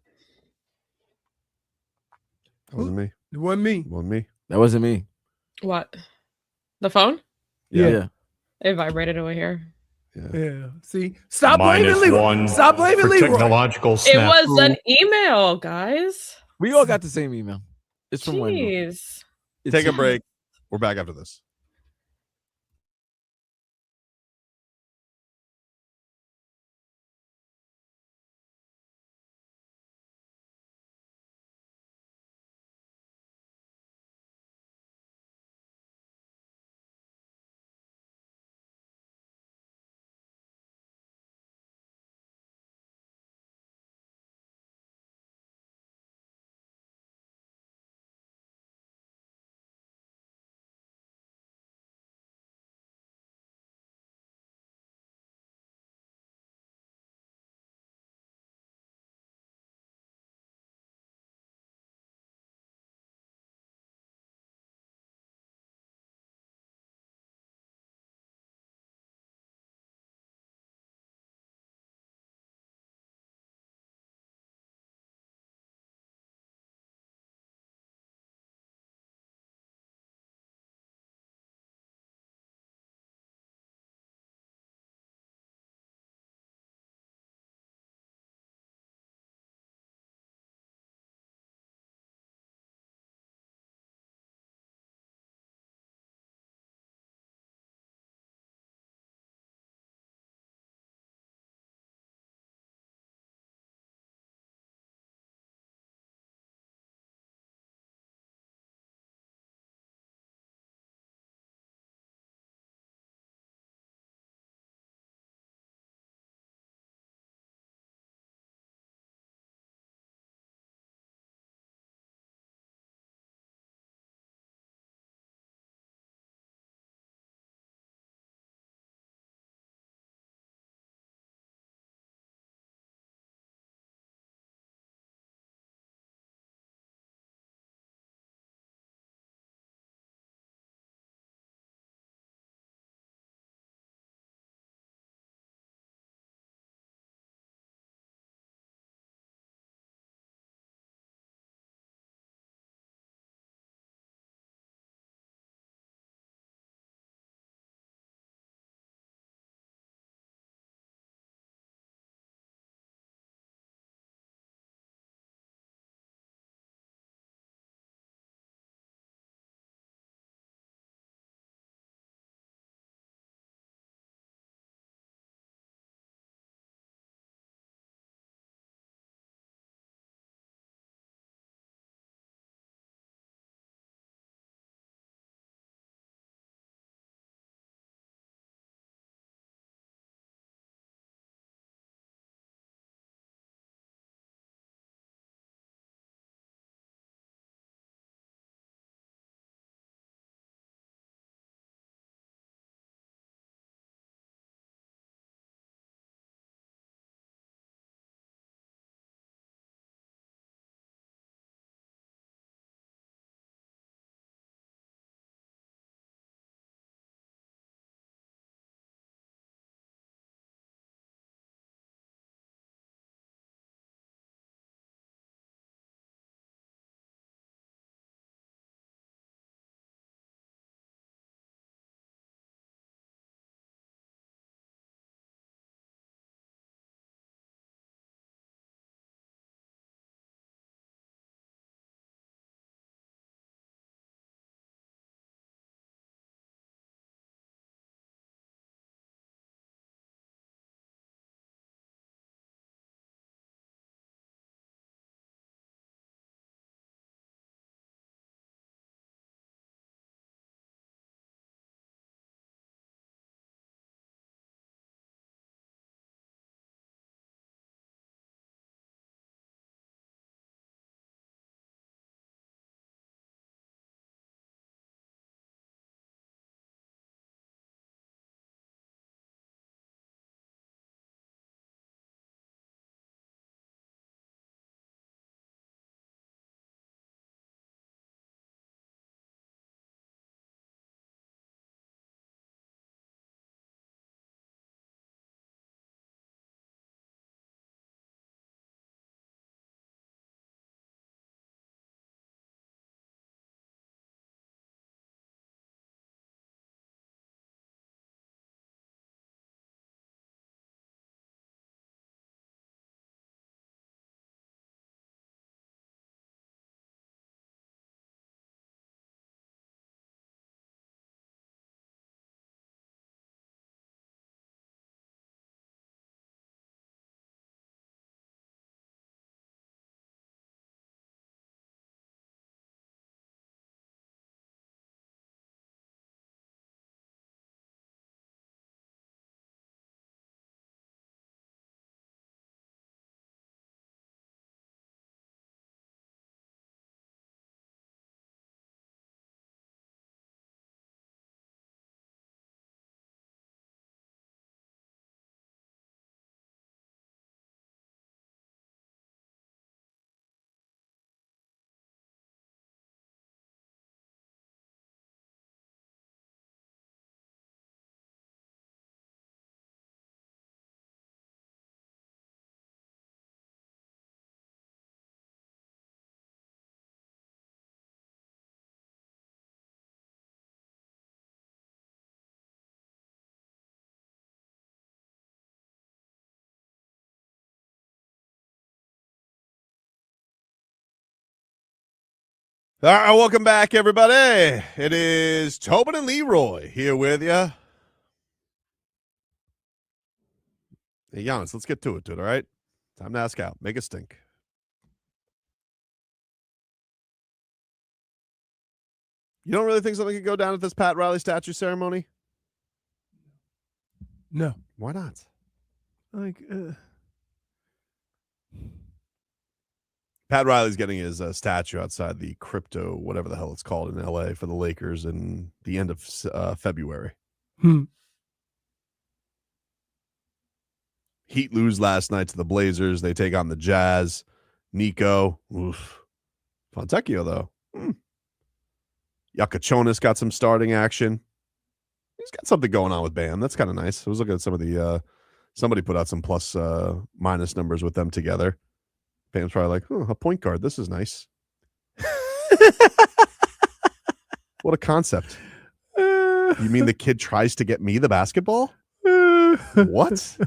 That wasn't me. It wasn't me. It wasn't me. That wasn't me. What? The phone? Yeah. It vibrated over here. Yeah. See? Stop blaming Minus Leroy. one Stop blaming for Leroy. technological It was snafu. an email, guys. We all got the same email. It's from Wendell. Jeez. Take a break. We're back after this. All right, welcome back, everybody. It is Tobin and Leroy here with you. Hey, Giannis, let's get to it, dude, all right? Time to ask out. Make it stink. You don't really think something could go down at this Pat Riley statue ceremony? No. Why not? Like, Pat Riley's getting his statue outside the crypto, whatever the hell it's called in LA for the Lakers in the end of February. Heat lose last night to the Blazers. They take on the Jazz. Nico. Oof. Fontecchio, though. Yakachonis got some starting action. He's got something going on with Bam. That's kind of nice. I was looking at some of the somebody put out some plus minus numbers with them together. Bam's probably like, oh, a point guard. This is nice. What a concept. You mean the kid tries to get me the basketball? What?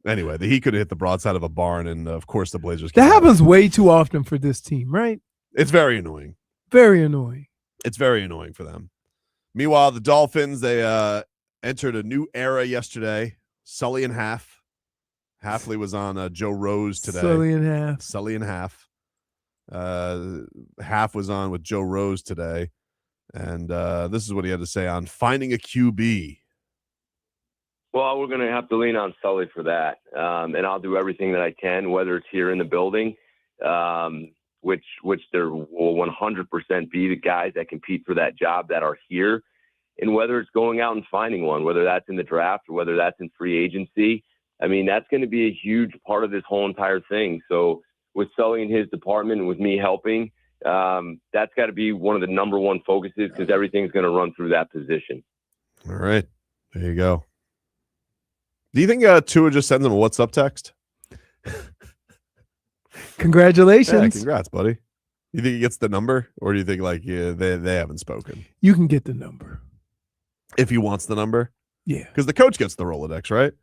Anyway, the Heat could have hit the broadside of a barn, and of course the Blazers. That happens way too often for this team, right? It's very annoying. Very annoying. It's very annoying for them. Meanwhile, the Dolphins, they entered a new era yesterday. Sully and Half. Hafley was on Joe Rose today. Sully and Half. Sully and Half. Half was on with Joe Rose today. And this is what he had to say on finding a QB. Well, we're going to have to lean on Sully for that. And I'll do everything that I can, whether it's here in the building, which there will 100% be the guys that compete for that job that are here, and whether it's going out and finding one, whether that's in the draft or whether that's in free agency. I mean, that's going to be a huge part of this whole entire thing. So with Sully and his department and with me helping, that's got to be one of the number one focuses because everything's going to run through that position. All right. There you go. Do you think Tua just sends him a what's up text? Congratulations. Yeah, congrats, buddy. You think he gets the number, or do you think like they haven't spoken? You can get the number if he wants the number. Yeah, because the coach gets the Rolodex, right?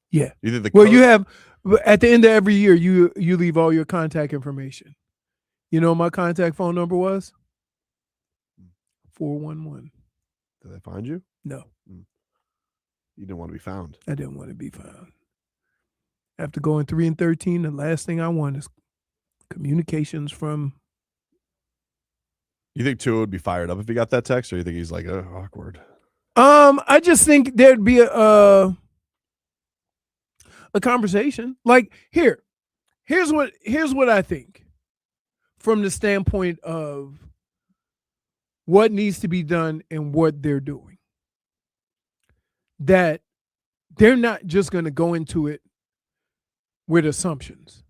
Yeah. You think the well, you have at the end of every year you leave all your contact information. You know what my contact phone number was? 411. Did they find you? No. You didn't want to be found. I didn't want to be found. After going 3-13, the last thing I want is communications from. You think Tua would be fired up if he got that text, or you think he's like awkward? I just think there'd be a conversation. Like here's what I think from the standpoint of what needs to be done and what they're doing. That they're not just going to go into it with assumptions.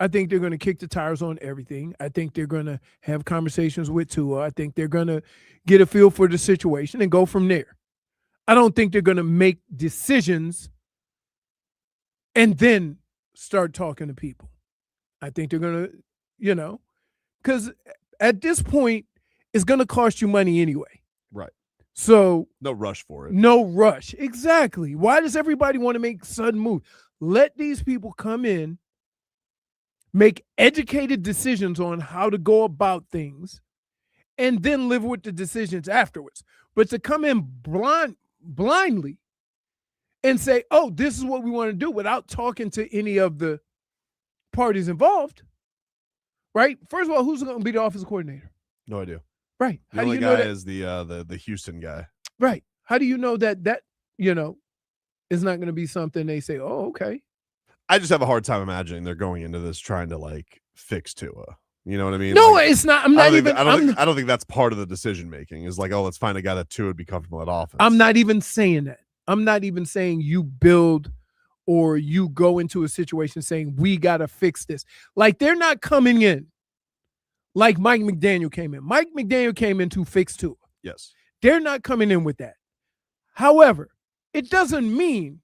I think they're going to kick the tires on everything. I think they're going to have conversations with Tua. I think they're going to get a feel for the situation and go from there. I don't think they're going to make decisions and then start talking to people. I think they're going to, because at this point, it's going to cost you money anyway. Right. So no rush for it. No rush. Exactly. Why does everybody want to make sudden moves? Let these people come in, make educated decisions on how to go about things, and then live with the decisions afterwards. But to come in blindly and say, oh, this is what we want to do without talking to any of the parties involved, right? First of all, who's going to be the offensive coordinator? No idea. Right. The only guy is the Houston guy. Right. How do you know that is not going to be something they say, oh, okay. I just have a hard time imagining they're going into this trying to like fix Tua. You know what I mean? No, it's not. I don't think that's part of the decision making. Is like, oh, let's find a guy that Tua would be comfortable at offense. I'm not even saying that. I'm not even saying you build or you go into a situation saying we got to fix this. Like they're not coming in like Mike McDaniel came in. Mike McDaniel came in to fix Tua. Yes. They're not coming in with that. However, it doesn't mean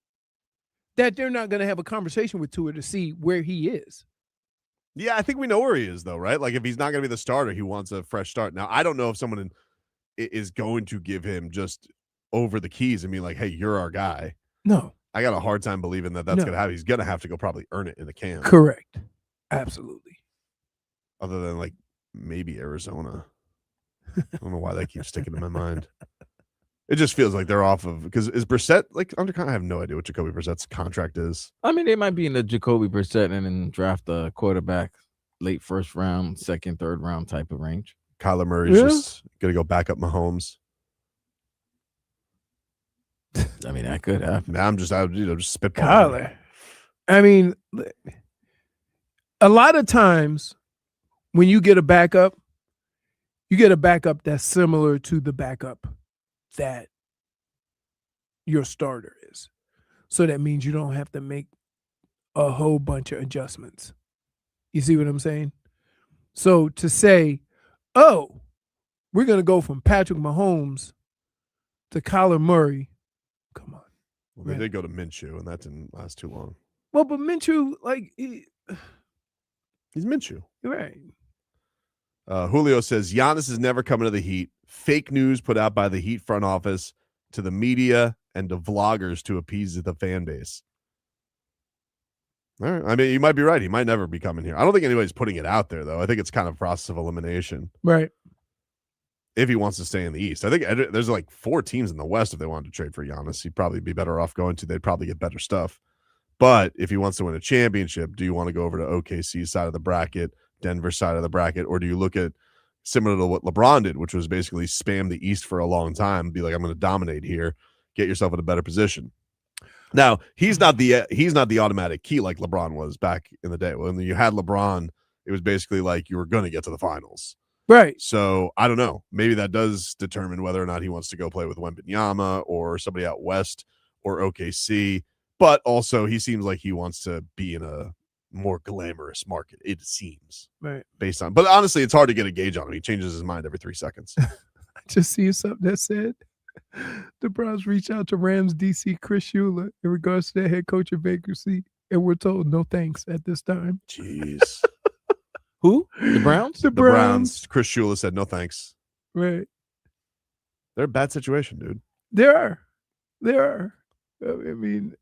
that they're not going to have a conversation with Tua to see where he is. Yeah, I think we know where he is, though, right? Like, if he's not going to be the starter, he wants a fresh start. Now, I don't know if someone is going to give him just over the keys and be like, hey, you're our guy. No. I got a hard time believing that that's going to happen. He's going to have to go probably earn it in the camp. Correct. Absolutely. Other than, like, maybe Arizona. I don't know why that keeps sticking in my mind. It just feels like they're off of, because is Brissett like under? I have no idea what Jacoby Brissett's contract is. I mean, they might be in the Jacoby Brissett and then draft a quarterback late first round, second, third round type of range. Kyler Murray's just gonna go back up Mahomes. I mean, that could happen. Now I'm just just spitballing. Kyler. I mean, a lot of times when you get a backup that's similar to the backup that your starter is. So that means you don't have to make a whole bunch of adjustments. You see what I'm saying? So to say, oh, we're going to go from Patrick Mahomes to Kyler Murray, come on. Well, they did go to Minshew, and that didn't last too long. Well, but Minshew, he's Minshew. Right. Julio says Giannis is never coming to the Heat. Fake news put out by the Heat front office to the media and to vloggers to appease the fan base. All right. I mean, you might be right. He might never be coming here. I don't think anybody's putting it out there, though. I think it's kind of a process of elimination. Right. If he wants to stay in the East. I think there's like 4 teams in the West if they wanted to trade for Giannis. He'd probably be better off going to. They'd probably get better stuff. But if he wants to win a championship, do you want to go over to OKC's side of the bracket, Denver side of the bracket, or do you look at similar to what LeBron did, which was basically spam the East for a long time, be like, I'm going to dominate here, get yourself in a better position. Now, he's not the automatic key like LeBron was back in the day. When you had LeBron, it was basically like you were going to get to the finals. Right. So I don't know. Maybe that does determine whether or not he wants to go play with Wembanyama or somebody out west or OKC. But also, he seems like he wants to be in a more glamorous market, it seems. Right. Based on, but honestly, it's hard to get a gauge on him. He changes his mind every 3 seconds. I just see something that said the Browns reached out to Rams DC Chris Shula in regards to their head coach vacancy, and we're told no thanks at this time. Jeez. Who? The Browns? The Browns. Chris Shula said no thanks. Right. They're a bad situation, dude. There are. I mean,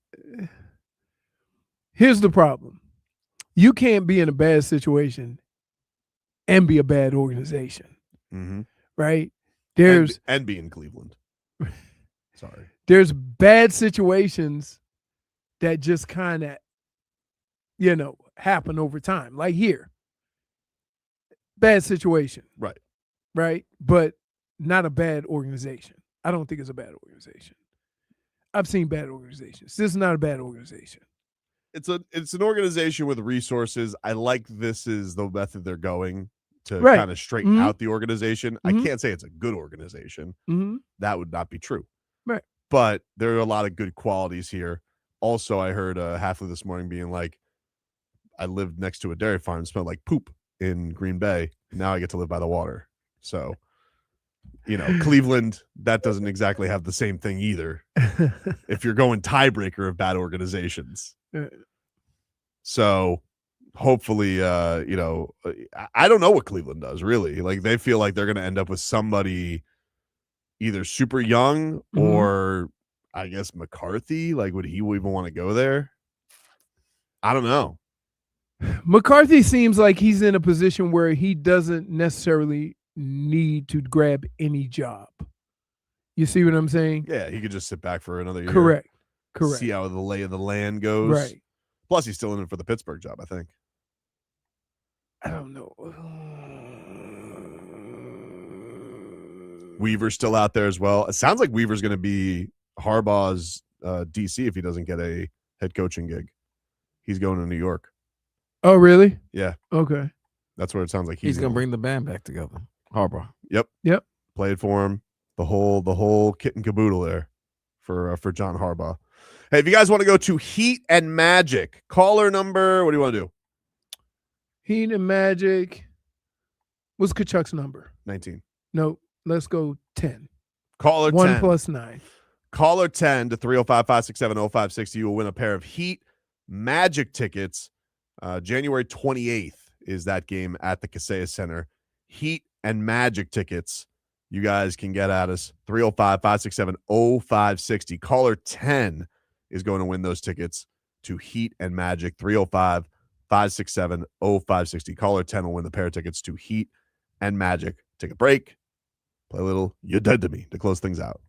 here's the problem. You can't be in a bad situation and be a bad organization. Mm-hmm. Right? There's and be in Cleveland. Sorry. There's bad situations that just kind of, happen over time. Like here. Bad situation. Right. Right? But not a bad organization. I don't think it's a bad organization. I've seen bad organizations. This is not a bad organization. It's an organization with resources. I like this is the method they're going to Right. kind of straighten out the organization. I can't say it's a good organization. Mm-hmm. That would not be true. Right. But there are a lot of good qualities here. Also, I heard Hafley this morning being like, I lived next to a dairy farm, smelled like poop in Green Bay. Now I get to live by the water. So, Cleveland, that doesn't exactly have the same thing either. If you're going tiebreaker of bad organizations. So hopefully, I don't know what Cleveland does really. Like they feel like they're going to end up with somebody either super young or I guess McCarthy. Like, would he even want to go there? I don't know. McCarthy seems like he's in a position where he doesn't necessarily need to grab any job. You see what I'm saying? Yeah, he could just sit back for another year. Correct. See how the lay of the land goes. Right. Plus, he's still in it for the Pittsburgh job, I think. I don't know. Weaver's still out there as well. It sounds like Weaver's going to be Harbaugh's DC if he doesn't get a head coaching gig. He's going to New York. Oh, really? Yeah. Okay. That's what it sounds like. He's going to bring the band back together. Harbaugh. Yep. Yep. Played for him. The whole kit and caboodle there for John Harbaugh. Hey, if you guys want to go to Heat and Magic, caller number, what do you want to do? Heat and Magic. What's Kachuk's number? 19. No, let's go 10. Caller 1 10. plus 9. Caller 10 to 305-567-0560. You will win a pair of Heat Magic tickets. January 28th is that game at the Kaseya Center. Heat and Magic tickets. You guys can get at us. 305-567-0560. Caller 10 is going to win those tickets to Heat and Magic. 305-567-0560. Caller 10 will win the pair of tickets to Heat and Magic. Take a break, play a little You're Dead to Me to close things out.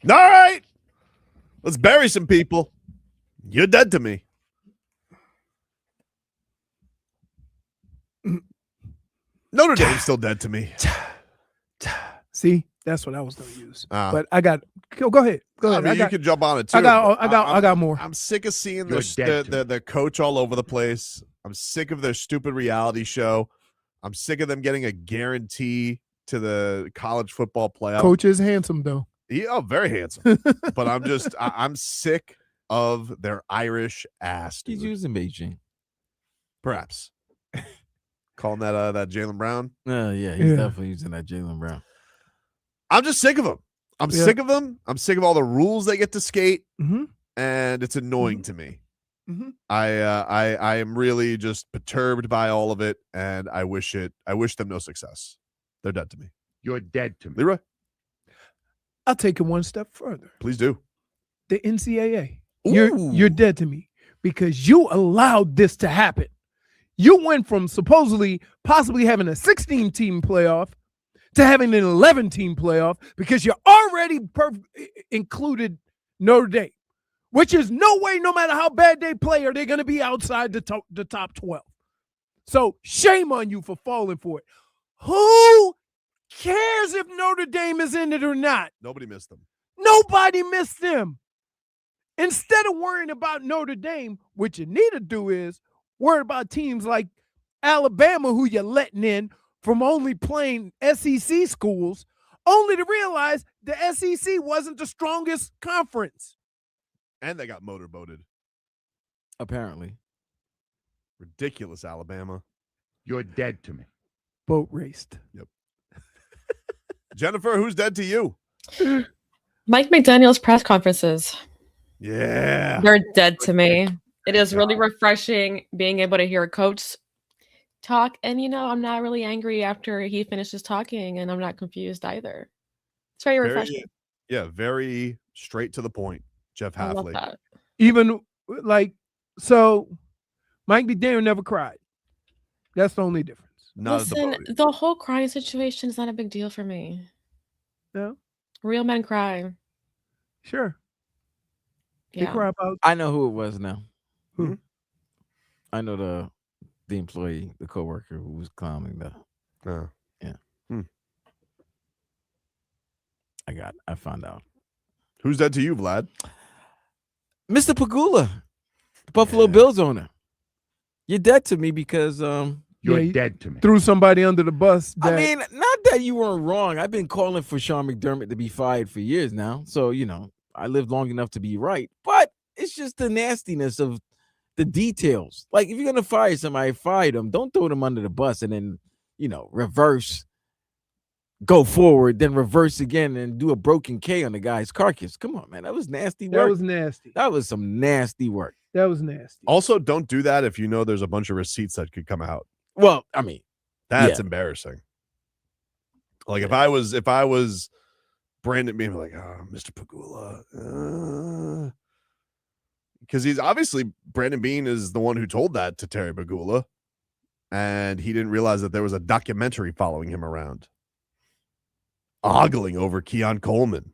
All right. Let's bury some people. You're dead to me. Notre Dame's still dead to me. See, that's what I was going to use. Ah. But I got. Go ahead. Go ahead. I mean, you can jump on it too. I got more. I'm sick of seeing their coach all over the place. I'm sick of their stupid reality show. I'm sick of them getting a guarantee to the college football playoff. Coach is handsome though. Very handsome. But I'm sick of their Irish ass. He's using Beijing. Perhaps. Calling that Jaylen Brown. Yeah, he's definitely using that Jaylen Brown. I'm just sick of them. I'm sick of them. I'm sick of all the rules they get to skate, and it's annoying to me. I am really just perturbed by all of it, and I wish them no success. They're dead to me. You're dead to me. Leroy, I'll take it one step further. please do. The NCAA. You're dead to me because you allowed this to happen. You went from possibly having a 16-team playoff to having an 11-team playoff because you already included Notre Dame, which is no way, no matter how bad they play, are they going to be outside the top 12. So shame on you for falling for it. Who cares if Notre Dame is in it or not? Nobody missed them. Nobody missed them. Instead of worrying about Notre Dame, what you need to do is worry about teams like Alabama, who you're letting in from only playing SEC schools, only to realize the SEC wasn't the strongest conference. And they got motorboated. Apparently. Ridiculous, Alabama. You're dead to me. Boat raced. Yep. Jennifer, who's dead to you? Mike McDaniel's press conferences. Yeah. They're dead to me. It is really refreshing being able to hear a coach talk. And, I'm not really angry after he finishes talking, and I'm not confused either. It's very refreshing. Very straight to the point. Jeff Hafley. I love that. Even Mike McDaniel never cried. That's the only difference. Listen, the whole crying situation is not a big deal for me. No? Real men cry. Sure. Yeah. They cry about. I know who it was now. Who? I know the employee, the coworker who was clowning the. Yeah. I found out. Who's dead to you, Vlad? Mr. Pagula, the Buffalo Bills owner. You're dead to me because you're dead to me. Threw somebody under the bus. I mean, not that you weren't wrong. I've been calling for Sean McDermott to be fired for years now. So, I lived long enough to be right. But it's just the nastiness of the details. Like, if you're going to fire somebody, fire them. Don't throw them under the bus and then, reverse, go forward, then reverse again and do a broken K on the guy's carcass. Come on, man. That was nasty work. That was nasty. That was some nasty work. That was nasty. Also, don't do that if you know there's a bunch of receipts that could come out. Well, I mean, that's embarrassing. Like if I was Brandon Bean, like, Mr. Pagula, because he's obviously Brandon Bean is the one who told that to Terry Pagula, and he didn't realize that there was a documentary following him around, ogling over Keon Coleman.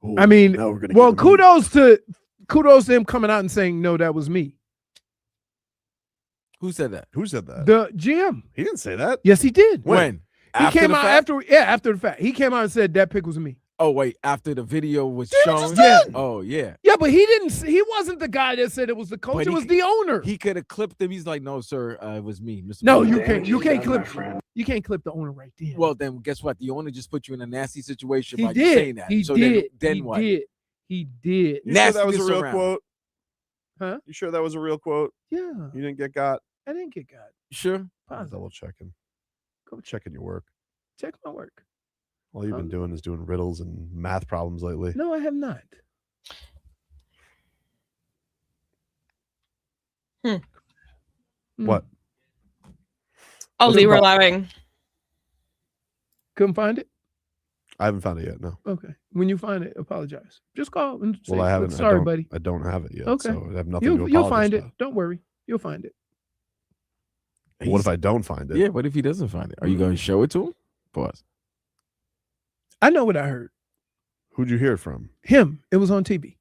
Ooh, I mean, kudos to him coming out and saying, no, that was me. Who said that? The GM. He didn't say that. Yes, he did. When? He came out after the fact. He came out and said that pick was me. Oh, wait, after the video was shown? Oh, yeah. Yeah, but he wasn't the guy that said it was the coach. It was the owner. He could have clipped him. He's like, no, sir, it was me. Mr. No, President. you can't clip. You can't clip the owner right there. Well, then guess what? The owner just put you in a nasty situation He by did. saying that. He so did. Then he what? Did. He did. You sure that was a Nastiness real around. quote? Huh? You sure that was a real quote? Yeah. You didn't get got? I didn't get got. Sure. I'm double checking. Go checking your work. Check my work. All you've been doing is doing riddles and math problems lately. No, I have not. What? Oh, Leroy allowing. Couldn't find it? I haven't found it yet. No. Okay. When you find it, apologize. Just call and say, Well, I haven't. Sorry, I buddy. I don't have it yet. Okay. So I have nothing to apologize You'll find it. about. Don't worry. You'll find it. What if I don't find it? Yeah, what if he doesn't find it? Are you going to show it to him? Pause. I know what I heard. Who'd you hear it from? Him. It was on TV.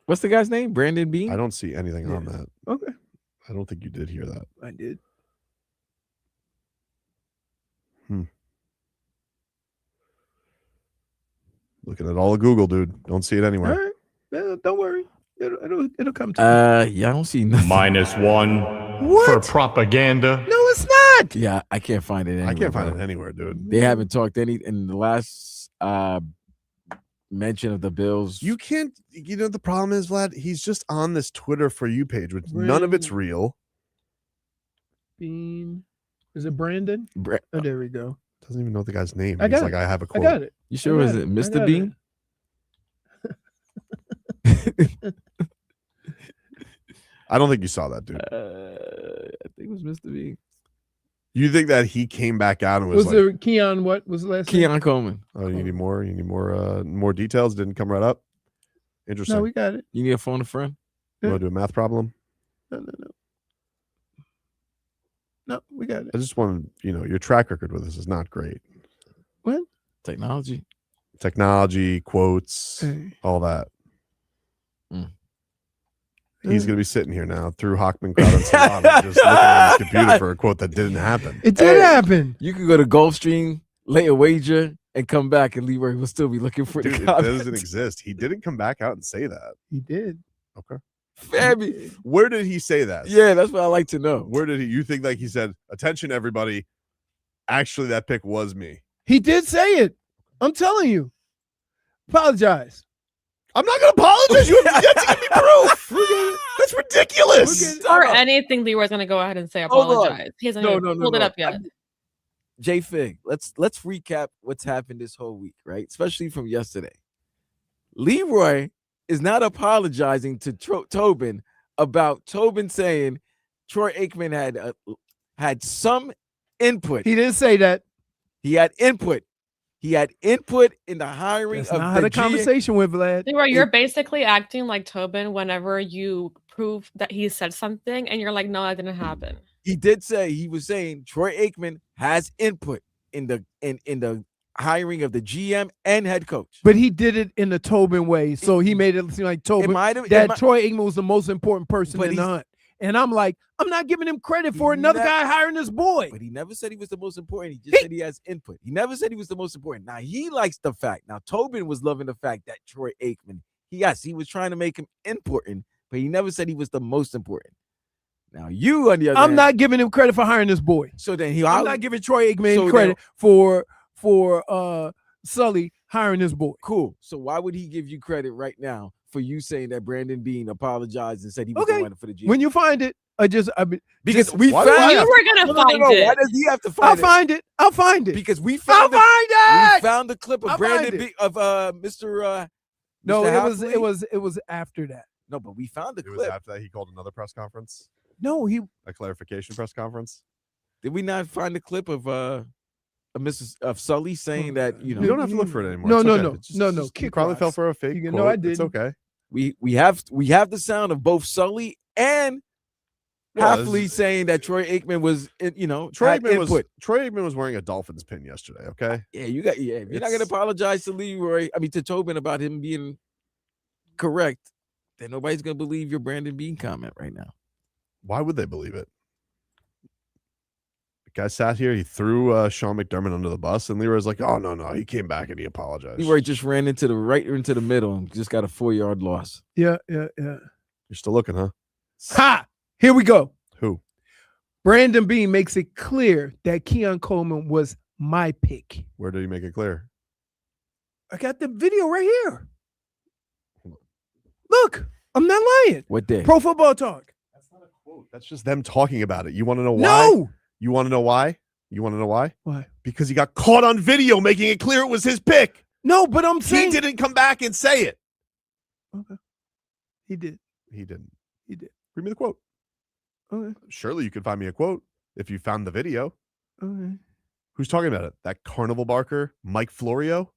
What's the guy's name? Brandon Bean? I don't see anything on that. Okay. I don't think you did hear that. I did. Looking at all of Google, dude. Don't see it anywhere. All right. Don't worry. It'll come to you. Yeah, I don't see nothing. -1 What? for propaganda. No, it's not. Yeah, I can't find it anywhere. I can't find bro. it anywhere, dude. They haven't talked any in the last mention of the Bills. You can't. You know the problem is, Vlad. He's just on this Twitter For You page, which none of it's real. Bean. Is it Brandon? Oh, there we go. Doesn't even know the guy's name. I got He's it. like, I have a quote. I got it. You sure is it Mr. Bean? I don't think you saw that, dude. I think it was Mr. Bean. You think that he came back out and was like, there Keon? What was the last name? Keon Coleman. "Oh, you need more. You need more details." Didn't come right up. Interesting. No, we got it. You need a phone a friend? You want to do a math problem? No. No, we got it. I just want to, your track record with this is not great. What? Technology, quotes, all that. He's going to be sitting here now through Hockman, Crowd, and Salon, just looking at his computer for a quote that didn't happen. It did happen. You could go to Gulfstream, lay a wager, and come back, and Leroy will still be looking for Dude, the it comments. doesn't exist. He didn't come back out and say that. He did. Okay. Fabby. Where did he say that? Yeah, that's what I like to know. Where did you think he said, "Attention, everybody. Actually, that pick was me." He did say it. I'm telling you. Apologize. I'm not going to apologize. You have yet to give me proof. That's ridiculous. Or anything Leroy's going to go ahead and say Hold on. apologize. He hasn't even pulled it up yet. J Fig, let's recap what's happened this whole week, right? Especially from yesterday. Leroy is not apologizing to Tobin about Tobin saying Troy Aikman had some input. He didn't say that. He had input. He had input in the hiring That's of not how the conversation went, Vlad. Leroy, you're basically acting like Tobin whenever you prove that he said something and you're like, no, that didn't happen. He did say, he was saying Troy Aikman has input in the hiring of the GM and head coach. But he did it in the Tobin way. So he made it seem like Tobin, Troy Aikman was the most important person in the hunt. And I'm like, I'm not giving him credit for another guy hiring this boy. But he never said he was the most important. He just said he has input. He never said he was the most important. Now, he likes the fact. Now, Tobin was loving the fact that Troy Aikman, he was trying to make him important, but he never said he was the most important. Now, you, on the other hand, not giving him credit for hiring this boy. So then I'm not giving Troy Aikman credit for Sully hiring this boy. Cool. So why would he give you credit right now for you saying that Brandon Bean apologized and said he was the one for the GM? When you find it, because we found it. You were gonna find it. Why does he have to find it? I'll find it. Because we found it. We found the clip of Brandon Bean of Mr. No, Hafley. it was after that. No, but we found the It clip. was after that he called another press conference. No, a clarification press conference. Did we not find the clip of Sully saying that you don't have to look for it anymore. No. He probably fell for a fake quote. No, I didn't. It's okay. We have the sound of both Sully and Hafley saying that Troy Aikman was, Troy had input. Aikman was wearing a Dolphins pin yesterday. Okay. Yeah, if you're not gonna apologize to to Tobin about him being correct, then nobody's gonna believe your Brandon Bean comment right now. Why would they believe it? The guy sat here, he threw Sean McDermott under the bus, and Leroy's like, "Oh no, he came back and he apologized." Leroy just ran into the middle and just got a 4-yard loss. Yeah. You're still looking, huh? Ha! Here we go. Who? Brandon Bean makes it clear that Keon Coleman was my pick. Where did he make it clear? I got the video right here. Look, I'm not lying. What day? Pro Football Talk. That's not a quote. That's just them talking about it. You want to know why? No. You want to know why? You want to know why? Why? Because he got caught on video making it clear it was his pick. No, but I'm saying he didn't come back and say it. Okay. He did. He didn't. He did. Read me the quote. Okay. Surely you could find me a quote if you found the video. Okay. Who's talking about it? That carnival barker, Mike Florio?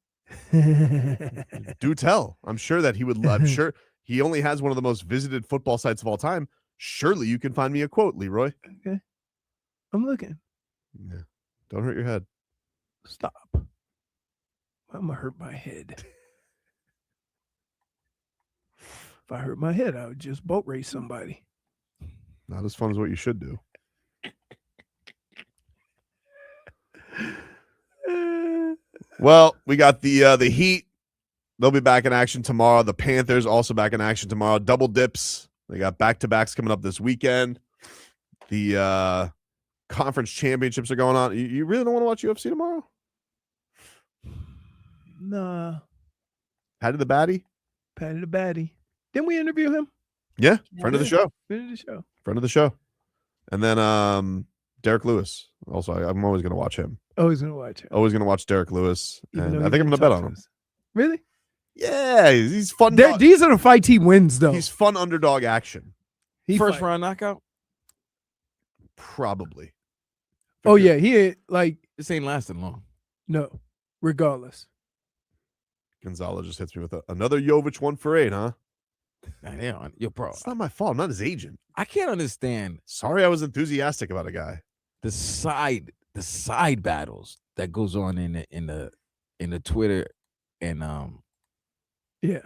Do tell. I'm sure that he would. I'm sure he only has one of the most visited football sites of all time. Surely you can find me a quote, Leroy. Okay. I'm looking. Yeah. Don't hurt your head. Stop. I'm gonna hurt my head. If I hurt my head, I would just boat race somebody. Not as fun as what you should do. Well, we got the Heat. They'll be back in action tomorrow. The Panthers also back in action tomorrow. Double dips. They got back-to-backs coming up this weekend. The conference championships are going on. You really don't want to watch UFC tomorrow? Nah. Patty the Batty? Patty the Batty. Didn't we interview him? Yeah, friend of the show. Friend of the show. Friend of the show. And then Derek Lewis. Also, I'm always going to watch him. Always going to watch him. Always going to watch Derek Lewis. Even And I think I'm going to bet on him. Really? Yeah, he's fun. These are the fights he wins, though. He's fun underdog action. First round knockout? Probably. Oh, yeah. He like. This ain't lasting long. No, regardless. Gonzalez just hits me with another Jović 1 for 8, huh? Yo, bro. It's not my fault. I'm not his agent. I can't understand. Sorry, I was enthusiastic about a guy. The side battles that goes on in the Twitter and yeah,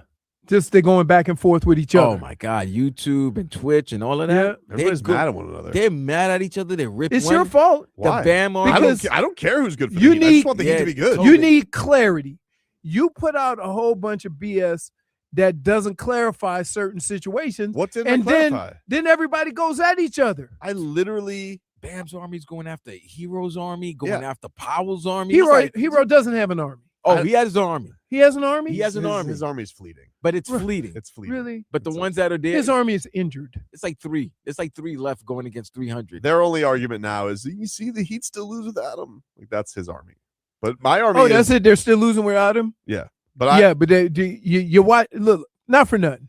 just they're going back and forth with each other. Oh my God, YouTube and Twitch and all of that. Yeah. Everybody's mad at one another. They're mad at each other. They rip. It's your fault. Why? The Bam on. I don't care who's good for the Heat. I just want the Heat to be good. You need clarity. You put out a whole bunch of BS that doesn't clarify certain situations. What didn't and clarify? Then everybody goes at each other. I literally Bam's army's going after Hero's army, going Yeah. after Powell's army. Hero doesn't have an army. Oh, he has his army. He has an army? He has an army. His army's fleeting. But it's fleeting. It's fleeting. Really? But the ones that are there, His army is injured. it's like three. It's like 3 left going against 300. Their only argument now is you see the Heat still lose without him. Like that's his army. But my army Oh, that's it. They're still losing without him? Yeah. But yeah, but you watch, look, not for nothing.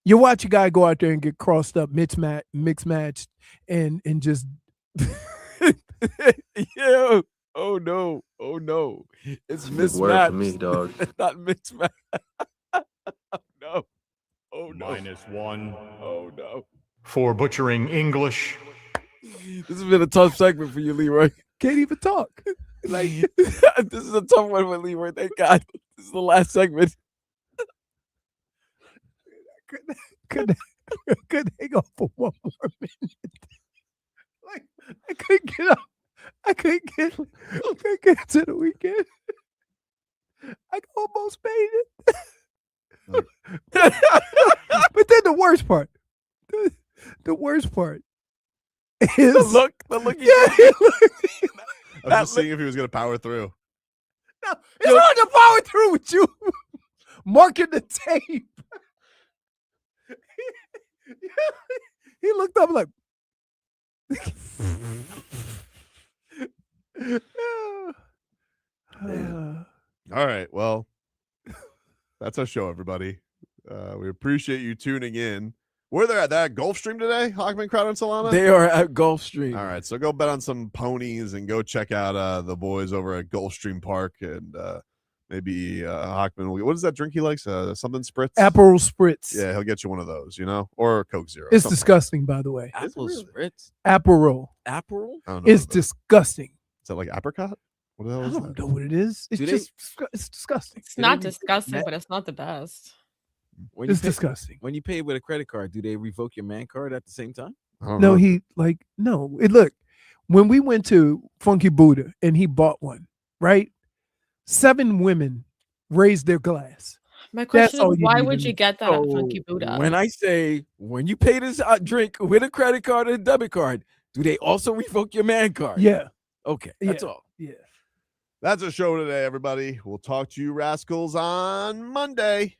You watch a guy go out there and get crossed up, mixed matched, and just Yo, oh no, it's mismatched. Word for me, dog. It's not mismatched. No, oh no, -1 oh no. for butchering English. This has been a tough segment for you, Leroy. can't even talk. Like this is a tough one for Leroy. Thank God. This is the last segment. Could hang on for one more minute. Like I couldn't get up. I couldn't get to the weekend. I almost made it. But then the worst part is The look. Yeah, I was just seeing if he was going to power through. no, it's hard to power through with you marking the tape. He looked up like All right. Well, that's our show, everybody. We appreciate you tuning in. Were they at that Gulfstream today, Hockman, Crowder, and Solana? They are at Gulfstream. All right. So go bet on some ponies and go check out the boys over at Gulfstream Park. And maybe Hockman will, what is that drink he likes? Something spritz? Aperol Spritz. Yeah, he'll get you one of those, or Coke Zero. It's something. disgusting, by the way. Apple spritz. Aperol. Aperol? I don't know It's what that is. disgusting. Is that like apricot? What the hell I is don't that? know what it is. It's Do they- just it's disgusting. It's Did not they disgusting, met- but it's not the best. When It's you pay, disgusting. when you pay with a credit card, do they revoke your man card at the same time? I don't No, know. no. Look, when we went to Funky Buddha and he bought one, right? 7 women raised their glass. My question all is, you why need would to you know. get that at Funky Buddha? When I say when you pay this drink with a credit card and a debit card, do they also revoke your man card? Yeah. Okay, that's all. Yeah. That's our show today, everybody. We'll talk to you rascals on Monday.